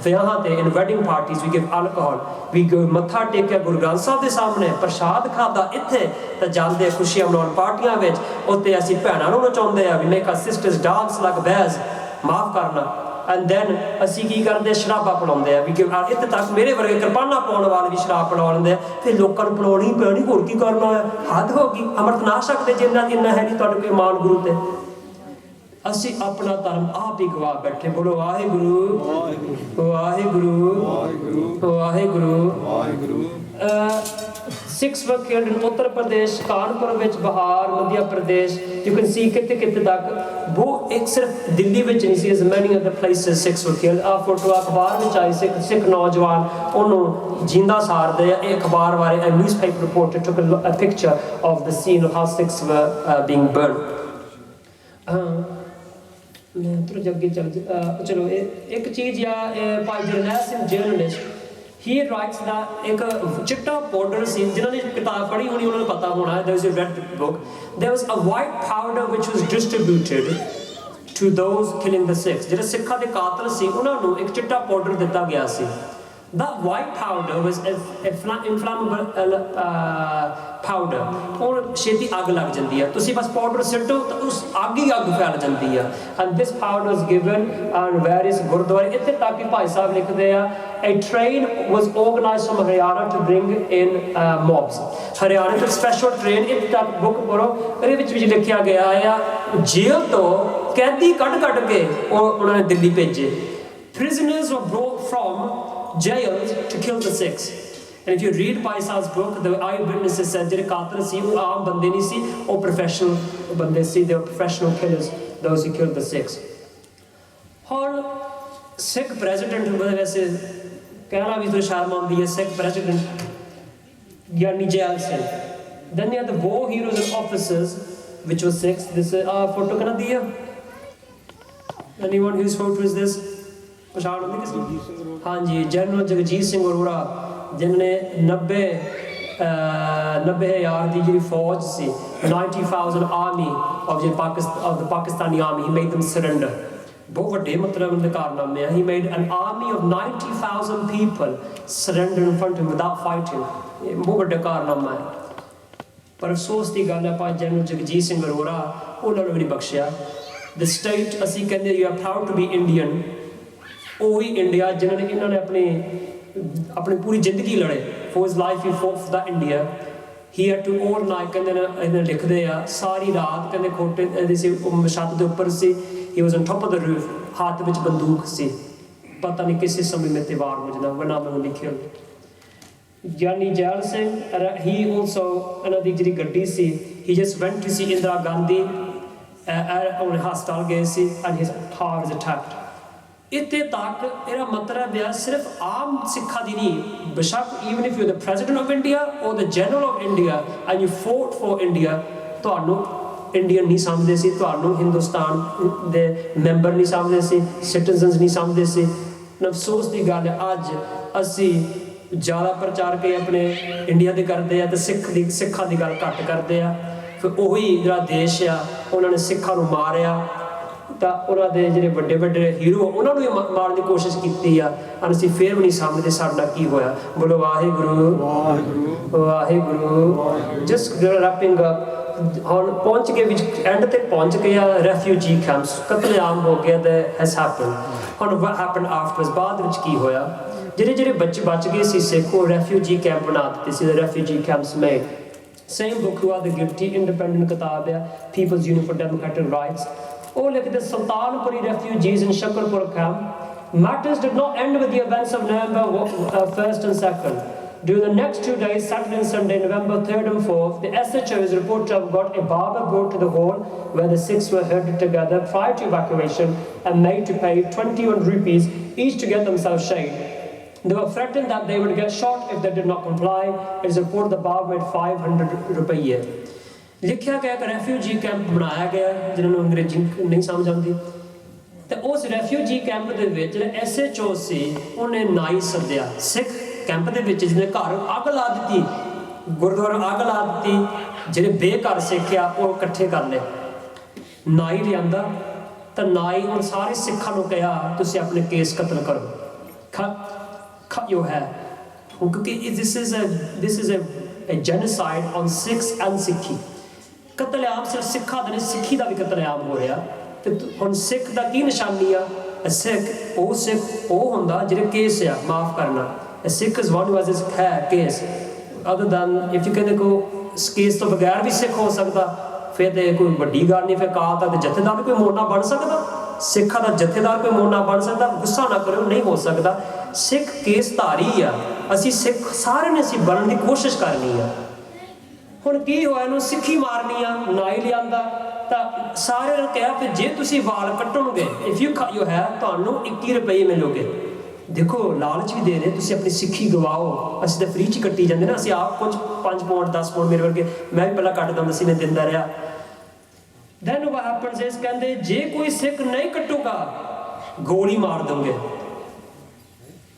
ਵਿਆਹਾਂ ਤੇ, ਇਨ ਵੈਡਿੰਗ ਪਾਰਟੀਜ਼, ਵੀ ਗਿਵ ਅਲਕੋਹਲ, ਵੀ ਮੱਥਾ ਟੇਕਿਆ ਗੁਰੂ ਗ੍ਰੰਥ ਸਾਹਿਬ ਦੇ ਸਾਹਮਣੇ, ਪ੍ਰਸ਼ਾਦ ਖਾਦਾ ਇੱਥੇ, ਤਾਂ ਜਾਂਦੇ ਖੁਸ਼ੀਆਂ ਮਨਾਉਣ ਪਾਰਟੀਆਂ ਵਿੱਚ, ਉੱਤੇ ਅਸੀਂ ਭੈਣਾਂ ਨੂੰ ਨਚਾਉਂਦੇ ਆ, we make our sisters dance like babes, ਮਾਫ ਕਰਨਾ। ਐਂਡ ਦੈਨ ਅਸੀਂ ਕੀ ਕਰਦੇ, ਸ਼ਰਾਬਾਂ ਪਿਲਾਉਂਦੇ ਆ, ਵੀ ਇੱਥੇ ਤੱਕ ਮੇਰੇ ਵਰਗੇ ਕਿਰਪਾਨਾਂ ਪਾਉਣ ਵਾਲੇ ਵੀ ਸ਼ਰਾਬ ਪਿਲਾ ਲੈਂਦੇ ਆ। ਫਿਰ ਲੋਕਾਂ ਨੂੰ ਪਿਲਾਉਣੀ ਪੈਣੀ, ਹੋਰ ਕੀ ਕਰਨਾ ਆ? ਹੱਦ ਹੋ ਗਈ। ਅੰਮ੍ਰਿਤ ਨਾ ਛਕਦੇ ਜੇ ਇੰਨਾ ਹੈ ਨਹੀਂ ਤੁਹਾਡੇ ਕੋਈ ਮਾਣ ਗੁਰੂ ਤੇ। ਅਸੀਂ ਆਪਣਾ ਧਰਮ ਆਪ ਹੀ ਗਵਾ ਬੈਠੇ। ਬੋਲੋ Waheguru Waheguru Waheguru. Sikhs were killed in Uttar Pradesh, Kanpur ਵਿੱਚ, Bihar, Madhya Pradesh, you can see ਕਿਤੇ ਕਿਤੇ ਤੱਕ। ਉਹ ਇੱਕ ਸਿਰਫ ਦਿੱਲੀ ਵਿੱਚ ਨਹੀਂ ਸੀ, as many other places Sikhs were killed। ਆਹ ਫੋਟੋ ਅਖਬਾਰ ਵਿੱਚ ਆਈ, ਸਿੱਖ ਨੌਜਵਾਨ ਉਹਨੂੰ ਜਿੰਦਾ ਸਾੜਦੇ ਆ। ਇਹ ਅਖਬਾਰ ਬਾਰੇ, a newspaper reporter took a picture of the scene of how Sikhs were being burned। ਮੈਂ ਥੋੜ੍ਹਾ ਅੱਗੇ ਚਲੋ ਇੱਕ ਚੀਜ਼ ਆ, Bhai Jarnail Singh journalist, he writes that ਇੱਕ ਚਿੱਟਾ ਪਾਊਡਰ ਸੀ, ਜਿਨ੍ਹਾਂ ਨੇ ਕਿਤਾਬ ਪੜ੍ਹੀ ਹੋਣੀ ਉਹਨਾਂ ਨੂੰ ਪਤਾ ਹੋਣਾ, there was a red book, there was a white powder which was distributed to those killing the Sikhs। ਜਿਹੜੇ ਸਿੱਖਾਂ ਦੇ ਕਾਤਲ ਸੀ ਉਹਨਾਂ ਨੂੰ ਇੱਕ ਚਿੱਟਾ ਪਾਊਡਰ ਦਿੱਤਾ ਗਿਆ ਸੀ। That white powder was inflammable powder. और छेती आग लग जाती है, तुसी बस पाउडर सिटो तो उस आग ही आग फैल जाती है. And this powder is given on various गुरुद्वारे. इतने तक कि भाई साहब लिखते हैं, a train was organized from Haryana to bring in mobs. Haryana तो स्पेशल ट्रेन इतने तक बुक करो, ਇਹਦੇ ਵਿੱਚ ਲਿਖਿਆ ਗਿਆ ਹੈ ਜੇਲ੍ਹ ਤੋਂ कैदी ਕੱਢ ਕੇ ਉਹਨਾਂ ਨੇ ਦਿੱਲੀ ਭੇਜੇ. Prisoners were brought from jails to kill the Sikhs. And if you read Bhai Sahib's book, the eyewitnesses said ਜਿਹੜੇ ਕਾਤਲ ਸੀ ਉਹ ਆਮ ਬੰਦੇ ਨਹੀਂ ਸੀ, ਉਹ professional ਬੰਦੇ ਸੀ. They were professional killers, those who killed the Sikhs. ਹੁਣ ਸਿੱਖ ਪ੍ਰੈਜ਼ੀਡੈਂਟ ਵੈਸੇ ਕਹਿਣਾ ਵੀ ਥੋੜੀ ਸ਼ਰਮ ਆਉਂਦੀ ਹੈ, Sikh president Giani Zail Singh. Then you had the war heroes and officers which was Sikhs. This photo ਕਿਹਨਾਂ ਦੀ ਹੈ? Anyone whose photo is this? ਪਛਾਣ ਹੁੰਦੀ ਕਿਸੇ ਨੂੰ? ਹਾਂਜੀ, ਜਨਰਲ ਜਗਜੀਤ ਸਿੰਘ ਅਰੋੜਾ ਜਿਨ੍ਹਾਂ ਨੇ 90,000 ਦੀ ਜਿਹੜੀ ਫੌਜ ਸੀ, 90,000 army of the Pakistani army, he made them surrender. ਬਹੁਤ ਵੱਡੇ ਮਤਲਬ ਦੇ ਕਾਰਨਾਮੇ ਆ. He made an army of 90,000 people surrender in front of him without fighting. ਇਹ ਬਹੁਤ ਵੱਡਾ ਕਾਰਨਾਮਾ ਹੈ. ਪਰ ਅਫਸੋਸ ਦੀ ਗੱਲ ਹੈ ਭਾਈ ਜਨਰਲ ਜਗਜੀਤ ਸਿੰਘ ਅਰੋੜਾ ਉਹਨਾਂ ਨੂੰ ਵੀ ਨਹੀਂ ਬਖਸ਼ਿਆ. The state ਅਸੀਂ ਕਹਿੰਦੇ you are proud to be Indian, ਉਹੀ ਇੰਡੀਆ ਜਿਨ੍ਹਾਂ ਨੇ ਇਹਨਾਂ ਨੇ ਆਪਣੀ ਪੂਰੀ ਜ਼ਿੰਦਗੀ ਲੜੇ. For his life he fought for that India. He had to overnight, ਕਹਿੰਦੇ ਨੇ ਇਹਨਾਂ ਲਿਖਦੇ ਆ, ਸਾਰੀ ਰਾਤ ਕਹਿੰਦੇ ਖੋਟੇ ਇਹਦੇ ਸੀ, ਛੱਤ ਦੇ ਉੱਪਰ ਸੀ. He was on top of the roof, ਹੱਥ ਵਿੱਚ ਬੰਦੂਕ ਸੀ, ਪਤਾ ਨਹੀਂ ਕਿਸੇ ਸਮੇਂ ਮੇ ਤੇ ਵਾਰ ਹੋ ਜਾਂਦਾ. When I'm ਲਿਖਿਆ ਗਿਆਨੀ ਜੈਲ ਸਿੰਘ, he also ਇਹਨਾਂ ਦੀ ਜਿਹੜੀ ਗੱਡੀ ਸੀ, he just went to see Indira Gandhi on hostile ਗਏ ਸੀ and his car was attacked. ਇੱਥੇ ਤੱਕ ਇਹਦਾ ਮਤਲਬ ਹੈ ਸਿਰਫ ਆਮ ਸਿੱਖਾਂ ਦੀ ਨਹੀਂ, ਬੇਸ਼ੱਕ even if you're the president of India or the general of India and you fought for India, ਤੁਹਾਨੂੰ ਇੰਡੀਅਨ ਨਹੀਂ ਸਮਝਦੇ ਸੀ, ਤੁਹਾਨੂੰ ਹਿੰਦੁਸਤਾਨ ਦੇ ਮੈਂਬਰ ਨਹੀਂ ਸਮਝਦੇ ਸੀ, ਸਿਟੀਜ਼ਨਸ ਨਹੀਂ ਸਮਝਦੇ ਸੀ. ਅਫਸੋਸ ਦੀ ਗੱਲ ਹੈ ਅੱਜ ਅਸੀਂ ਜ਼ਿਆਦਾ ਪ੍ਰਚਾਰ ਕੇ ਆਪਣੇ ਇੰਡੀਆ ਦੇ ਕਰਦੇ ਆ ਤੇ ਸਿੱਖਾਂ ਦੀ ਗੱਲ ਘੱਟ ਕਰਦੇ ਆ. ਫਿਰ ਉਹੀ ਜਿਹੜਾ ਦੇਸ਼ ਆ ਉਹਨਾਂ ਨੇ ਸਿੱਖਾਂ ਨੂੰ ਮਾਰਿਆ ਤਾਂ ਉਹਨਾਂ ਦੇ ਜਿਹੜੇ ਵੱਡੇ ਵੱਡੇ ਹੀਰੋ ਉਹਨਾਂ ਨੂੰ ਵੀ ਮਾਰਨ ਦੀ ਕੋਸ਼ਿਸ਼ ਕੀਤੀ ਆ, ਔਰ ਅਸੀਂ ਫਿਰ ਵੀ ਨਹੀਂ ਸਮਝਦੇ ਸਾਡਾ ਕੀ ਹੋਇਆ. ਬੋਲੋ Waheguru Waheguru Waheguru. Just wrapping up, ਹੁਣ ਪਹੁੰਚ ਕੇ ਵਿੱਚ ਐਂਡ ਤੇ ਪਹੁੰਚ ਗਏ ਆ ਰੈਫਿਊਜੀ ਕੈਂਪਸ. ਕਤਲੇਆਮ ਹੋ ਗਿਆ ਦਾ ਹੈਸ ਹੈਪਨ. ਹੁਣ ਵਾਟ ਹੈਪਨ ਆਫਟਰਸ, ਬਾਅਦ ਵਿੱਚ ਕੀ ਹੋਇਆ? ਜਿਹੜੇ ਬੱਚੇ ਬਚ ਗਏ ਸੀ ਸਿੱਖ, ਉਹ ਰੈਫਿਊਜੀ ਕੈਂਪ ਬਣਾ ਦਿੱਤੇ ਸੀ, refugee camps made. Same book who are the guilty independent ਕਿਤਾਬ ਆ, people's union for democratic rights. ਉਹ ਲਿਖਦੇ Sultanpuri refugees in Shakarpur camp. Matters did not end with the events of November 1st and 2nd. During the next 2 days, Saturday and Sunday, November 3rd and 4th, the SHO is reported to have got a barber brought to the hall where the Sikhs were herded together prior to evacuation and made to pay 21 rupees each to get themselves shaved. They were threatened that they would get shot if they did not comply. It is reported the barber made 500 rupees. ਲਿਖਿਆ ਗਿਆ ਕਿ refugee camp ਬਣਾਇਆ ਗਿਆ ਜਿਹਨਾਂ ਨੂੰ ਅੰਗਰੇਜ਼ੀ ਨਹੀਂ ਸਮਝ ਆਉਂਦੀ, ਤੇ ਉਸ ਰੈਫਿਊਜੀ ਕੈਂਪ ਦੇ ਵਿੱਚ ਜਿਹੜਾ SHO ਸੀ ਉਹਨੇ ਨਾਈ ਸੱਦਿਆ. ਸਿੱਖ ਕੈਂਪ ਦੇ ਵਿੱਚ ਜਿਹਨੇ ਘਰ ਅੱਗ ਲਾ ਦਿੱਤੀ, ਗੁਰਦੁਆਰਾ ਅੱਗ ਲਾ ਦਿੱਤੀ, ਜਿਹੜੇ ਬੇਘਰ ਸਿੱਖ ਆ ਉਹ ਇਕੱਠੇ ਕਰ ਲਏ. ਨਾਈ ਲਿਆਂਦਾ ਤਾਂ ਨਾਈ ਹੁਣ ਸਾਰੇ ਸਿੱਖਾਂ ਨੂੰ ਕਿਹਾ ਤੁਸੀਂ ਆਪਣੇ ਕੇਸ ਕਤਲ ਕਰੋ, cut your hair, ਕਿਉਂਕਿ this is a genocide on Sikhs and Sikhi. ਕਤਲੇਆਮ ਸਿਰਫ ਸਿੱਖਾਂ ਦਾ ਨਹੀਂ, ਸਿੱਖੀ ਦਾ ਵੀ ਕਤਲੇਆਮ ਹੋ ਰਿਹਾ. ਤੇ ਹੁਣ ਸਿੱਖ ਦਾ ਕੀ ਨਿਸ਼ਾਨੀ ਆ? ਸਿੱਖ ਉਹ ਹੁੰਦਾ ਜਿਹੜੇ ਕੇਸ ਆ ਮਾਫ ਕਰਨਾ. Sikh is one who has his kes. Other than if you ਕਹਿੰਦੇ ਕੋ ਕੇਸ ਤੋਂ ਬਗੈਰ ਵੀ ਸਿੱਖ ਹੋ ਸਕਦਾ, ਫਿਰ ਤੇ ਕੋਈ ਵੱਡੀ ਗੱਲ ਨਹੀਂ. ਫਿਰ ਕਾਲ ਤੱਕ ਜਥੇਦਾਰ ਵੀ ਕੋਈ ਮੋਨਾ ਬਣ ਸਕਦਾ, ਸਿੱਖਾਂ ਦਾ ਜਥੇਦਾਰ ਕੋਈ ਮੋਨਾ ਬਣ ਸਕਦਾ? ਗੁੱਸਾ ਨਾ ਕਰਿਓ, ਨਹੀਂ ਹੋ ਸਕਦਾ. ਸਿੱਖ ਕੇਸ ਧਾਰੀ ਆ, ਅਸੀਂ ਸਿੱਖ ਸਾਰਿਆਂ ਨੇ ਅਸੀਂ ਬਣਨ ਦੀ ਕੋਸ਼ਿਸ਼ ਕਰਨੀ ਆ. ਹੁਣ ਕੀ ਹੋਇਆ, ਇਹਨੂੰ ਸਿੱਖੀ ਮਾਰਨੀ ਆ, ਨਾਈ ਲਿਆਂਦਾ ਤਾਂ ਸਾਰਿਆਂ ਨੇ ਕਿਹਾ ਕਿ ਜੇ ਤੁਸੀਂ ਵਾਲ ਕੱਟੋਗੇ, ਇਫ ਯੂ ਕੱਟ ਯੂਰ ਹੈਅਰ, ਤੁਹਾਨੂੰ 21 ਰੁਪਏ ਮਿਲੋਗੇ. ਦੇਖੋ ਲਾਲਚ ਵੀ ਦੇ ਰਹੇ, ਤੁਸੀਂ ਆਪਣੀ ਸਿੱਖੀ ਗਵਾਓ. ਅਸੀਂ ਤਾਂ ਫ੍ਰੀ 'ਚ ਕੱਟੀ ਜਾਂਦੇ ਨਾ, ਅਸੀਂ ਆਪ ਕੁਝ 5 ਪਾਉਂਡ 10 ਪਾਉਂਡ, ਮੇਰੇ ਵਰਗੇ ਮੈਂ ਵੀ ਪਹਿਲਾਂ ਕੱਟਦਾ ਹੁੰਦਾ ਸੀ, ਮੈਂ ਦਿੰਦਾ ਰਿਹਾ. ਦੈਨ ਵਾਟ ਹੈਪਨਸ ਇਸ, ਕਹਿੰਦੇ ਜੇ ਕੋਈ ਸਿੱਖ ਨਹੀਂ ਕੱਟੂਗਾ ਗੋਲੀ ਮਾਰ ਦੋਗੇ.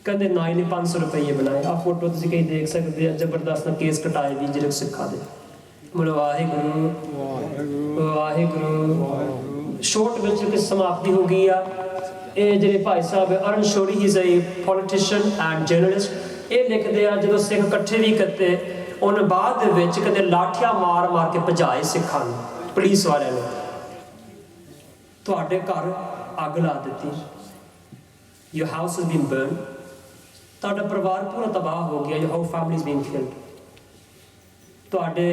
ਕਹਿੰਦੇ ਨਾਈ ਨੇ 500 ਰੁਪਏ ਬਣਾਏ. ਆਹ ਫੋਟੋ ਤੁਸੀਂ ਕਈ ਦੇਖ ਸਕਦੇ ਆ, ਜ਼ਬਰਦਸਤ ਕੇਸ ਕਟਾਏ ਵੀ ਜਿਹੜੇ ਸਿੱਖਾਂ ਦੇ. ਬੋਲੋ ਵਾਹਿਗੁਰੂ ਵਾਹਿਗੁਰੂ ਸ਼ੋਰਟ ਵਿੱਚ ਕਿ ਸਮਾਪਤੀ ਹੋ ਗਈ ਆ। ਇਹ ਜਿਹੜੇ ਭਾਈ ਸਾਹਿਬ Arun Shourie, he is a politician and journalist, ਇਹ ਲਿਖਦੇ ਆ ਜਦੋਂ ਸਿੱਖ ਇਕੱਠੇ ਵੀ ਕੀਤੇ ਉਹਨੇ ਬਾਅਦ ਦੇ ਵਿੱਚ ਕਦੇ ਲਾਠੀਆਂ ਮਾਰ ਮਾਰ ਕੇ ਭਜਾਏ ਸਿੱਖਾਂ ਨੂੰ, ਪੁਲਿਸ ਵਾਲਿਆਂ ਨੇ। ਤੁਹਾਡੇ ਘਰ ਅੱਗ ਲਾ ਦਿੱਤੀ, your house has been burned, ਤੁਹਾਡਾ ਪਰਿਵਾਰ ਪੂਰਾ ਤਬਾਹ ਹੋ ਗਿਆ, your whole family is being killed, ਤੁਹਾਡੇ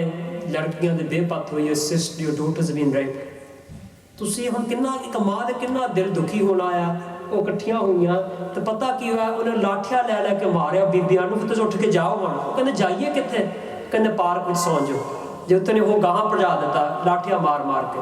ਲੜਕੀਆਂ ਦੇ ਬੇਪਤ ਹੋਈ, your sister, your daughters have been raped। ਤੁਸੀਂ ਹੁਣ ਕਿੰਨਾ ਇੱਕ ਮਾਂ ਦੇ ਕਿੰਨਾ ਦਿਲ ਦੁਖੀ ਹੋਣਾ ਆ। ਉਹ ਇਕੱਠੀਆਂ ਹੋਈਆਂ ਤੇ ਪਤਾ ਕੀ ਹੋਇਆ, ਉਹਨੇ ਲਾਠੀਆਂ ਲੈ ਲੈ ਕੇ ਮਾਰਿਆ ਬੀਬੀਆਂ ਨੂੰ। ਫਿਰ ਤੁਸੀਂ ਉੱਠ ਕੇ ਜਾਓ ਹੁਣ। ਉਹ ਕਹਿੰਦੇ ਜਾਈਏ ਕਿੱਥੇ? ਕਹਿੰਦੇ ਪਾਰਕ ਵਿੱਚ ਸੌਂ ਜਾਓ। ਜੇ ਉੱਥੇ ਨੇ ਉਹ ਗਾਹਾਂ ਭਜਾ ਦਿੱਤਾ ਲਾਠੀਆਂ ਮਾਰ ਮਾਰ ਕੇ।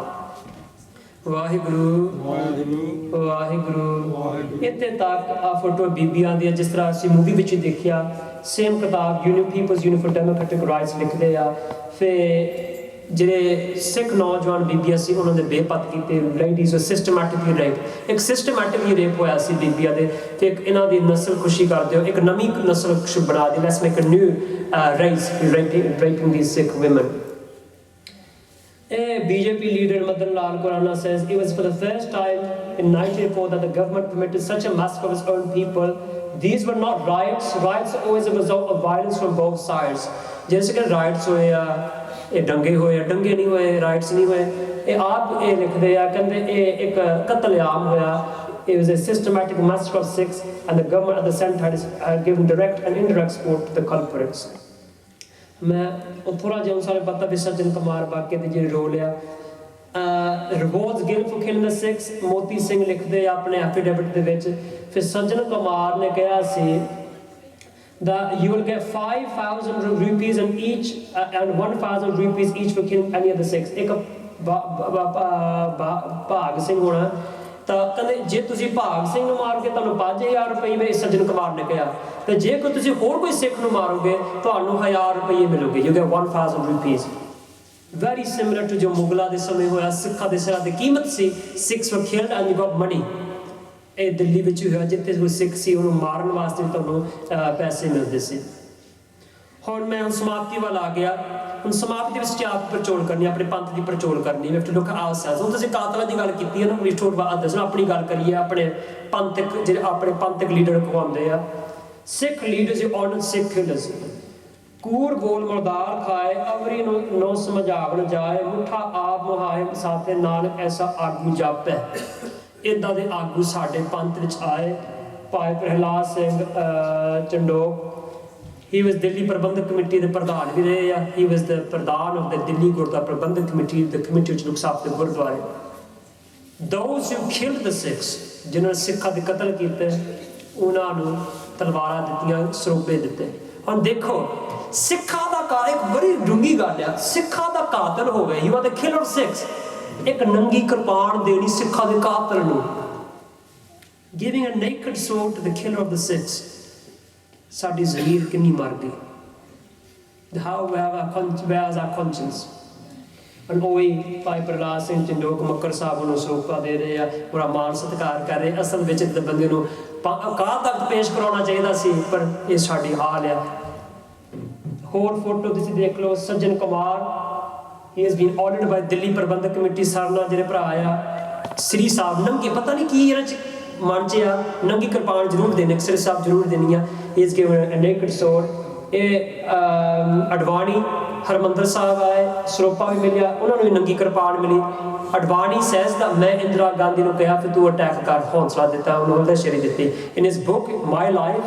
ਵਾਹਿਗੁਰੂ ਵਾਹਿਗੁਰੂ ਵਾਹਿਗੁਰੂ। ਇੱਥੇ ਤੱਕ ਆ ਫੋਟੋ ਬੀਬੀਆਂ ਦੀਆਂ, ਜਿਸ ਤਰ੍ਹਾਂ ਅਸੀਂ ਮੂਵੀ ਵਿੱਚ ਦੇਖਿਆ। ਸੇਮ ਕਿਤਾਬ People's union for democratic Rights ਲਿਖਦੇ ਆ। ਫਿਰ ਜਿਹੜੇ ਸਿੱਖ ਨੌਜਵਾਨ ਬੀਬੀਆਂ ਸੀ ਉਹਨਾਂ ਦੇ ਬੇਪਤ ਕੀਤੇ, ਲੇਡੀਜ਼ ਉਹ ਸਿਸਟਮੈਟਿਕਲੀ ਰੇਪ। ਇੱਕ ਸਿਸਟਮੈਟਿਕਲੀ ਰੇਪ ਹੋਇਆ ਸੀ ਬੀਬੀਆਂ ਦੇ। ਤੇ ਇੱਕ ਇਹਨਾਂ ਦੀ ਨਸਲ ਖੁਸ਼ੀ ਕਰਦੇ ਹੋ, ਇੱਕ ਨਵੀਂ ਨਸਲ ਬਣਾ ਦੀ, let's make a new race raping these Sikh women। BJP leader Madan Lal Khurana says it was for the first time in 1984 that the government permitted such a massacre of its own people। These were not riots, riots are always a result of violence from both sides। जैसे कि riots होए या ये दंगे होए, दंगे नहीं होए, riots नहीं होए। ये आप ये लिखते हैं कहते ये एक कत्लेआम होया। It was a systematic massacre of Sikhs and the government at the center had given direct and indirect support to the culprits। मैं थोड़ा जिहा सारे पता भी सज्जन कुमार बाकी के जो रोल आ rewards given for killing the Sikhs. Moti Singh लिखते अपने एफिडेविट दे विच। फिर सज्जन कुमार ने कहा सी that you will get 5,000 rupees and each and 1,000 rupees each for killing any of the Sikhs। एक भाग सिंह होना ਤਾਂ ਕਹਿੰਦੇ ਜੇ ਤੁਸੀਂ ਭਾਗ ਸਿੰਘ ਨੂੰ ਮਾਰੋਗੇ ਤੁਹਾਨੂੰ 5,000 ਰੁਪਏ ਮੇਰੇ ਸੱਜਣ ਕੁਮਾਰ ਨੇ ਕਿਹਾ। ਤੇ ਜੇ ਕੋਈ ਤੁਸੀਂ ਹੋਰ ਕੋਈ ਸਿੱਖ ਨੂੰ ਮਾਰੋਗੇ ਤੁਹਾਨੂੰ 1,000 ਰੁਪਏ ਮਿਲੂਗੇ। You get 1,000 rupees. Very similar to ਜੋ ਮੁਗਲਾਂ ਦੇ ਸਮੇਂ ਹੋਇਆ। ਸਿੱਖਾਂ ਦੇ ਸਿਰਾਂ ਦੀ ਕੀਮਤ ਸੀ। Sikhs were killed and you got money. ਇਹ ਦਿੱਲੀ ਵਿੱਚ ਹੋਇਆ ਜਿੱਥੇ ਕੋਈ ਸਿੱਖ ਸੀ ਉਹਨੂੰ ਮਾਰਨ ਵਾਸਤੇ ਤੁਹਾਨੂੰ ਪੈਸੇ ਮਿਲਦੇ ਸੀ। ਹੁਣ ਮੈਂ ਹੁਣ ਸਮਾਪਤੀ ਵੱਲ ਆ ਗਿਆ। ਹੁਣ ਸਮਾਪਤੀ ਵਿੱਚ ਆਪ ਪਰਚੋਲ ਕਰਨੀ, ਆਪਣੇ ਪੰਥ ਦੀ ਪਰਚੋਲ ਕਰਨੀ। ਵੀ ਟੂ ਲੁੱਕ ਆਵਰਸੈਲਵਸ। ਹੁਣ ਤੁਸੀਂ ਕਾਤਲਾਂ ਦੀ ਗੱਲ ਕੀਤੀ ਹੈ ਨਾ, ਵੀ ਟੋਟ ਬਾਅਦ ਦੱਸੋ ਆਪਣੀ ਗੱਲ ਕਰੀਏ। ਆਪਣੇ ਪੰਥਕ ਜਿਹੜੇ ਆਪਣੇ ਪੰਥਕ ਲੀਡਰ ਕਹਾਉਂਦੇ ਆ Sikh leaders you honour Sikh leaders. ਕੂੜ ਬੋਲ ਮਰਦਾਰ ਖਾਏ ਅਵਰੀ ਨੋ ਸਮਝਾਵਣ ਜਾਏ ਮੁੱਠਾ ਆਪ ਮੁਹਾਏ ਸਾਥੇ ਨਾਨਕ ਐਸਾ ਆਗੂ ਜਾਪੈ। ਇੱਦਾਂ ਦੇ ਆਗੂ ਸਾਡੇ ਪੰਥ ਵਿੱਚ ਆਏ। Bhai Prahlad Singh Chandok, he was Delhi Prabandhak committee ਦੇ ਪ੍ਰਧਾਨ ਵੀ ਰਹੇ ਆ। he was the pradhan of the Delhi Gurdwara Prabandhak Committee, the committee which looks after the ਗੁਰਦੁਆਰੇ। those who killed the Sikhs, ਜਿਨ੍ਹਾਂ ਨੇ ਸਿੱਖਾਂ ਦੇ ਕਤਲ ਕੀਤੇ, ਉਹਨਾਂ ਨੂੰ ਤਲਵਾਰਾਂ ਦਿੱਤੀਆਂ, ਸਰੋਪੇ ਦਿੱਤੇ। ਹੁਣ ਦੇਖੋ ਸਿੱਖਾਂ ਦਾ ਕਾਤਲ, ਇੱਕ ਬੜੀ ਡੂੰਘੀ ਗੱਲ ਆ। ਸਿੱਖਾਂ ਦਾ ਕਾਤਲ ਹੋਵੇ, you are the killer of Sikhs। ਇੱਕ ਨੰਗੀ ਕਿਰਪਾਨ ਦੇਣੀ ਸਿੱਖਾਂ ਦੇ ਕਾਤਲ ਨੂੰ, giving a naked sword to the killer of the Sikhs। ਸਾਡੀ ਜ਼ਮੀਰ ਕਿੰਨੀ ਮਰ ਗਈ। How where's our conscience? ਉਹੀ ਭਾਈ ਪ੍ਰਹਲਾਦ ਸਿੰਘ ਚੰਡੋਕ ਮੱਕੜ ਸਾਹਿਬ ਨੂੰ ਸਰੋਪਾ ਦੇ ਰਹੇ ਆ, ਬੜਾ ਮਾਣ ਸਤਿਕਾਰ ਕਰ ਰਹੇ। ਅਸਲ ਵਿੱਚ ਤਾਂ ਬੰਦੇ ਨੂੰ ਅਕਾਲ ਤਖਤ ਪੇਸ਼ ਕਰਾਉਣਾ ਚਾਹੀਦਾ ਸੀ, ਪਰ ਇਹ ਸਾਡੀ ਹਾਲ ਆ। ਹੋਰ ਫੋਟੋ ਤੁਸੀਂ ਦੇਖ ਲਓ। Sajjan Kumar, he has been ordered by Delhi Prabandhak committee. Sarna ਜਿਹੜੇ ਭਰਾ ਆ ਸ੍ਰੀ ਸਾਹਿਬ ਨੰਗੀ, ਪਤਾ ਨਹੀਂ ਕੀ ਇਹਨਾਂ 'ਚ ਮਨ 'ਚ ਆ, ਨੰਗੀ ਕਿਰਪਾਨ ਜ਼ਰੂਰ ਦੇਣੀ, ਸ੍ਰੀ ਸਾਹਿਬ ਜ਼ਰੂਰ ਦੇਣੀ ਆ। he is given a naked sword। ਇਹ ਅਡਵਾਨੀ ਹਰਮੰਦਰ ਸਾਹਿਬ ਆਏ, ਸਰੋਪਾ ਵੀ ਮਿਲਿਆ, ਉਹਨਾਂ ਨੂੰ ਵੀ ਨੰਗੀ ਕਿਰਪਾਨ ਮਿਲੀ। ਅਡਵਾਨੀ ਸੈਜ਼ ਦਾ ਮੈਂ ਇੰਦਰਾ ਗਾਂਧੀ ਨੂੰ ਕਿਹਾ ਫਿਰ ਤੂੰ ਅਟੈਕ ਕਰ, ਹੌਸਲਾ ਦਿੱਤਾ, ਉਹਨੂੰ ਹਲਦਾਸ਼ੇਰੀ ਦਿੱਤੀ। In his book my life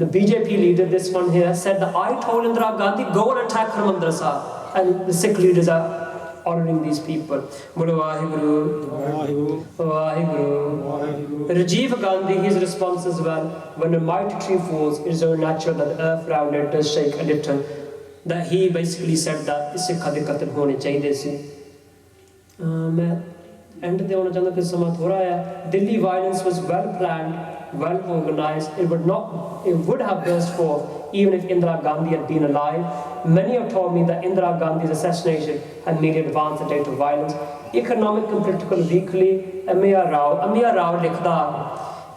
the BJP leader, this one here, said that I told Indira Gandhi go and attack Harmandir Sahib, and the Sikh leaders are honoring these people। Bolo Vaheguru Vaheguru। Rajiv Gandhi, his response as well, when a mighty tree falls it is so natural that the earth around it does shake a little। that he basically said that ਸਿੱਖਾਂ ਦੇ ਕਤਲ ਹੋਣੇ ਚਾਹੀਦੇ ਸੀ। ਮੈਂ and ਤੇ ਆਉਣਾ ਚਾਹੁੰਦਾ ਕਿ ਸਮਾਂ ਥੋੜਾ ਆ। Delhi violence was well planned, well organized। it would have burst forth even if Indira Gandhi had been alive। Many have told me that Indira Gandhi's assassination had merely advanced the date of violence। Economic and political weekly Amir Rao ਲਿਖਦਾ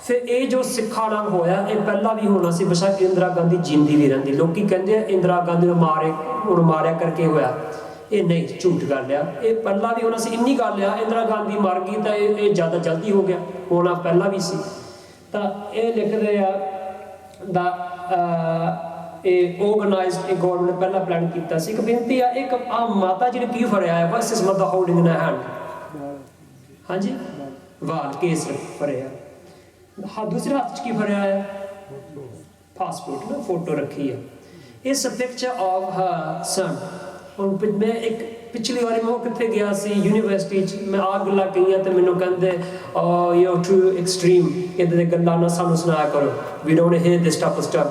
ਫਿਰ ਇਹ ਜੋ ਸਿੱਖਾਂ ਨਾਲ ਹੋਇਆ ਇਹ ਪਹਿਲਾਂ ਵੀ ਹੋਣਾ ਸੀ, ਬੇਸ਼ੱਕ ਇੰਦਰਾ ਗਾਂਧੀ ਜਿੰਦੀ ਵੀ ਰਹਿੰਦੀ। ਲੋਕੀ ਕਹਿੰਦੇ ਆ ਇੰਦਰਾ ਗਾਂਧੀ ਨੂੰ ਮਾਰਿਆ ਕਰਕੇ ਹੋਇਆ। ये नहीं झूठ गल आ, ये पहला भी होना सी। इन्नी गल आ इंदिरा गांधी मर गई तो ये ज़्यादा जल्दी हो गया, होना पहला भी सी। तो ये लिखते आ ऑर्गेनाइज्ड गवर्नमेंट ने पहला प्लान किया सी। एक बेनती है, एक माता जी ने की फड़िया है, बस इस मदर होल्डिंग इन हैंड, हाँ जी वाल केस फड़िया, हाँ दूसरे हाथ च की फड़िया है पासपोर्ट ना, फोटो रखी है। It's a picture of her son. और मैं एक पिछली बारी मैं कितने गया सी यूनिवर्सिटी, मैं आ गल्लां कही तो मैनू कहते यू टू एक्सट्रीम, इदां दी गल्लां ना सानू सुनाया करो, we don't hear this type of stuff.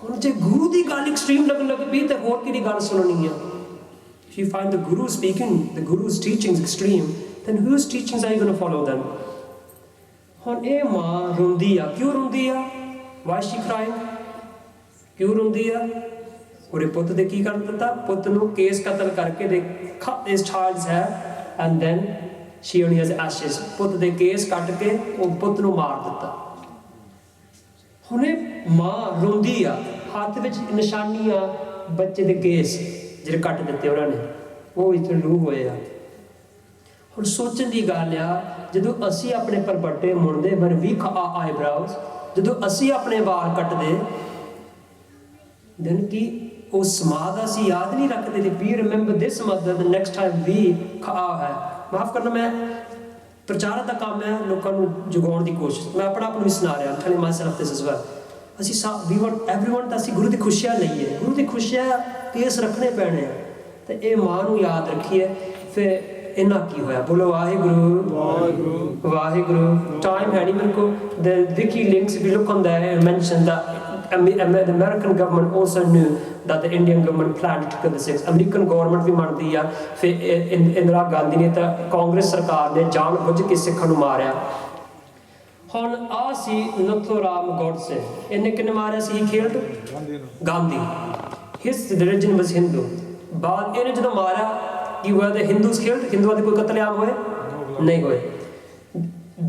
हुण जे गुरु दी गल एक्सट्रीम लगन लग पई ते होर किहदी गल सुननी है? If you find the Guru speaking, the Guru's teachings extreme, then whose teachings are you going to follow them? हुण ये माँ रोंदी आ, क्यों रोंदी आ? Why is she crying? क्यों रोंदी आ? ਉਹਦੇ ਪੁੱਤ ਦੇ ਕੀ ਕਰ ਦਿੱਤਾ? ਪੁੱਤ ਨੂੰ ਕੇਸ ਕਤਲ ਕਰਕੇ ਦੇ cut his child's hair and then she only has ashes, ਪੁੱਤ ਦੇ ਕੇਸ ਕੱਟ ਕੇ ਉਹ ਪੁੱਤ ਨੂੰ ਮਾਰ ਦਿੱਤਾ। ਹੁਣੇ ਮਾਂ ਰੋਂਦੀ ਆ, ਹੱਥ ਵਿੱਚ ਨਿਸ਼ਾਨੀ ਆ ਬੱਚੇ ਦੇ ਕੇਸ ਜਿਹੜੇ ਕੱਟ ਦਿੱਤੇ ਉਹਨਾਂ ਨੇ, ਉਹ ਇੱਥੇ ਲੂ ਹੋਏ ਆ। ਹੁਣ ਸੋਚਣ ਦੀ ਗੱਲ ਆ, ਜਦੋਂ ਅਸੀਂ ਆਪਣੇ ਪਰਬੱਟੇ ਮੁੜਦੇ ਪਰ ਵੀਕ ਆਈਬ੍ਰਾਉਜ਼, ਜਦੋਂ ਅਸੀਂ ਆਪਣੇ ਵਾਲ ਕੱਟਦੇ then ਕੀ ਉਸ ਮਾਂ ਦਾ ਅਸੀਂ ਯਾਦ ਨਹੀਂ ਰੱਖਦੇ? We remember this mother the next time ਵੀ ਹੈ। ਮਾਫ ਕਰਨਾ, ਮੈਂ ਪ੍ਰਚਾਰ ਦਾ ਕੰਮ ਹੈ ਲੋਕਾਂ ਨੂੰ ਜਗਾਉਣ ਦੀ ਕੋਸ਼ਿਸ਼, ਮੈਂ ਆਪਣਾ ਆਪ ਨੂੰ ਵੀ ਸੁਣਾ ਰਿਹਾ, telling myself this as well। ਅਸੀਂ ਵੀ ਵਾਂਟ ਐਵਰੀਵਨ ਤਾਂ ਅਸੀਂ ਗੁਰੂ ਦੀ ਖੁਸ਼ੀਆਂ ਲਈਏ, ਗੁਰੂ ਦੀ ਖੁਸ਼ੀਆਂ ਕੇਸ ਰੱਖਣੇ ਪੈਣੇ ਆ, ਤੇ ਇਹ ਮਾਂ ਨੂੰ ਯਾਦ ਰੱਖੀਏ। ਫਿਰ ਇਹਨਾਂ ਕੀ ਹੋਇਆ? ਬੋਲੋ ਵਾਹਿਗੁਰੂ ਵਾਹਿਗੁਰੂ ਵਾਹਿਗੁਰੂ। ਟਾਈਮ ਹੈ ਨਹੀਂ ਮੇਰੇ ਕੋਲ। The wiki links, if you look on there, it mentioned that the American government also knew that the Indian government planned to kill the Sikhs। American government ਵੀ ਮੰਨਦੀ ਆ। ਫਿਰ ਇੰਦਰਾ ਗਾਂਧੀ ਨੇ ਤਾਂ ਕਾਂਗਰਸ ਸਰਕਾਰ ਨੇ ਜਾਣ ਬੁੱਝ ਕੇ ਸਿੱਖਾਂ ਨੂੰ ਮਾਰਿਆ। ਹੁਣ ਆ ਸੀ ਨਥੂਰਾਮ ਗੋਡਸੇ, ਇਹਨੇ ਕਿਹਨੇ ਮਾਰਿਆ ਸੀ? He killed Gandhi. His religion was Hindu। ਬਾਅਦ ਇਹਨੇ ਜਦੋਂ ਮਾਰਿਆ ਕਿ were the Hindus killed? ਹਿੰਦੂਆਂ ਦੇ ਕੋਈ ਕਤਲੇਆਮ ਹੋਏ? ਨਹੀਂ ਹੋਏ।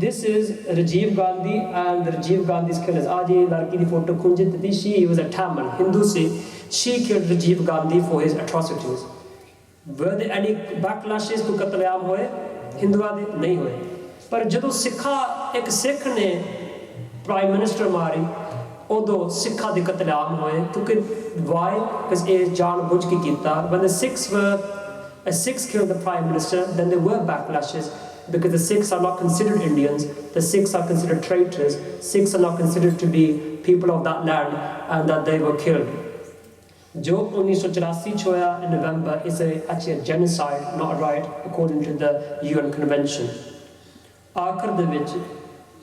This is Rajiv Gandhi and Rajiv Gandhi's killers। आज ये लड़की की फोटो खुंजी थी, she was a Tamil Hindu से, she killed Rajiv Gandhi for his atrocities। Were there any backlashes? कोई कतलेआम होए हिंदुआ दे? नहीं होए। पर जदों सिखा एक सिख ने प्राइम मिनिस्टर मारी, उदों सिखा दे कतलेआम होए। क्योंकि why? Because ये जान बुझ के कीता। When the Sikhs killed the prime minister, then there were backlashes, because the Sikhs are not considered Indians, the Sikhs are considered traitors, Sikhs are not considered to be people of that land, and that they were killed। जो 1984 होया in November is actually a genocide, not right, according to the UN Convention। आखिर दे विच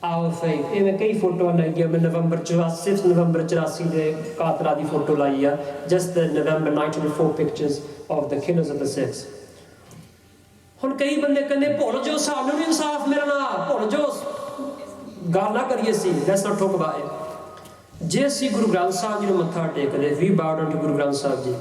आओ फई इवें कई photo लाइया, मैं नवंबर 84 ਦੇ ਕਾਤਲਾਂ ਦੀ photo लाई है, just the November 1904 pictures of the killers of the Sikhs। ਹੁਣ ਕਈ ਬੰਦੇ ਕਹਿੰਦੇ ਭੁੱਲ ਜਾਓ, ਸਾਨੂੰ ਨਹੀਂ ਇਨਸਾਫ ਮਿਲਣਾ, ਭੁੱਲ ਜਾਓ, ਗੱਲ ਨਾ ਕਰੀਏ ਸੀ, let's not talk about it. ਜੇ ਅਸੀਂ ਗੁਰੂ ਗ੍ਰੰਥ ਸਾਹਿਬ ਜੀ ਨੂੰ ਮੱਥਾ ਟੇਕਦੇ, ਵੀ ਬਾਉ ਡਾਊਨ ਟੂ ਗੁਰੂ ਗ੍ਰੰਥ ਸਾਹਿਬ ਜੀ,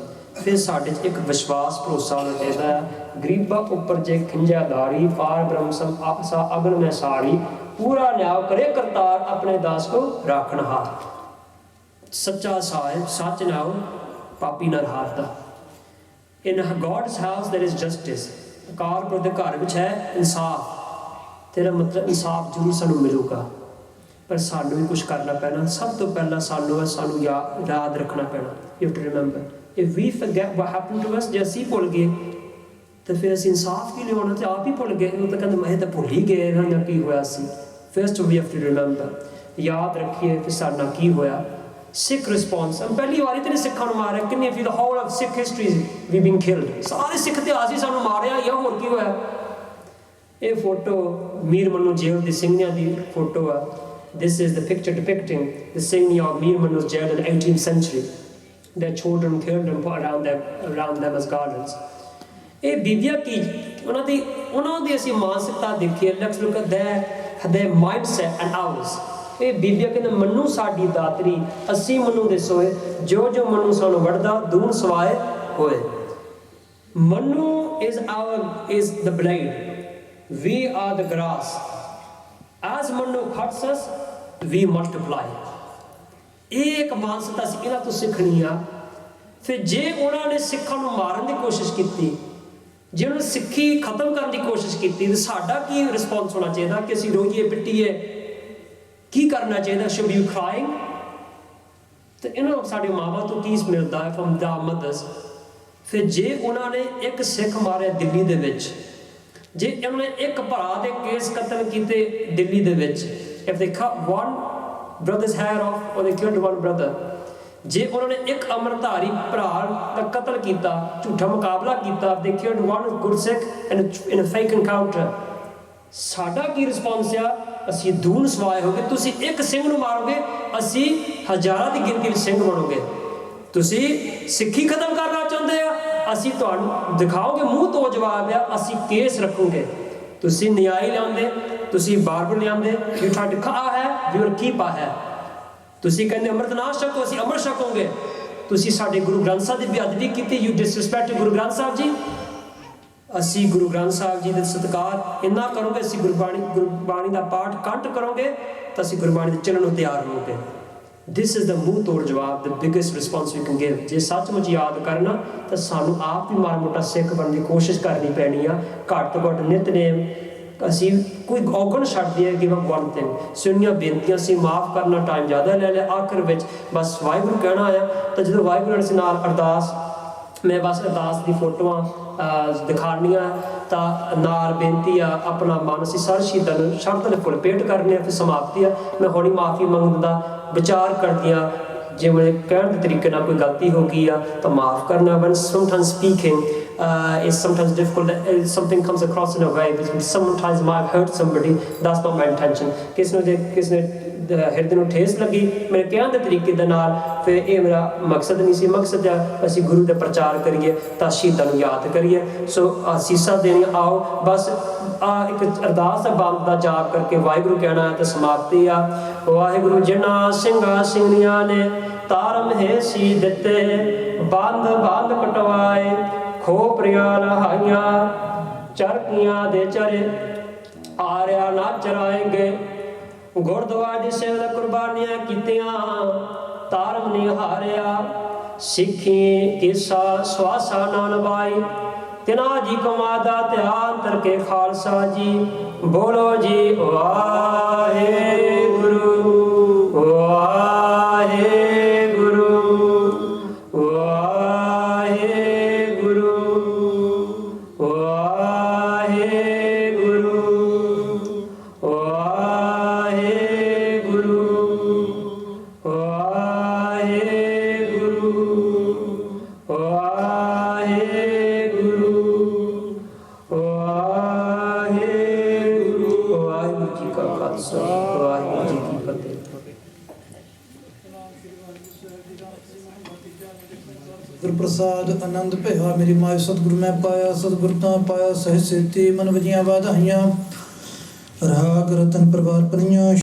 ਫਿਰ ਸਾਡੇ 'ਚ ਇੱਕ ਵਿਸ਼ਵਾਸ ਭਰੋਸਾ ਹੋਣਾ ਚਾਹੀਦਾ ਹੈ। ਗਰੀਬਾਂ ਉੱਪਰ ਜੇ ਖਿੰਜਿਆਦਾਰੀ, ਪਾਰ ਬ੍ਰਹਮ ਸਮ ਆਸਾ ਅਗਨ ਮੈਂ ਸਾਰੀ, ਪੂਰਾ ਨਿਆਂ ਕਰੇ ਕਰਤਾਰ, ਆਪਣੇ ਦਾਸ ਕੋ ਰਾਖਣਹਾਰ। ਸੱਚਾ ਸਾਹਿਬ ਸੱਚ ਨਾਉ ਪਾਪੀ ਨਰ ਹਾਰਦਾ। In God's house there is justice. ਅਕਾਲਪੁਰ ਦੇ ਘਰ ਵਿੱਚ ਹੈ ਇਨਸਾਫ। ਤੇਰਾ ਮਤਲਬ ਇਨਸਾਫ ਜ਼ਰੂਰ ਸਾਨੂੰ ਮਿਲੂਗਾ, ਪਰ ਸਾਨੂੰ ਵੀ ਕੁਛ ਕਰਨਾ ਪੈਣਾ। ਸਭ ਤੋਂ ਪਹਿਲਾਂ ਸਾਨੂੰ ਯਾਦ ਰੱਖਣਾ ਪੈਣਾ। You have to remember if we forget what happen to us, ਜੇ ਅਸੀਂ ਭੁੱਲ ਗਏ ਤਾਂ ਫਿਰ ਅਸੀਂ ਇਨਸਾਫ ਕੀ ਲਿਆਉਣਾ? ਤੇ ਆਪ ਹੀ ਭੁੱਲ ਗਏ। ਉਹ ਤਾਂ ਕਹਿੰਦੇ ਮੈਂ ਤਾਂ ਭੁੱਲ ਹੀ ਗਏ ਨਾ, ਜਾਂ ਕੀ ਹੋਇਆ ਸੀ। First we have to remember, ਯਾਦ ਰੱਖੀਏ ਫਿਰ ਸਾਡੇ ਨਾਲ ਕੀ ਹੋਇਆ। ਸਿੱਖ ਰਿਸਪੌਂਸ, ਪਹਿਲੀ ਵਾਰੀ ਤੇ ਸਿੱਖਾਂ ਨੂੰ ਮਾਰਿਆ। ਕਿੰਨੇ ਫੀ the whole of Sikh history we been killed. ਸਾਰੇ ਸਿੱਖ ਇਤਿਹਾਸ ਹੀ ਸਾਨੂੰ ਮਾਰਿਆ ਜਾਂ ਹੋਰ ਕੀ ਹੋਇਆ। ਇਹ ਫੋਟੋ ਮੀਰ ਮਨੂੰ ਜੇਲ੍ਹ ਦੀ ਸਿੰਘਾਂ ਦੀ ਫੋਟੋ ਆ। This is the picture depicting the Singh of Mir Manu's jail in the 18th century। Their children killed and put around them as gardens। ਇਹ ਬੀਬੀਆਂ ਕੀ ਉਹਨਾਂ ਦੀ ਅਸੀਂ ਮਾਨਸਿਕਤਾ ਦੇਖੀਏ। Let's look at their mindset and ours। ਇਹ ਬੀਬੀਆਂ ਕਹਿੰਦੇ ਮਨੂੰ ਸਾਡੀ ਦਾਤਰੀ, ਅਸੀਂ ਮਨੂੰ ਦੇ ਸੋਏ, ਜੋ ਜੋ ਮਨੂੰ ਸਾਨੂੰ ਵੜਦਾ ਦੂਣ ਸਵਾਏ ਹੋਏ। ਮਨੂੰ is the blade, we are the grass। As Manu cuts us, we multiply। ਇਹ ਇੱਕ ਮਾਨਸਿਕਤਾ ਸੀ, ਇਹਨਾਂ ਤੋਂ ਸਿੱਖਣੀ ਆ। फिर जे उन्होंने सिखां नूं मारन की कोशिश की, जे उन्होंने सिक्खी खत्म करने की कोशिश की, तो साडा की रिस्पॉन्स होना चाहिए कि असीं रोईए पिट्टीए, की करना चाहिए? Should be crying? तो इन्होंने साडे माँ बाप तो की मिलता है फ्रॉम द मदर्स। फिर जे उन्होंने एक सिख मारिया दिल्ली दे विच, जे उन्होंने एक भरा दे केस कतल किए दिल्ली दे विच, if they cut one brother's hair off और दे किल्ड वन ब्रदर, जे उन्होंने एक अमरधारी भरा का कतल किया, झूठा मुकाबला किया, दे killed one Gursikh in a fake encounter, साडा की रिस्पॉन्स आ? असीं दून सवाए हो गए, तुसीं एक सिंह नूं मारोगे, असीं हज़ारां की गिनती में सिंह बनोगे। तुसीं सिक्खी खत्म करना चाहते हो, असीं तुहानूं दिखाओगे मूँह तो जवाब आ, असीं केस रखोगे। तुसीं न्याय लिआंदे, तुसीं बारबर लिआंदे, यू ट्राई टू आ है, वी विल कीप आ है। तुसीं कहंदे अमृत ना छको, असीं अमृत छकोगे। तुसीं साडे गुरु ग्रंथ साहिब की बेअदबी की, यू डिसरिस्पैक्ट गुरु ग्रंथ साहिब जी। असी गुरु ग्रंथ साहिब जी का सत्कार इन्ना करोगे, असी गुरबाणी का पाठ कंठ करोगे, तो असी गुरबाणी के चलन तैयार होगे। दिस इज़ द मूँह तोड़ जवाब, the biggest response we can give. जे सचमुच याद करना तो सानू आप भी माड़ा मोटा सिख बनने की कोशिश करनी पैनी आ। घट तो घट नितनेम असी कोई औगण छड्ड दिए, गिव अप वन थिंग। सुनिया बेनतियां सी माफ़ करना, टाइम ज़्यादा ले लिया, आखिर में बस वाहिगुरू कहना आया। तो जो वाहिगुरू से नाल अरदास, मैं बस अरदास की फोटोआं दिखानियां, तो नाल बेनती आ अपना मन असीं सारे शहीदां नूं शरधां दे फुल भेंट करने, फिर समाप्ति आ। मैं हुणी माफ़ी मंगदा, विचार करदियां जे मैं कहण दे तरीके नाल कोई गलती हो गई आ तो माफ़ करना। One sometimes speaking is sometimes difficult, something comes across in a way which sometimes might hurt somebody, that's not my intention। किसने हिरदे नूं ठेस लगी मेरे कहण दे तरीके दे नाल, फिर ये मेरा मकसद नहीं सी। मकसद है असीं गुरु दे प्रचार करिए, तां शहीदां नूं याद करिए। सो असीसां देनियां आओ, बस एक अरदास है बंद दा जाप करके वाहिगुरू कहना है तो समाप्ति आ। वाहिगुरू जिन्हां ਸਿੰਘਾਂ ਸਿੰਘਣੀਆਂ ने तारम है सी दिते, बंद बंद कटवाए, खोपरियां नहाइयां, चरकियां दे चरे, आरिया ना चराएंगे। गुरद्वारे दी सेवा कुर्बानियां कीतियां, तारम नहीं हारिया, सिखी किसा स्वासा ना नभाई, तिना जी कमादा ध्यान तरके खालसा जी। बोलो जी वाहेगुरू वाहेगुरू वाहेगुरू वाहेगुरू वाहेगुरू वाहेगुरू वाहेगुरू वाहेगुरू। वाहिगुरू जी का खालसा, वाहिगुरू जी की फतेह। गुर प्रसाद आनंद भया, मेरी माए सतगुरु मैं पाया, सतगुरु तां पाया सहज सेती, मन वजियां वाधाइयां, राग रतन प्रवार पनियां।